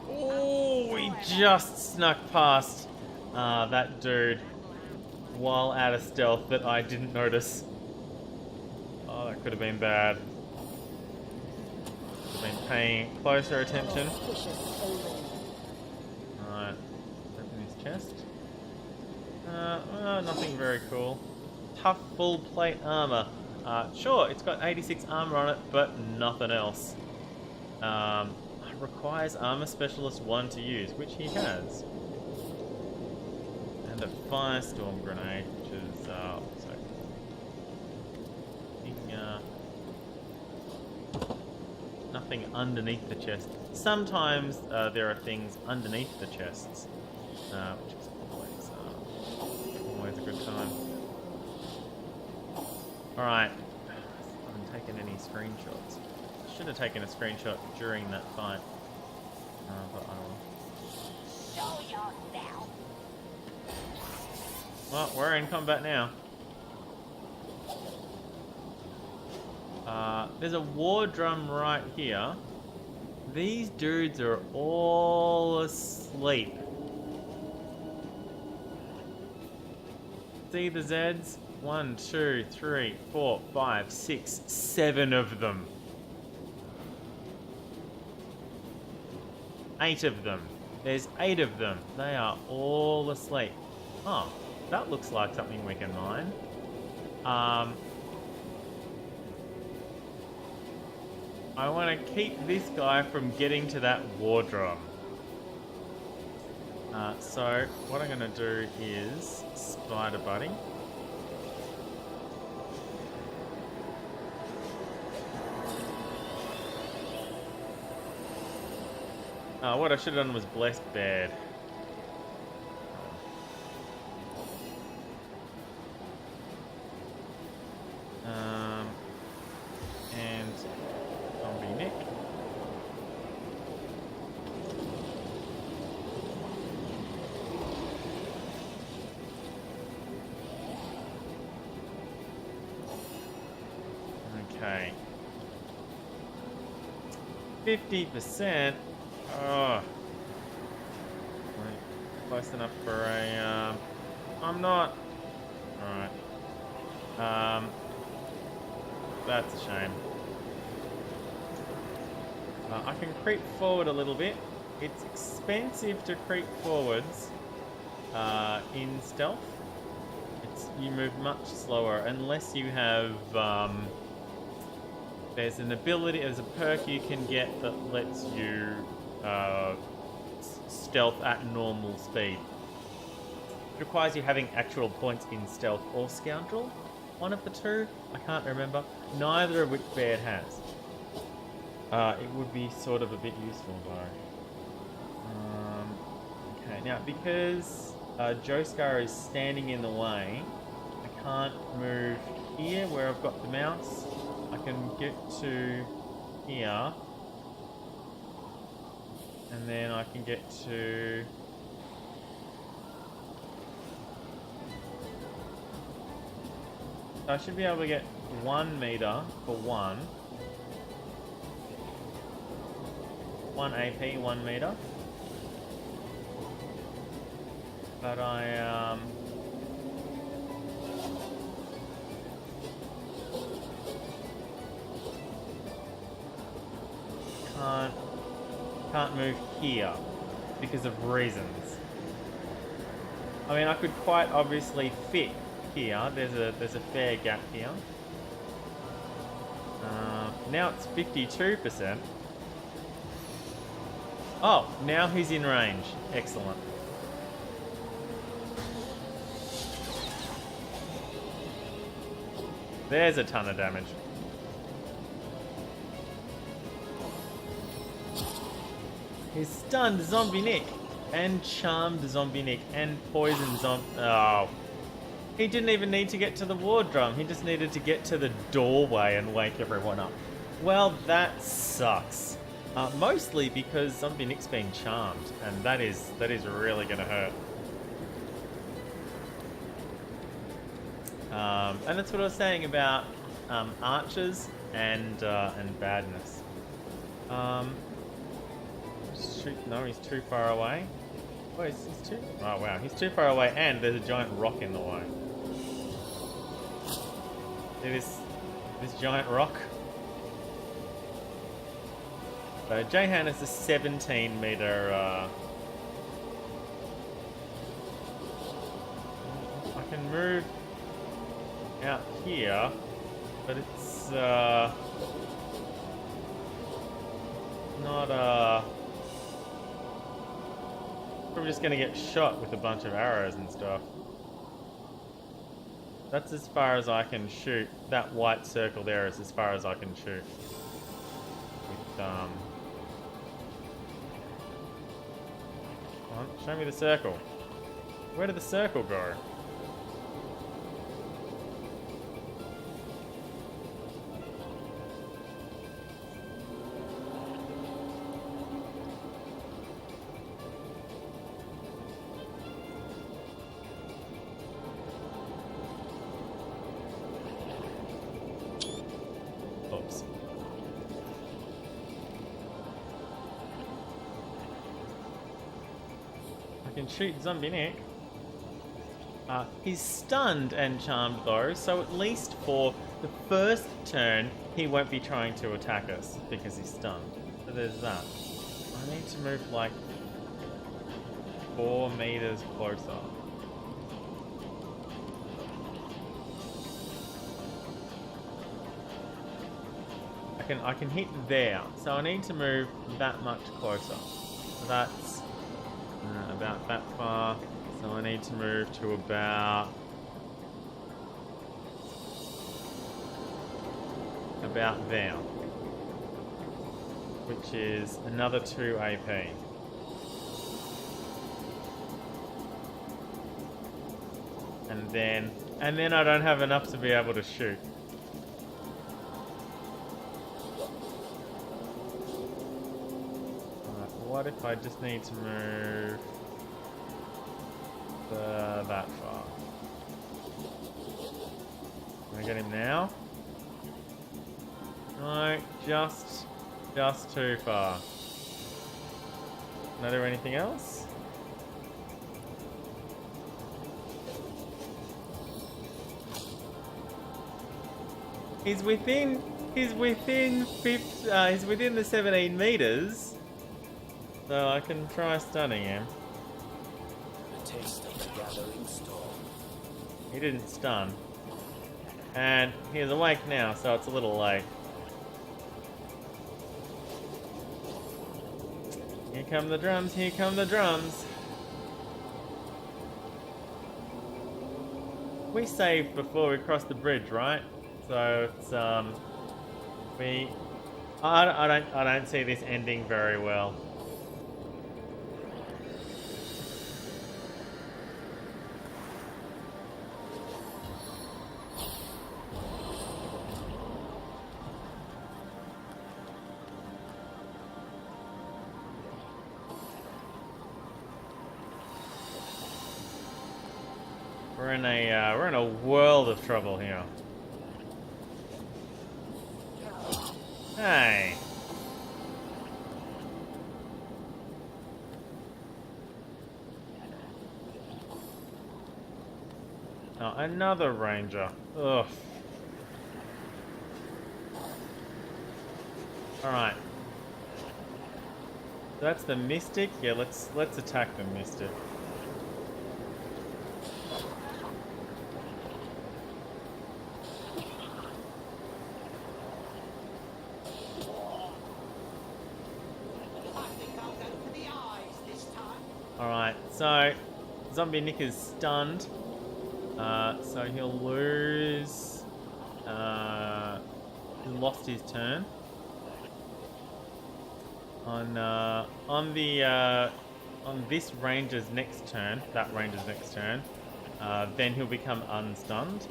Oh, we just snuck past that dude while out of stealth that I didn't notice. Oh, that could have been bad. Should have been paying closer attention. Alright, open his chest. Well, nothing very cool. Tough full plate armor. Sure, it's got 86 armor on it, but nothing else. Requires armor specialist 1 to use, which he has. And a firestorm grenade, which is also nothing underneath the chest. Sometimes there are things underneath the chests, which is always a good time. Alright, I haven't taken any screenshots. Should have taken a screenshot during that fight. But I will. Show yourself. Well, we're in combat now. There's a war drum right here. These dudes are all asleep. See the Zeds? 1, 2, 3, 4, 5, 6, 7 of them. 8 of them. There's 8 of them. They are all asleep. Oh, that looks like something we can mine. I want to keep this guy from getting to that war drum. So what I'm going to do is spider buddy. What I should have done was blessed bad. Okay. 50%. Oh. Close enough for a. I'm not. Alright. That's a shame. I can creep forward a little bit. It's expensive to creep forwards in stealth. You move much slower unless you have. There's an ability, there's a perk you can get that lets you stealth at normal speed. It requires you having actual points in stealth or scoundrel. One of the two, I can't remember. Neither of which Baird has. It would be sort of a bit useful though. Okay, now because Joescar is standing in the way, I can't move here where I've got the mouse. I can get to here. And then I can get to... I should be able to get 1 meter for 1. 1 AP, 1 meter. But I can't move here because of reasons. I mean, I could quite obviously fit here. There's a fair gap here. Now it's 52%. Oh, now he's in range. Excellent. There's a ton of damage. He's stunned Zombie Nick and charmed Zombie Nick and poisoned Zombie... Oh. He didn't even need to get to the war drum. He just needed to get to the doorway and wake everyone up. Well, that sucks. Mostly because Zombie Nick's been charmed, and that is really going to hurt. And that's what I was saying about archers and badness. Shoot, no, he's too far away. Oh, he's too... Oh, wow. He's too far away, and there's a giant rock in the way. See this giant rock? So, Jahan is a 17 meter... I can move out here, but it's not probably just gonna get shot with a bunch of arrows and stuff. That's as far as I can shoot. That white circle there is as far as I can shoot. With, come on, show me the circle. Where did the circle go? Shoot Zombie Nick. He's stunned and charmed though, so at least for the first turn he won't be trying to attack us because he's stunned. So there's that. I need to move like 4 meters closer. I can hit there, so I need to move that much closer. So that's about that far, so I need to move to about there, which is another 2 AP. And then I don't have enough to be able to shoot. What if I just need to move that far? Can I get him now? No, just too far. Can I do anything else? He's within the 17 meters. So I can try stunning him. The taste of the gathering storm. He didn't stun. And he's awake now, so it's a little late. Here come the drums, here come the drums. We saved before we crossed the bridge, right? So it's I don't see this ending very well. We're in a world of trouble here. Hey. Oh, another ranger. Ugh. Alright. That's the mystic. Yeah, let's attack the mystic. Alright, so Zombie Nick is stunned. So he'll lose. He lost his turn. On this ranger's next turn, that ranger's next turn, then he'll become unstunned,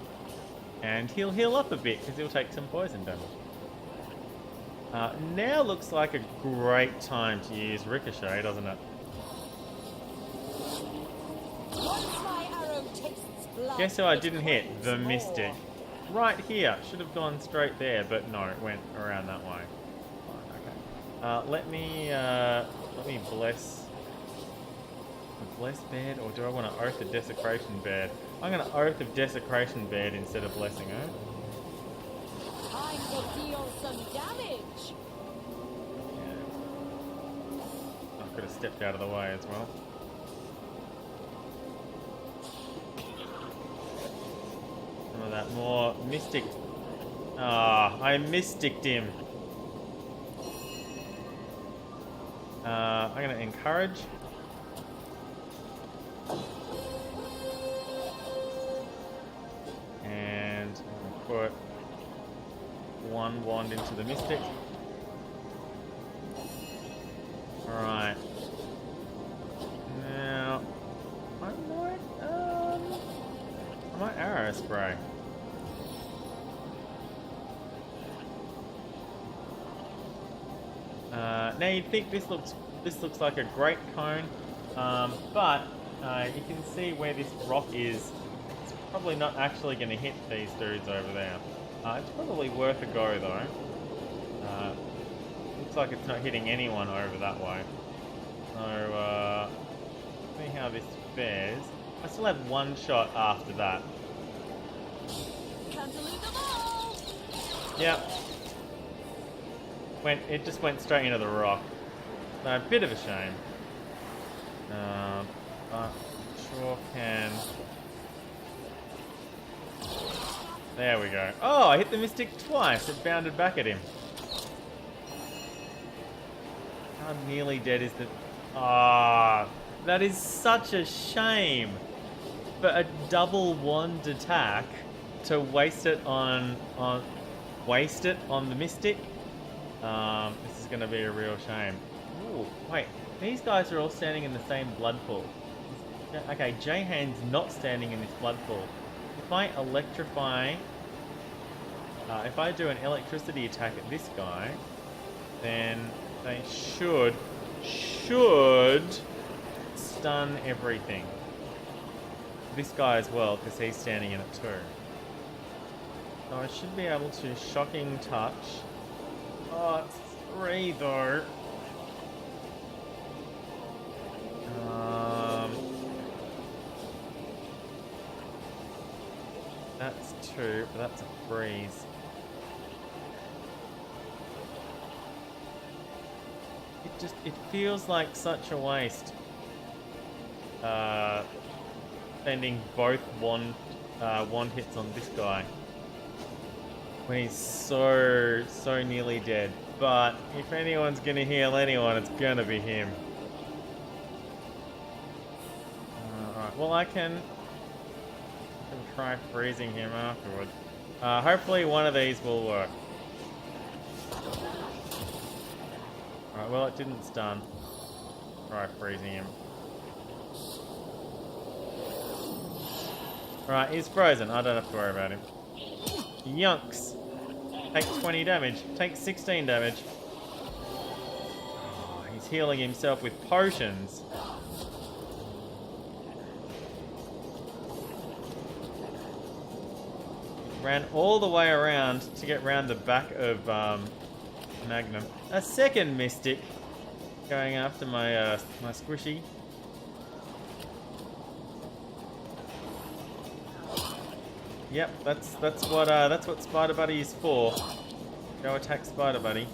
and he'll heal up a bit because he'll take some poison damage. Now looks like a great time to use Ricochet, doesn't it? Guess who I didn't hit? The Mystic. Right here. Should have gone straight there, but no, it went around that way. Okay. Let me bless a bless bed, or do I want to Oath of Desecration bed? I'm gonna Oath of Desecration bed instead of blessing her. Time to deal some damage. Yeah. I could have stepped out of the way as well. Some of that more mystic. Ah, I mysticked him. I'm gonna encourage. And I'm gonna put one wand into the mystic. Alright. Now I might arrow spray. Now you'd think this looks like a great cone, but you can see where this rock is. It's probably not actually going to hit these dudes over there. It's probably worth a go though. Looks like it's not hitting anyone over that way. So see how this fares. I still have one shot after that. Yep. It just went straight into the rock. A bit of a shame. But sure can. There we go. Oh, I hit the Mystic twice. It bounded back at him. How nearly dead is the... Ah, that is such a shame. For a double wand attack to waste it on the Mystic. This is going to be a real shame. Ooh, wait, these guys are all standing in the same blood pool. Okay, J-Hand's not standing in this blood pool. If I electrify... if I do an electricity attack at this guy, then they should stun everything. This guy as well, because he's standing in it too. So I should be able to Shocking Touch Oh, it's 3 though. That's 2, but that's a freeze. It feels like such a waste. Spending both wand hits on this guy when he's so nearly dead. But if anyone's gonna heal anyone, it's gonna be him. Alright, well I can try freezing him afterwards. Hopefully one of these will work. Alright, well it didn't stun. Try freezing him. Alright, he's frozen. I don't have to worry about him. Yunks! Take 20 damage. Take 16 damage. Oh, he's healing himself with potions. Ran all the way around to get round the back of Magnum. A second Mystic going after my my squishy. Yep, that's what Spider Buddy is for. Go attack Spider Buddy.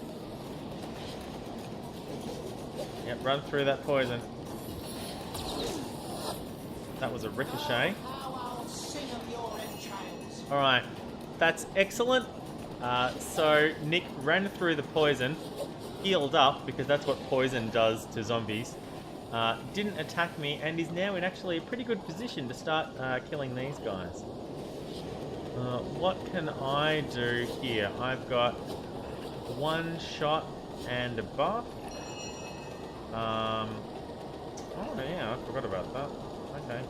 Yep, run through that poison. That was a ricochet. Alright, that's excellent. So Nick ran through the poison, healed up, because that's what poison does to zombies. Didn't attack me, and is now in actually a pretty good position to start killing these guys. What can I do here? I've got 1 shot and a buff. Oh yeah, I forgot about that. Okay.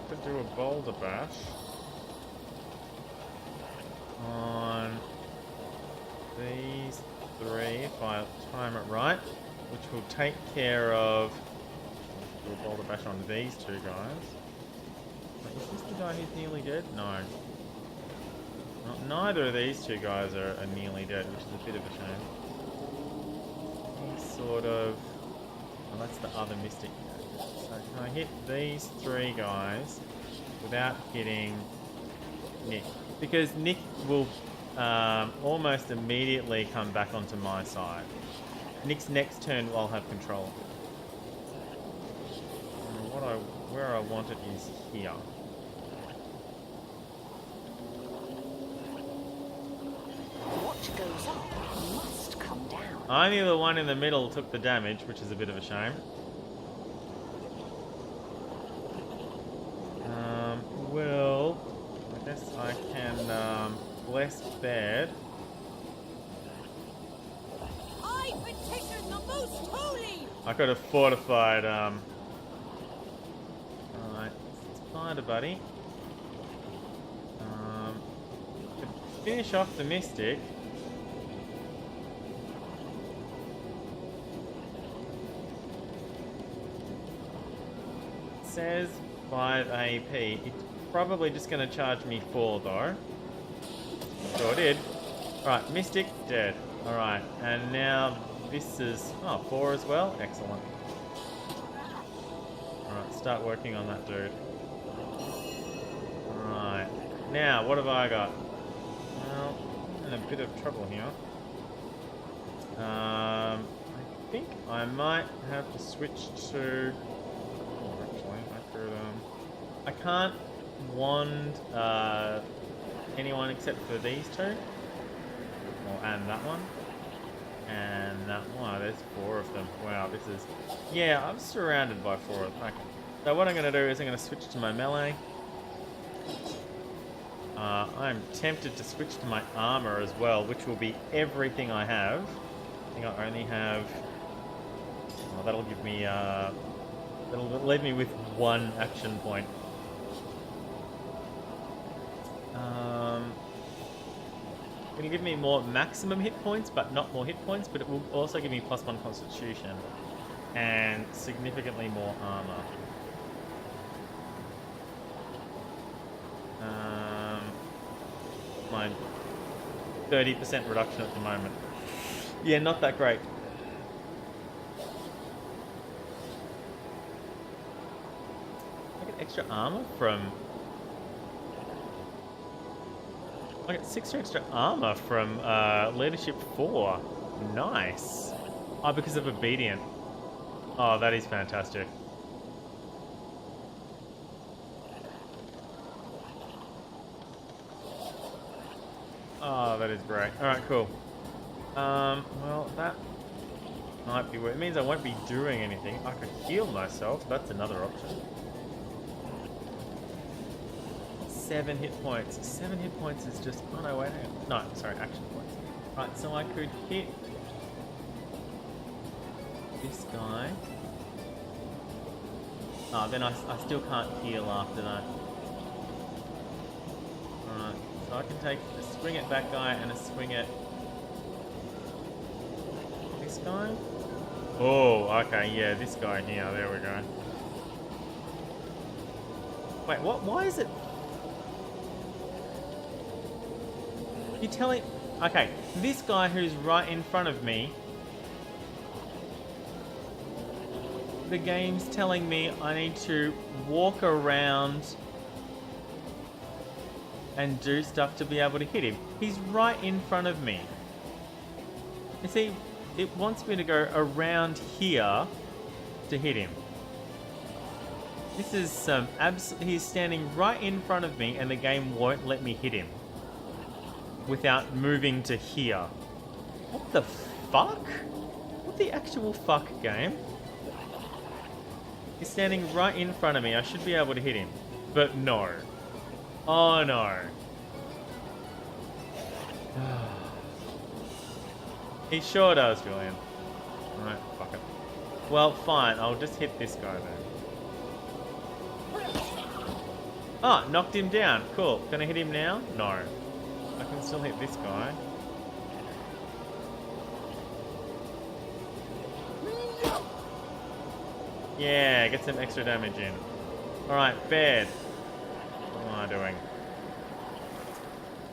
Could do a boulder bash on these 3 if I time it right, which will take care of. Do a boulder bash on these 2 guys. Wait, is this the guy who's nearly dead? No. Neither of these 2 guys are nearly dead, which is a bit of a shame. He's sort of. Well, that's the other Mystic. So can I hit these 3 guys without hitting Nick? Because Nick will almost immediately come back onto my side. Nick's next turn I'll have control of it. Where I want it is here. What goes up must come down. Only the one in the middle took the damage, which is a bit of a shame. Well, I guess I can bless bed. I petition the most holy. I could have fortified. Alright, Spider Buddy. To finish off the Mystic. It says 5 AP. It's probably just going to charge me 4 though. Sure did. Alright, Mystic, dead. Alright, and now this is... Oh, 4 as well? Excellent. Alright, start working on that dude. Alright. Now, what have I got? Well, I'm in a bit of trouble here. I think I might have to switch to... Oh, actually, I could... I can't wand anyone except for these 2. Well, and that one. And that one. Oh, there's 4 of them. Wow, this is... Yeah, I'm surrounded by 4 of them. Okay. So what I'm going to do is I'm going to switch to my melee. I'm tempted to switch to my armor as well, which will be everything I have. I think I only have... Oh, that'll give me... that'll leave me with 1 action point. It'll give me more maximum hit points, but not more hit points, but it will also give me +1 constitution and significantly more armor. 30% reduction at the moment. Yeah, not that great. I get extra armor from... I get 6 extra armor from Leadership 4. Nice. Oh, because of Obedient. Oh, that is fantastic. Oh, that is great. Alright, cool. Well, that might be weird. It means I won't be doing anything. I could heal myself. That's another option. 7 hit points. 7 hit points is just... Oh, no, wait, hang on. No, sorry, action points. Right, so I could hit this guy. Oh, then I still can't heal after that. Alright, so I can take a swing at that guy and a swing at this guy. Oh, okay, yeah, this guy here. There we go. Wait, what? Why is it... You telling... Okay, this guy who's right in front of me, the game's telling me I need to walk around and do stuff to be able to hit him. He's right in front of me. You see, it wants me to go around here to hit him. This is some he's standing right in front of me and the game won't let me hit him without moving to here. What the fuck? What the actual fuck, game? He's standing right in front of me. I should be able to hit him. But no. Oh no. He sure does, Julian. Alright, fuck it. Well, fine. I'll just hit this guy then. Ah, knocked him down. Cool. Can I hit him now? No. I can still hit this guy. Yeah, get some extra damage in. Alright, bad. What am I doing?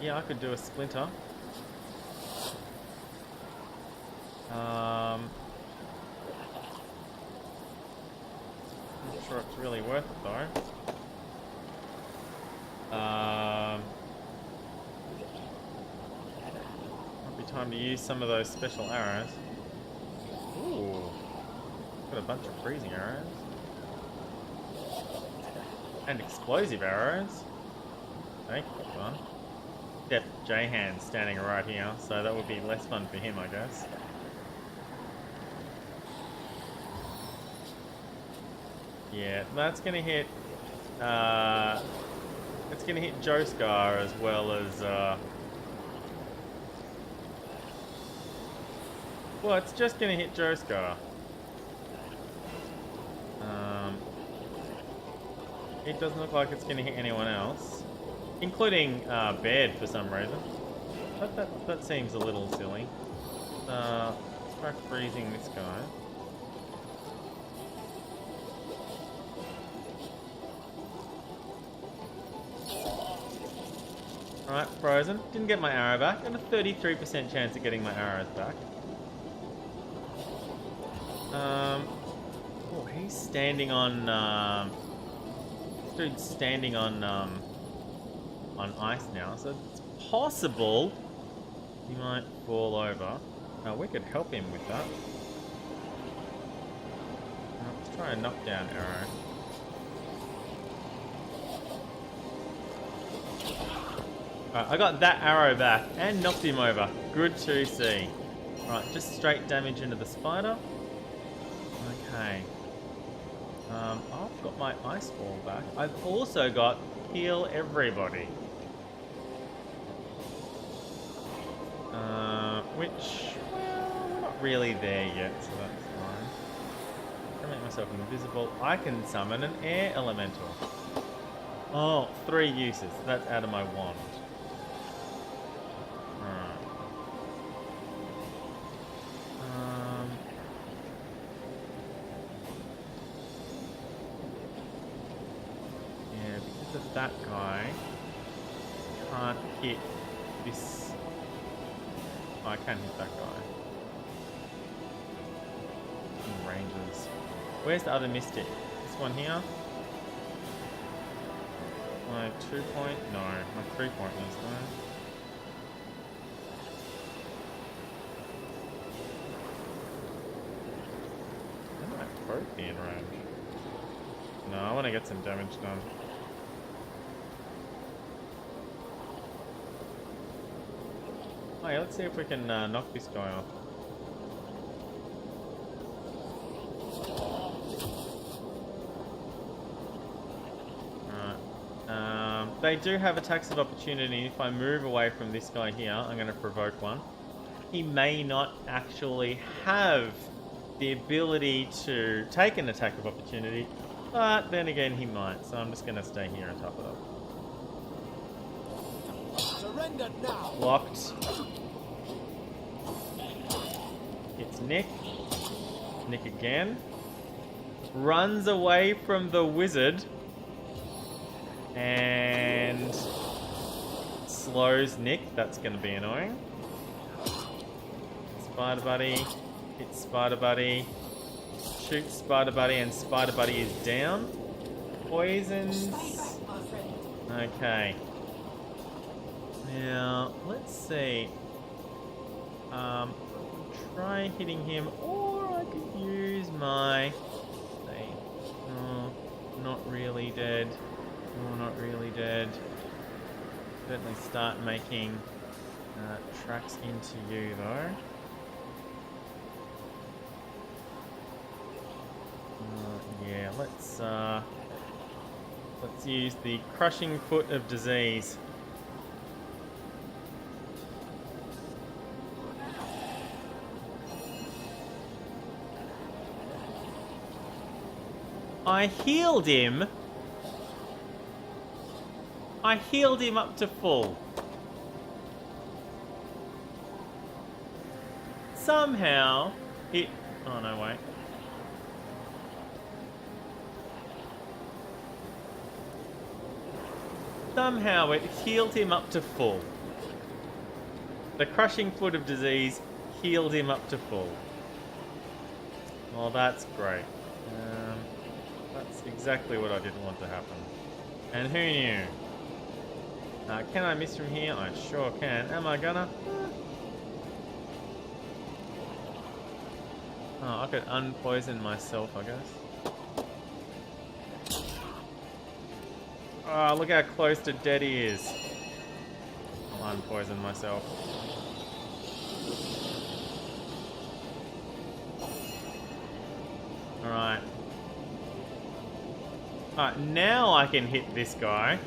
Yeah, I could do a splinter. Not sure it's really worth it though. Might be time to use some of those special arrows. Ooh. Got a bunch of freezing arrows. And explosive arrows. Okay, that's fun. Except J-Hand's standing right here, so that would be less fun for him, I guess. Yeah, that's gonna hit... it's gonna hit Joescar as well as... Well, it's just gonna hit Joescar. It doesn't look like it's going to hit anyone else, including Baird for some reason. That seems a little silly. Let's try freezing this guy. Alright, frozen. Didn't get my arrow back. Got a 33% chance of getting my arrows back. Oh, he's standing on... This dude's standing on ice now, so it's possible he might fall over. We could help him with that. Let's try a knockdown arrow. Alright, I got that arrow back and knocked him over. Good to see. Alright, just straight damage into the spider. Okay. I've got my ice ball back. I've also got heal everybody. Which, well, we're not really there yet, so that's fine. I can make myself invisible. I can summon an air elemental. Oh, 3 uses. That's out of my wand. That guy can't hit this Oh, I can hit that guy. Ranges. Where's the other mystic? This one here? My 2 point? No, my 3 point is there. I might both be in range. No, I want to get some damage done. Oh yeah, let's see if we can knock this guy off. They do have attacks of opportunity. If I move away from this guy here, I'm going to provoke one. He may not actually have the ability to take an attack of opportunity, but then again he might. So I'm just going to stay here and top it up. Surrender now. Locked. It's Nick. Nick again. Runs away from the wizard. And slows Nick. That's going to be annoying. Spider Buddy. Hits Spider Buddy. Shoots Spider Buddy, and Spider Buddy is down. Poisons. Okay. Now, let's see. Try hitting him, or I could use my... Oh, not really dead. Oh, not really dead. Certainly start making tracks into you, though. Yeah, let's use the crushing foot of disease. I healed him. I healed him up to full. Somehow it... Oh no, wait. Somehow it healed him up to full. The crushing foot of disease healed him up to full. Well, that's great. That's exactly what I didn't want to happen. And who knew? Can I miss from here? I sure can. Am I gonna? Oh, I could unpoison myself, I guess. Oh, look how close to dead he is. I'll unpoison myself. Alright. Alright, now I can hit this guy.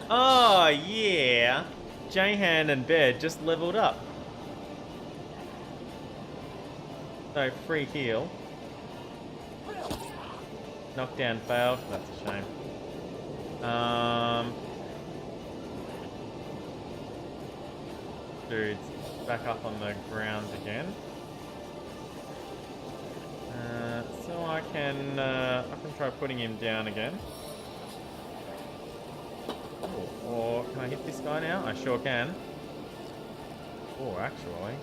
Oh, yeah. Jahan and Bed just leveled up. So, free heal. Knockdown failed. That's a shame. Dude's back up on the ground again. So I can try putting him down again. Or can I hit this guy now? I sure can. Oh, actually.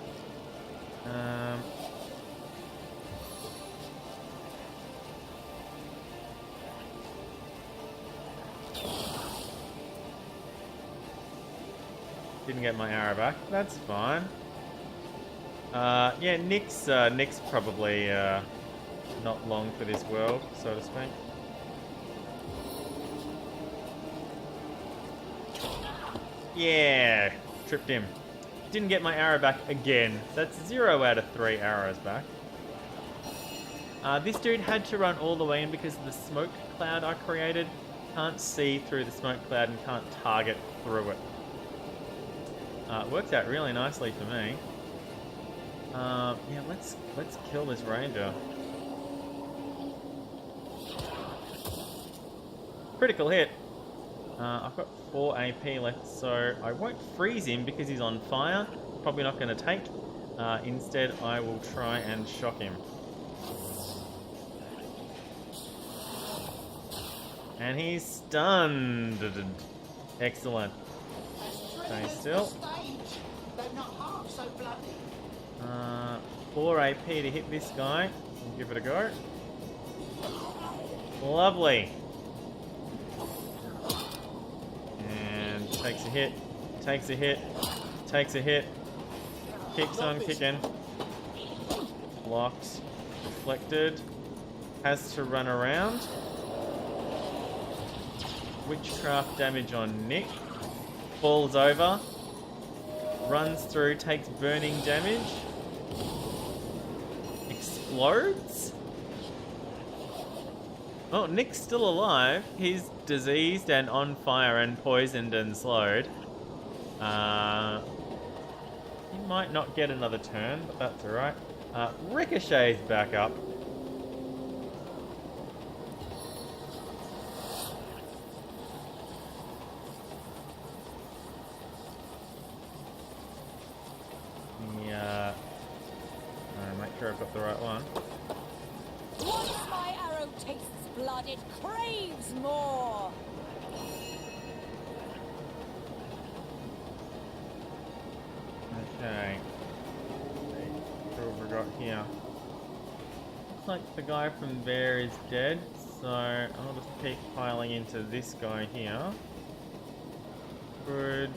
Didn't get my arrow back. That's fine. Yeah, Nick's probably not long for this world, so to speak. Yeah, tripped him. Didn't get my arrow back again. That's 0 out of 3 arrows back. This dude had to run all the way in because of the smoke cloud I created. Can't see through the smoke cloud and can't target through it. It worked out really nicely for me. Yeah, let's kill this ranger. Critical hit. I've got 4 AP left, so I won't freeze him because he's on fire. Probably not going to take. Instead, I will try and shock him. And he's stunned. Excellent. Stay still. 4 AP to hit this guy. We'll give it a go. Lovely. And takes a hit. Takes a hit. Takes a hit. Kicks on kicking. Blocked. Deflected. Has to run around. Witchcraft damage on Nick. Falls over. Runs through, takes burning damage. Explodes? Oh, Nick's still alive. He's diseased and on fire and poisoned and slowed. He might not get another turn, but that's alright. Ricochet's back up. Make sure I've got the right one. Once my arrow tastes blood, it craves more. Okay. What have we got here? Looks like the guy from there is dead, so I'll just keep piling into this guy here. Good.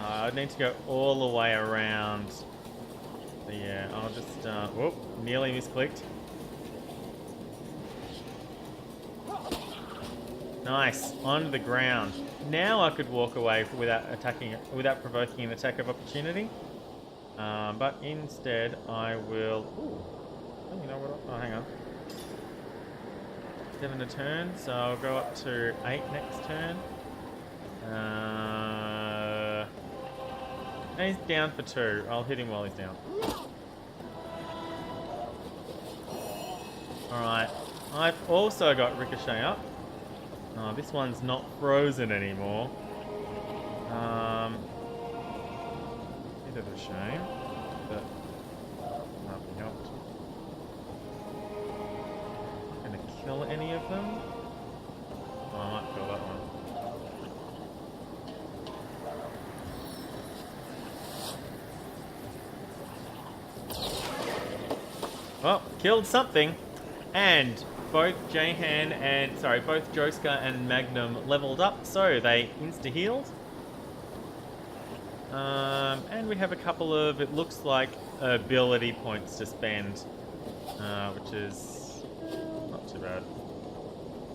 I need to go all the way around. So yeah, I'll just, whoop, nearly misclicked. Nice, onto the ground. Now I could walk away without without provoking an attack of opportunity. But instead I will, ooh, you know what, oh hang on. 7 a turn, so I'll go up to 8 next turn. He's down for 2. I'll hit him while he's down. Alright. I've also got Ricochet up. Oh, this one's not frozen anymore. Bit of a shame, but can't be helped. Not gonna kill any of them. Oh, I might kill that one. Well, killed something, and both Jahan and both Joska and Magnum leveled up, so they insta-healed. And we have a couple of, it looks like, ability points to spend, which is not too bad.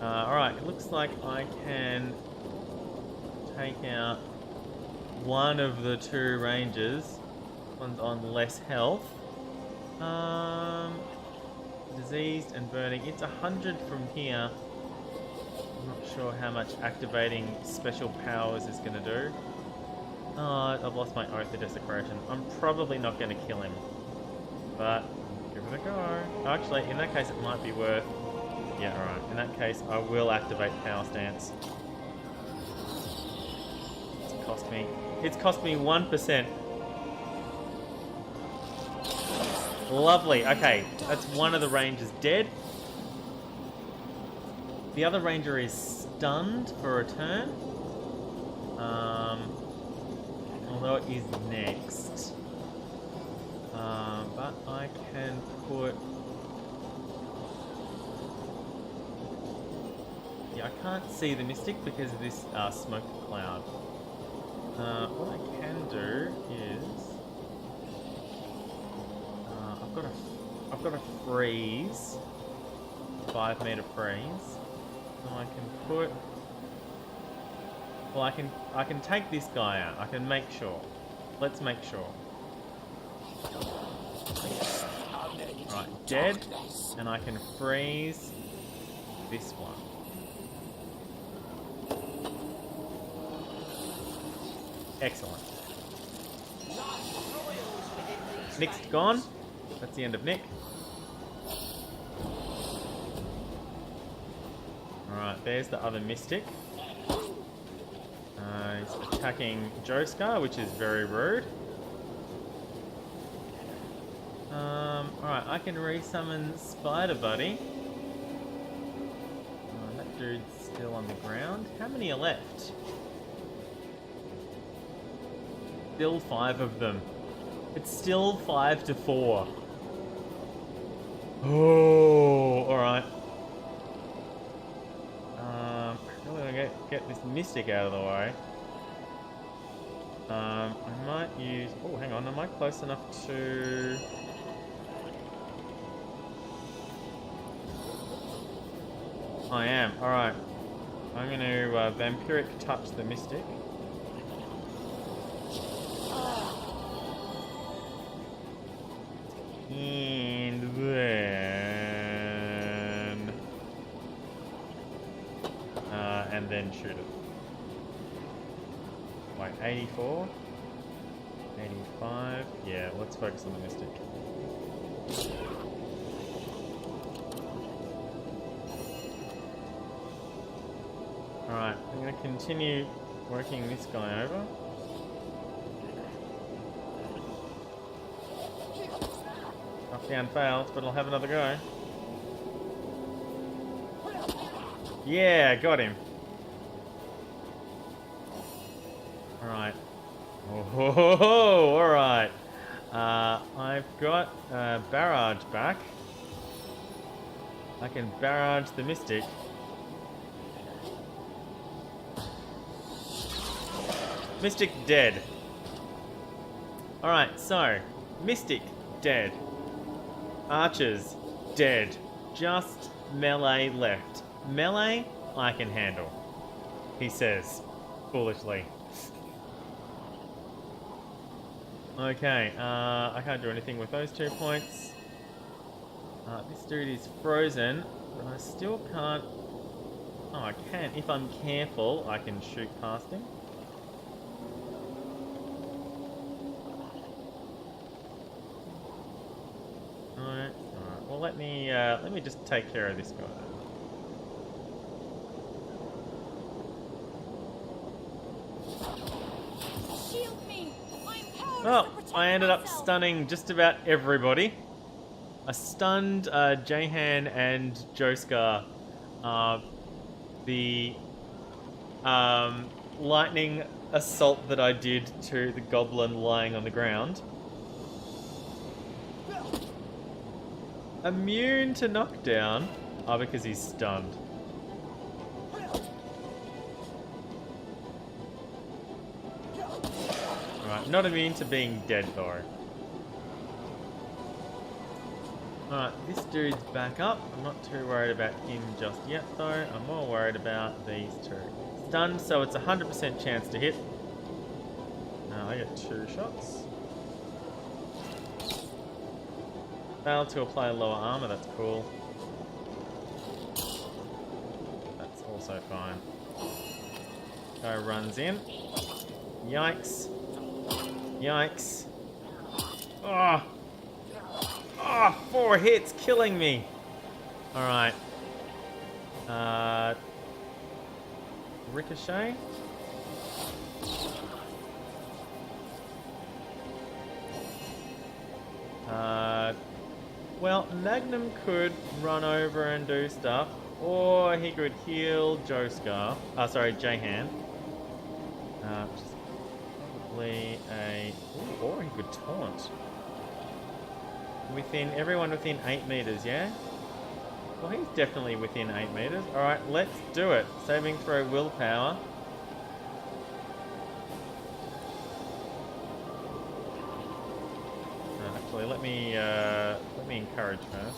Alright, it looks like I can take out one of the 2 rangers. One's on less health. Diseased and burning. It's 100 from here. I'm not sure how much activating special powers is going to do. I've lost my Oath of Desecration. I'm probably not going to kill him. But, give it a go. Actually, in that case it might be worth... Yeah, alright. In that case, I will activate Power Stance. It's cost me 1%. Lovely. Okay, that's one of the rangers dead. The other ranger is stunned for a turn. Although it is next. But I can put... Yeah, I can't see the Mystic because of this smoke cloud. What I can do is... I've got a freeze, 5 meter freeze, so I can put. Well, I can take this guy out. I can make sure. Let's make sure. Right, dead, and I can freeze this one. Excellent. Nick's gone. That's the end of Nick. Alright, there's the other Mystic. He's attacking Joescar, which is very rude. Alright, I can resummon Spider Buddy. still on the ground. How many are left? Still 5 of them. It's still 5 to 4. Oh, alright. Really want to get this mystic out of the way. I might use... Oh, hang on. Am I close enough to... I am. Alright. I'm going to vampiric touch the mystic. And then shoot it. Like 84, 85. Yeah, let's focus on the mystic. Alright, I'm going to continue working this guy over. Knockdown failed, but I'll have another go. Yeah, got him. Alright. Oh, alright. I've got barrage back. I can barrage the mystic. Mystic dead. Alright, so mystic dead. Archers dead. Just melee left. Melee I can handle, he says foolishly. Okay, I can't do anything with those 2 points. This dude is frozen, but I still can't... Oh, I can. If I'm careful, I can shoot past him. Alright. Well, let me just take care of this guy. Well, I ended up stunning just about everybody. I stunned Jahan and Joskar. The lightning assault that I did to the goblin lying on the ground. Immune to knockdown. Oh, because he's stunned. Alright, not immune to being dead though. Alright, this dude's back up. I'm not too worried about him just yet though. I'm more worried about these two. Stunned, so it's a 100% chance to hit. I get 2 shots. Failed to apply lower armor, that's cool. That's also fine. Guy runs in. Yikes. Yikes. Oh! Oh, 4 hits, killing me! Alright. Ricochet? Well, Magnum could run over and do stuff, or he could heal Joskar. Sorry, Jahan. Which is probably a... Ooh, or he could taunt. Everyone within 8 meters, yeah? Well, he's definitely within 8 meters. Alright, let's do it. Saving throw willpower. Actually, let me encourage first.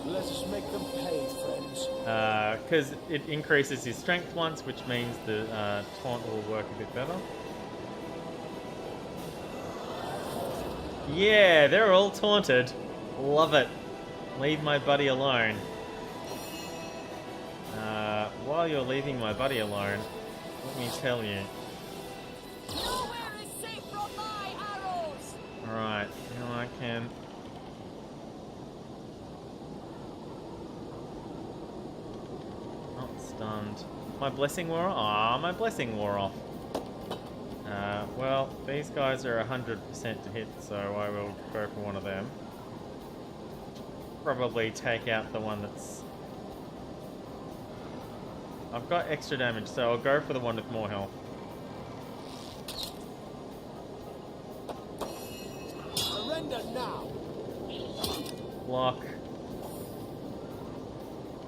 Let us make them pay, friends. Because it increases his strength once, which means the taunt will work a bit better. Yeah, they're all taunted. Love it. Leave my buddy alone. While you're leaving my buddy alone, let me tell you. Nowhere is safe from my arrows. Alright, now I can... Not stunned. My blessing wore off? Ah, my blessing wore off. Well, these guys are 100% to hit, so I will go for one of them. Probably take out the one that's I've got extra damage, so I'll go for the one with more health. Surrender now. Block.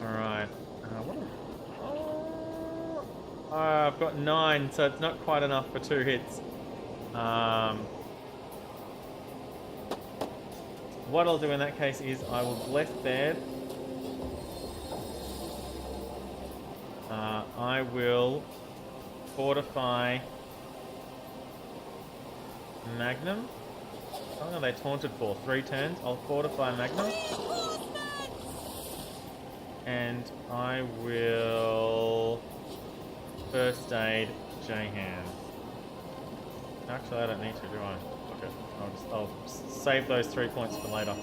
Alright. I've got 9, so it's not quite enough for 2 hits. What I'll do in that case is I will bless Baird. I will fortify Magnum. How long are they taunted for? 3 turns? I'll fortify Magnum. And I will first aid Jahan. Actually, I don't need to, do I? Okay, I'll save those 3 points for later.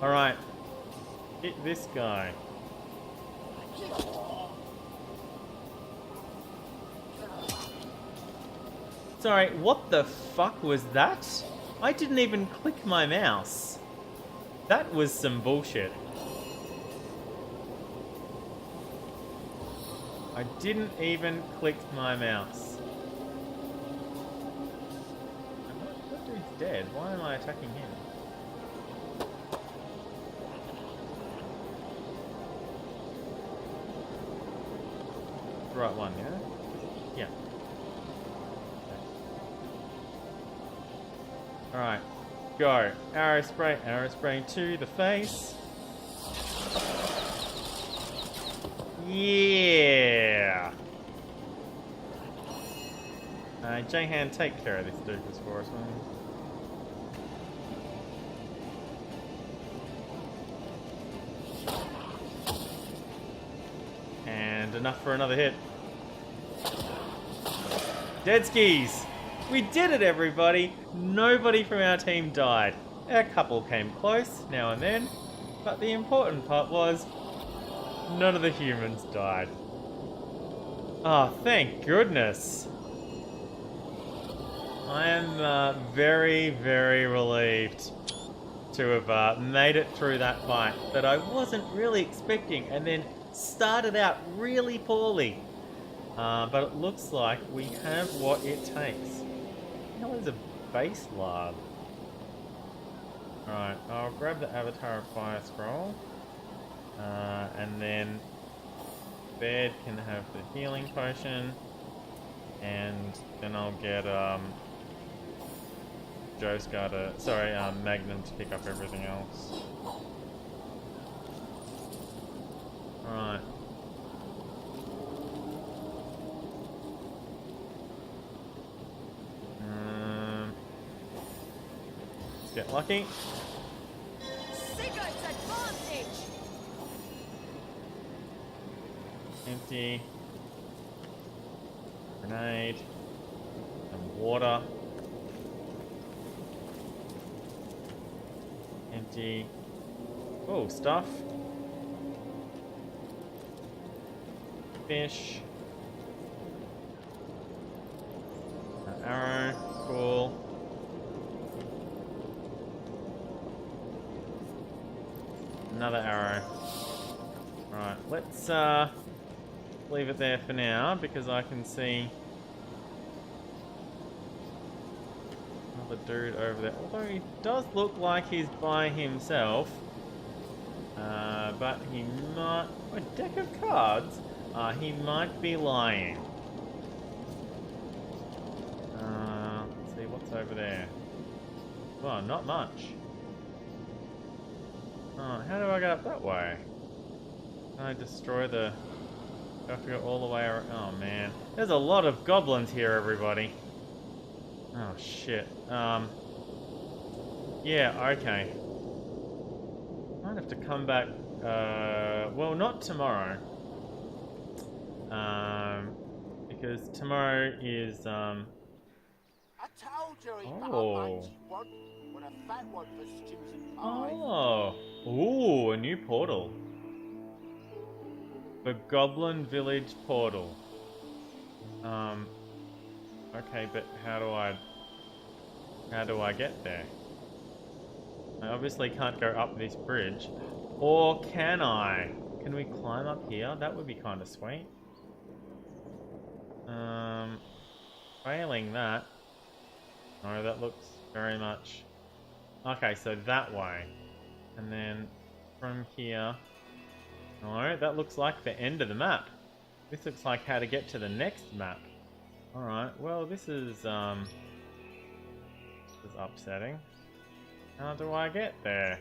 Alright. Hit this guy. Sorry, what the fuck was that? I didn't even click my mouse. That was some bullshit. I didn't even click my mouse. That dude's dead. Why am I attacking him? The right one, yeah? Yeah. Alright, go. Arrow spray to the face. Yeah! Jahan, take care of this doofus for us, man. And enough for another hit. Dead skis! We did it, everybody! Nobody from our team died. A couple came close, now and then, but the important part was none of the humans died. Oh, thank goodness! I am very, very relieved to have made it through that fight that I wasn't really expecting, and then started out really poorly. But it looks like we have what it takes. What is a base lard? Alright, I'll grab the Avatar of Fire Scroll. And then Baird can have the healing potion. And then I'll get Magnum to pick up everything else. Alright. Let's get lucky. Sigurd's advantage! Empty. Grenade. And water. Empty. Oh, stuff. Fish. An arrow. Cool. Another arrow. Right, let's leave it there for now because I can see another dude over there. Although he does look like he's by himself. But he might... A deck of cards? He might be lying. Let's see what's over there. Well, not much. Oh, how do I get up that way? Can I destroy the... Do I have to go all the way around? Oh man. There's a lot of goblins here, everybody. Oh shit. Yeah, okay. Might have to come back, well, not tomorrow. Because tomorrow is, I told you he'd got a mangy one with a fat one for stews and pies. Oh. Ooh, a new portal. The Goblin Village portal. Okay, but how do I get there? I obviously can't go up this bridge. Or can I? Can Can we climb up here? That would be kind of sweet. Failing that. No, that looks very much... Okay, so that way. And then from here... No, that looks like the end of the map. This looks like how to get to the next map. Alright, well this is upsetting. How do I get there?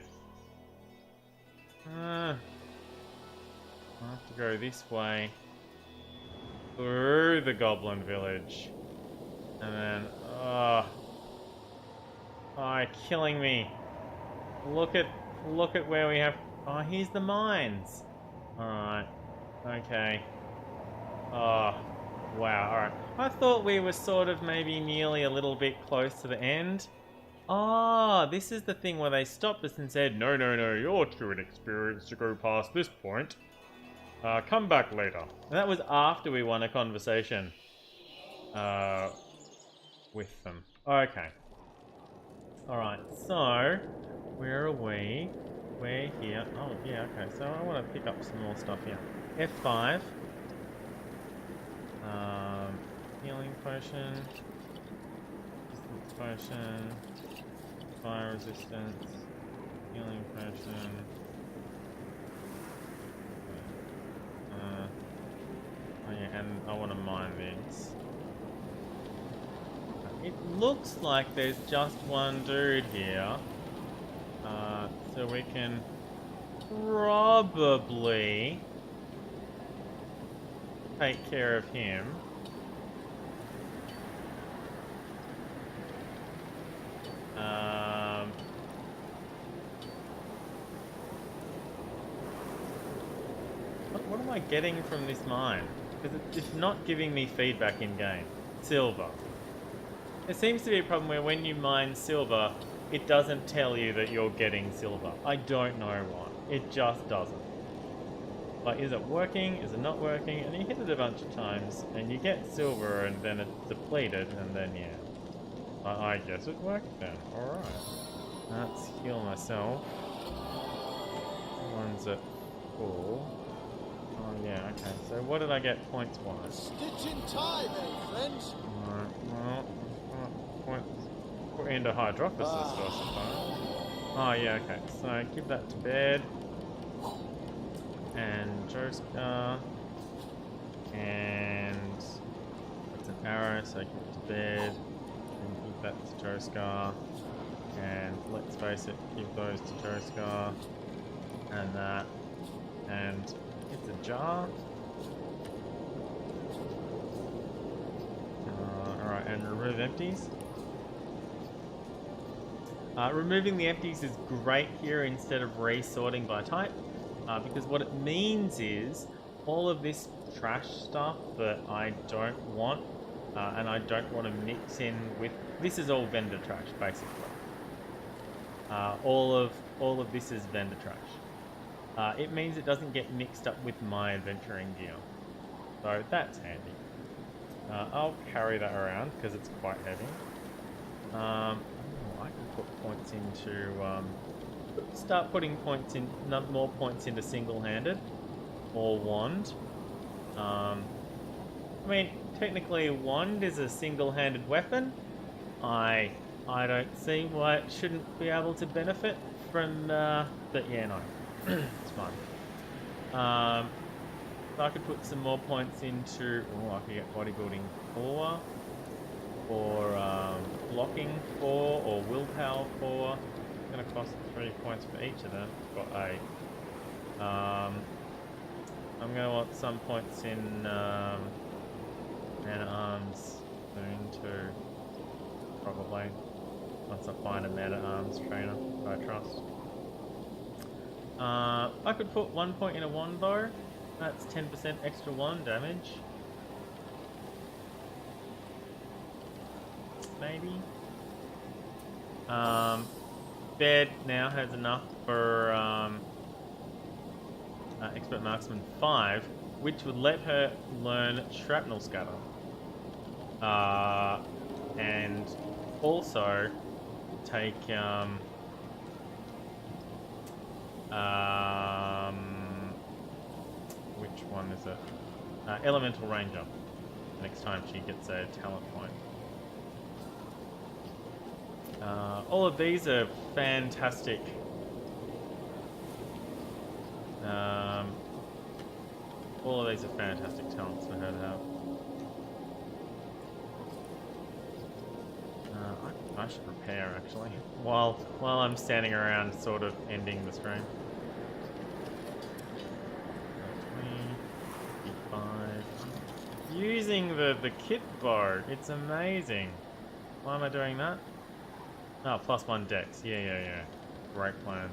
I have to go this way. Through the goblin village. And then, oh, killing me. Look at where we have, oh, here's the mines. Alright, okay. Oh, wow, alright. I thought we were sort of maybe nearly a little bit close to the end. Ah, this is the thing where they stopped us and said, no, you're too inexperienced to go past this point. Come back later. And that was after we won a conversation with them. Okay. Alright, so where are we? We're here. Oh, yeah, okay. So I want to pick up some more stuff here. F5. Healing potion. Distance potion. Fire resistance. Healing potion. Oh yeah, and I want to mine these. It looks like there's just one dude here. So we can probably take care of him. What am I getting from this mine? Because it's not giving me feedback in game. Silver. There seems to be a problem where when you mine silver, it doesn't tell you that you're getting silver. I don't know why. It just doesn't. Like, is it working? Is it not working? And you hit it a bunch of times, and you get silver, and then it's depleted, and then, yeah. I guess it worked then. Alright. Let's heal myself. One's at full. Oh, yeah, okay. So what did I get points-wise? Stitch in time, eh, friends? Alright, well, points... Put into hydrophysis, I suppose. Oh, yeah, okay. So give that to bed. And Joescar. And that's an arrow, so give it to bed. And give that to Joescar. And let's face it, give those to Joescar. And that. And it's a jar. Alright, and remove empties. Removing the empties is great here instead of resorting by type, because what it means is all of this trash stuff that I don't want, and I don't want to mix in with... This is all vendor trash, basically. All of this is vendor trash. It means it doesn't get mixed up with my adventuring gear, so that's handy. I'll carry that around because it's quite heavy. I can put points into, start putting points in, more points into single-handed or wand. I mean, technically wand is a single-handed weapon. I don't see why it shouldn't be able to benefit from, but yeah, no, it's fine. So I could put some more points into, oh, I could get bodybuilding 4. Or blocking 4, or willpower 4. It's going to cost 3 points for each of them. Got 8. I'm going to want some points in man-at-arms soon too. Probably. Once I find a man-at-arms trainer I trust. I could put 1 point in a wand though. That's 10% extra wand damage. Maybe. Bed now has enough for Expert Marksman 5, which would let her learn Shrapnel Scatter. And also take which one is it? Elemental Ranger. Next time she gets a talent point. All of these are fantastic. All of these are fantastic talents for her to have. I should repair actually, while I'm standing around sort of ending the stream. 25. Using the kit bar, it's amazing. Why am I doing that? Oh, +1 dex. Yeah. Great plan.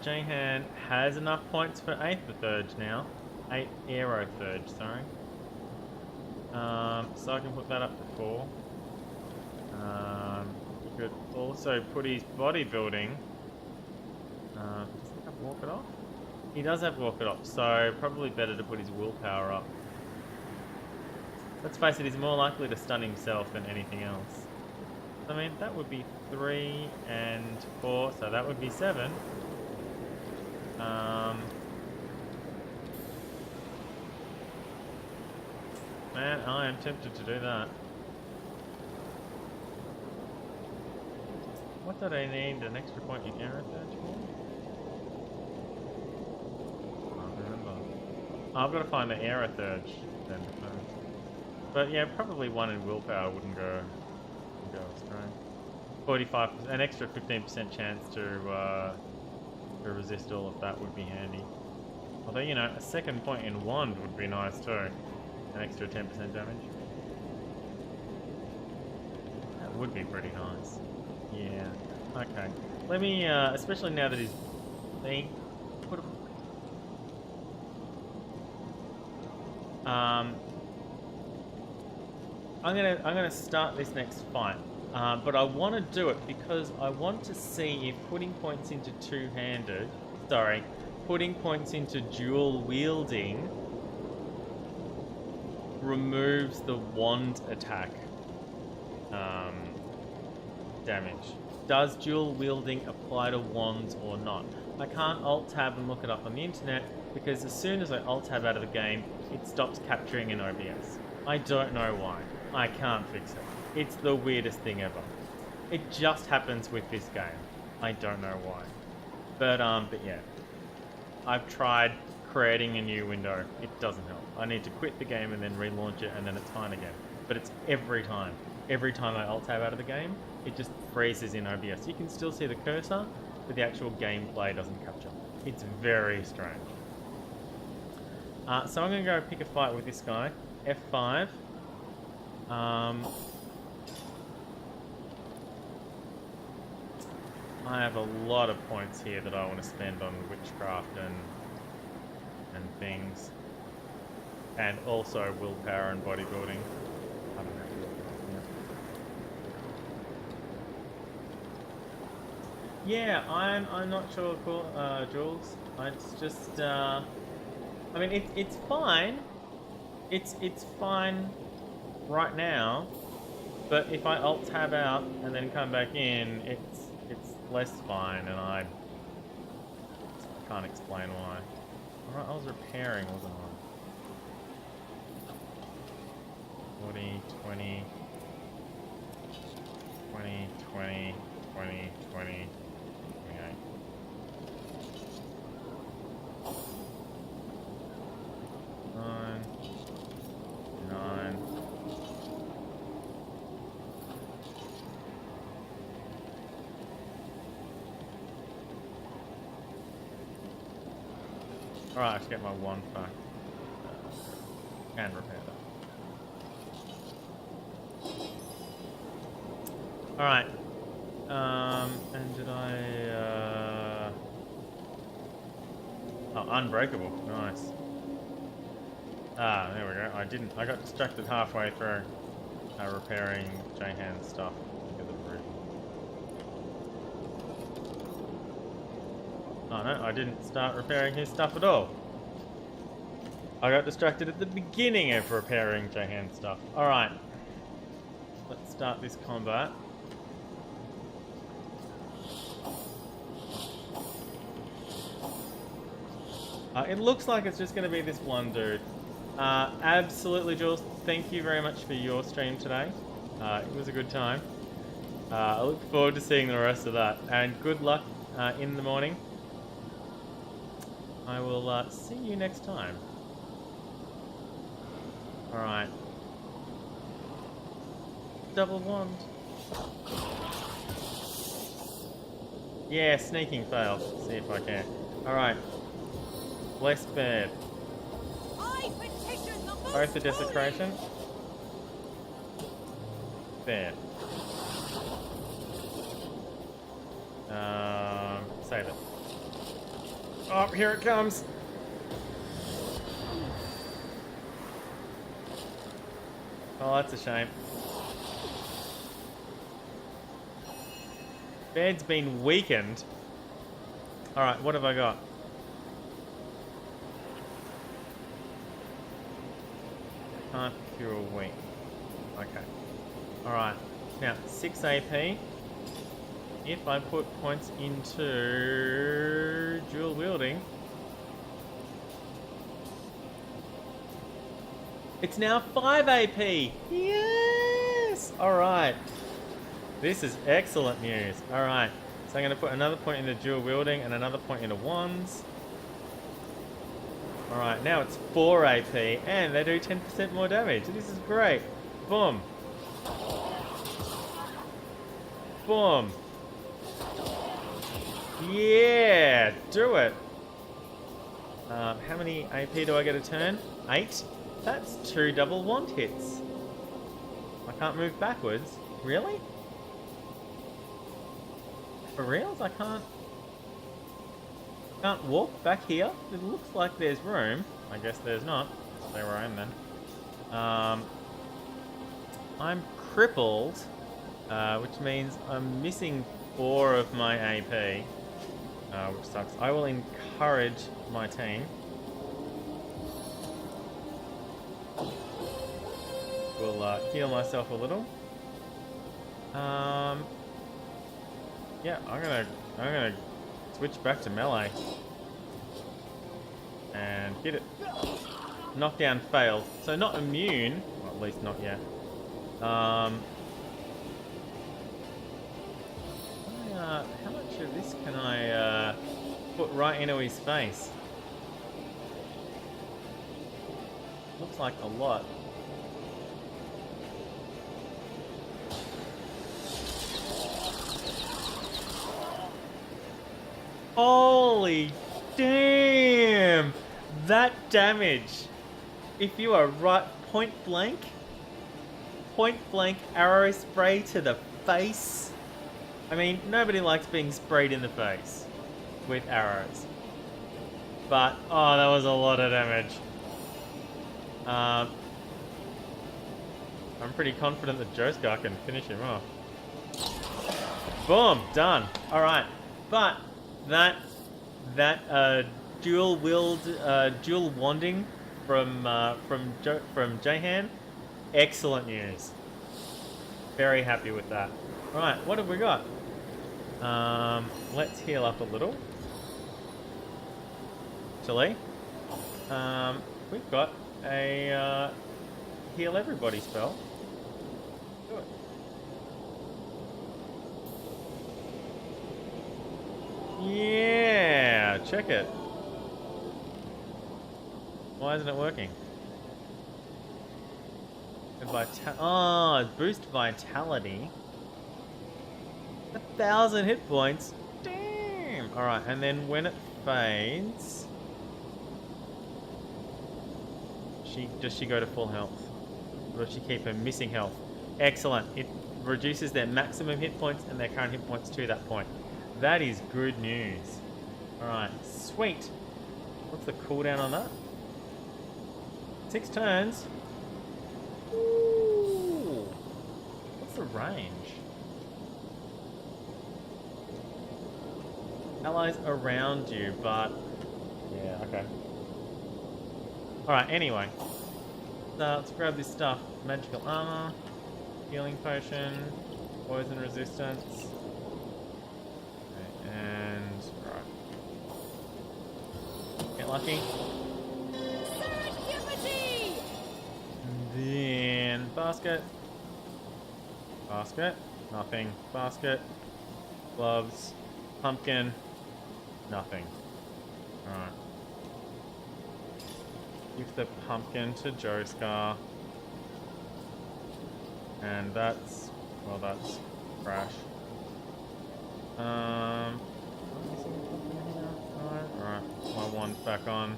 Jahan has enough points for 8th Thurge now. 8 Aero Thurge, sorry. So I can put that up to 4. You could also put his bodybuilding. Does he have walk it off? He does have walk it off, so probably better to put his willpower up. Let's face it, he's more likely to stun himself than anything else. I mean, that would be 3 and 4, so that would be 7. Man, I am tempted to do that. What did I need an extra point in Aero Thurge for? I can't remember. I've got to find the Aero Thurge then first. But yeah, probably 1 in willpower wouldn't go astray. 45%, an extra 15% chance to resist all of that would be handy. Although, you know, a second point in wand would be nice too. An extra 10% damage. That would be pretty nice. Yeah. Okay. Let me, especially now that he's being put a... I'm gonna start this next fight. But I want to do it because I want to see if putting points into putting points into dual wielding removes the wand attack damage. Does dual wielding apply to wands or not? I can't alt tab and look it up on the internet because as soon as I alt tab out of the game, it stops capturing in OBS. I don't know why. I can't fix it. It's the weirdest thing ever. It just happens with this game. I don't know why. But yeah. I've tried creating a new window. It doesn't help. I need to quit the game and then relaunch it and then it's fine again. But it's every time. Every time I alt tab out of the game, it just freezes in OBS. You can still see the cursor, but the actual gameplay doesn't capture. It's very strange. So I'm going to go pick a fight with this guy. F5. I have a lot of points here that I want to spend on witchcraft and things, and also willpower and bodybuilding. I don't know. Yeah, I'm not sure, Jules. It's just I mean it's fine. It's fine right now, but if I alt tab out and then come back in, it's less fine, and I can't explain why. Alright, I was repairing, wasn't I? 40, 20, 20, 20, 20, 20, 28. Nine. Alright, I should get my wand back. And repair that. Alright. And did I... Oh, unbreakable. Nice. Ah, there we go. I got distracted halfway through repairing Jahan's stuff. Look at the room. Oh no, I didn't start repairing his stuff at all. I got distracted at the beginning of repairing Jahan's stuff. Alright. Let's start this combat. It looks like it's just going to be this one dude. Absolutely, Jules. Thank you very much for your stream today. It was a good time. I look forward to seeing the rest of that. And good luck in the morning. I will see you next time. Alright. Double wand. Yeah, sneaking failed. See if I can. Alright. Bless bad. Oath of Desecration. Bad. Save it. Oh, here it comes. Oh, that's a shame. Bed's been weakened. Alright, what have I got? Can't cure weak. Okay. Alright. Now, 6 AP. If I put points into dual wielding, it's now 5 AP! Yes! Alright. This is excellent news. Alright. So I'm going to put another point into dual wielding and another point into wands. Alright, now it's 4 AP and they do 10% more damage. This is great. Boom. Boom. Yeah, do it. How many AP do I get a turn? 8? That's 2 double wand hits. I can't move backwards. Really? For reals? I can't walk back here? It looks like there's room. I guess there's not. Stay where I am then. I'm crippled, which means I'm missing 4 of my AP. Which sucks. I will encourage my team. Will heal myself a little. Yeah, I'm gonna switch back to melee and hit it. Knockdown failed, so not immune. Well, at least not yet. How much of this can I put right into his face? Looks like a lot. Holy damn! That damage! If you are right point blank arrow spray to the face. I mean, nobody likes being sprayed in the face with arrows. But, oh, that was a lot of damage. I'm pretty confident that Joescar can finish him off. Boom! Done. Alright. But, that dual wanding from Jahan, excellent news. Very happy with that. Right, what have we got? Let's heal up a little. Actually, we've got a heal everybody spell. Do it. Yeah, check it. Why isn't it working? Boost vitality. 1,000 hit points. Damn. All right, and then when it fades, does she go to full health, or does she keep her missing health? Excellent. It reduces their maximum hit points and their current hit points to that point. That is good news. All right, sweet. What's the cooldown on that? 6 turns. Ooh. What's the range? Allies around you, but yeah, okay. Alright, anyway. Let's grab this stuff. Magical armor, healing potion, poison resistance. Okay, and right. lucky. And then basket. Basket. Nothing. Basket. Gloves. Pumpkin. Nothing. Alright. Give the pumpkin to Joescar. And that's... well, that's trash. Alright, my wand's back on.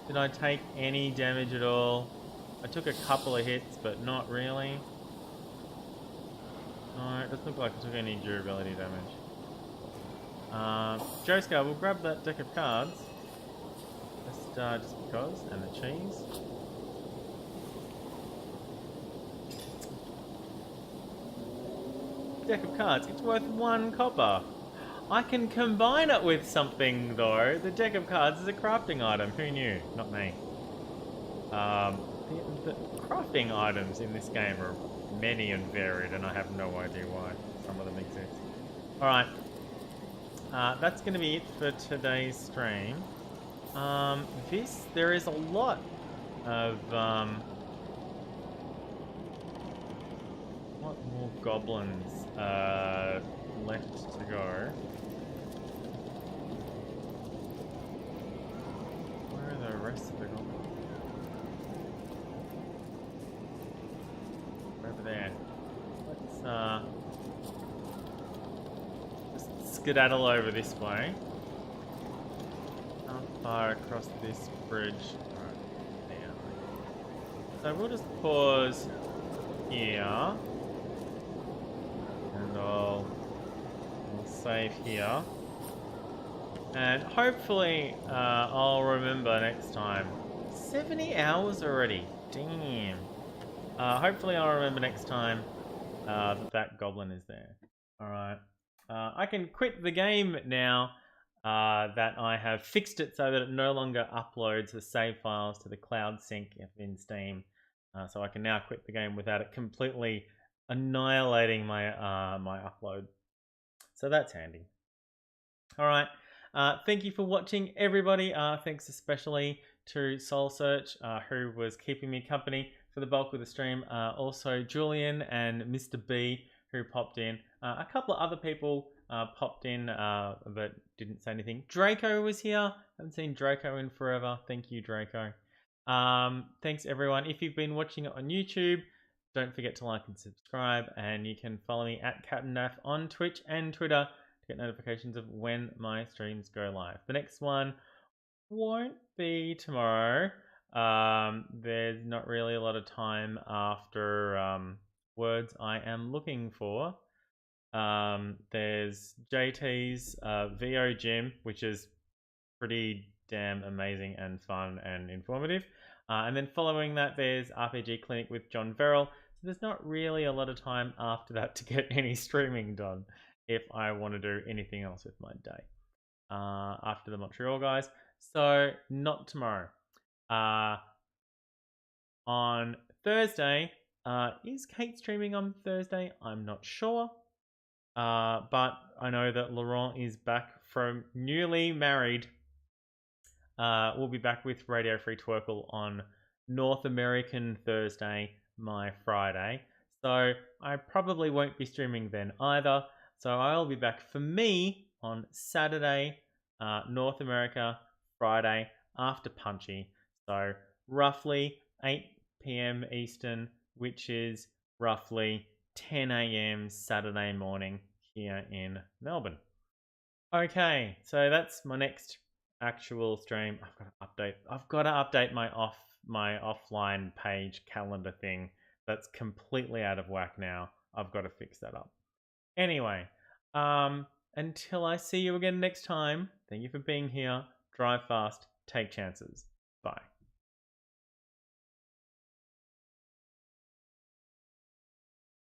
Did I take any damage at all? I took a couple of hits, but not really. No, it doesn't look like I took any durability damage. Joescar, we'll grab that deck of cards. Just because, and the cheese. Deck of cards, it's worth 1 copper. I can combine it with something though. The deck of cards is a crafting item. Who knew? Not me. The crafting items in this game are many and varied, and I have no idea why some of them exist. Alright. That's going to be it for today's stream. There is a lot of, what more goblins, left to go. Where are the rest of the goblins? Over there. Let's just skedaddle over this way. How far across this bridge? Alright, there. So we'll just pause here. And I'll save here. And hopefully I'll remember next time. 70 hours already. Damn. Hopefully I'll remember next time that goblin is there. Alright. I can quit the game now that I have fixed it so that it no longer uploads the save files to the cloud sync in Steam. So I can now quit the game without it completely annihilating my my upload. So that's handy. Alright. Thank you for watching, everybody. Thanks especially to Soul Search, who was keeping me company for the bulk of the stream. Also Julian and Mr. B, who popped in. A couple of other people popped in, but didn't say anything. Draco was here. Haven't seen Draco in forever. Thank you, Draco. Thanks, everyone. If you've been watching it on YouTube, don't forget to like and subscribe. And you can follow me at CaptDaf on Twitch and Twitter to get notifications of when my streams go live. The next one won't be tomorrow. There's not really a lot of time after words I am looking for. There's JT's VO Gym, which is pretty damn amazing and fun and informative. And then following that, there's RPG Clinic with John Verrill. So there's not really a lot of time after that to get any streaming done if I want to do anything else with my day after the Montreal guys. So not tomorrow. On Thursday, is Kate streaming on Thursday? I'm not sure. But I know that Laurent is back from newly married. We'll be back with Radio Free Twerkle on North American Thursday, my Friday. So I probably won't be streaming then either. So I'll be back for me on Saturday, North America, Friday after Punchy. So roughly 8 p.m. Eastern, which is roughly 10 a.m. Saturday morning here in Melbourne. Okay, so that's my next actual stream. I've got to update my offline page calendar thing. That's completely out of whack now. I've got to fix that up. Anyway, until I see you again next time, thank you for being here. Drive fast, take chances. Bye.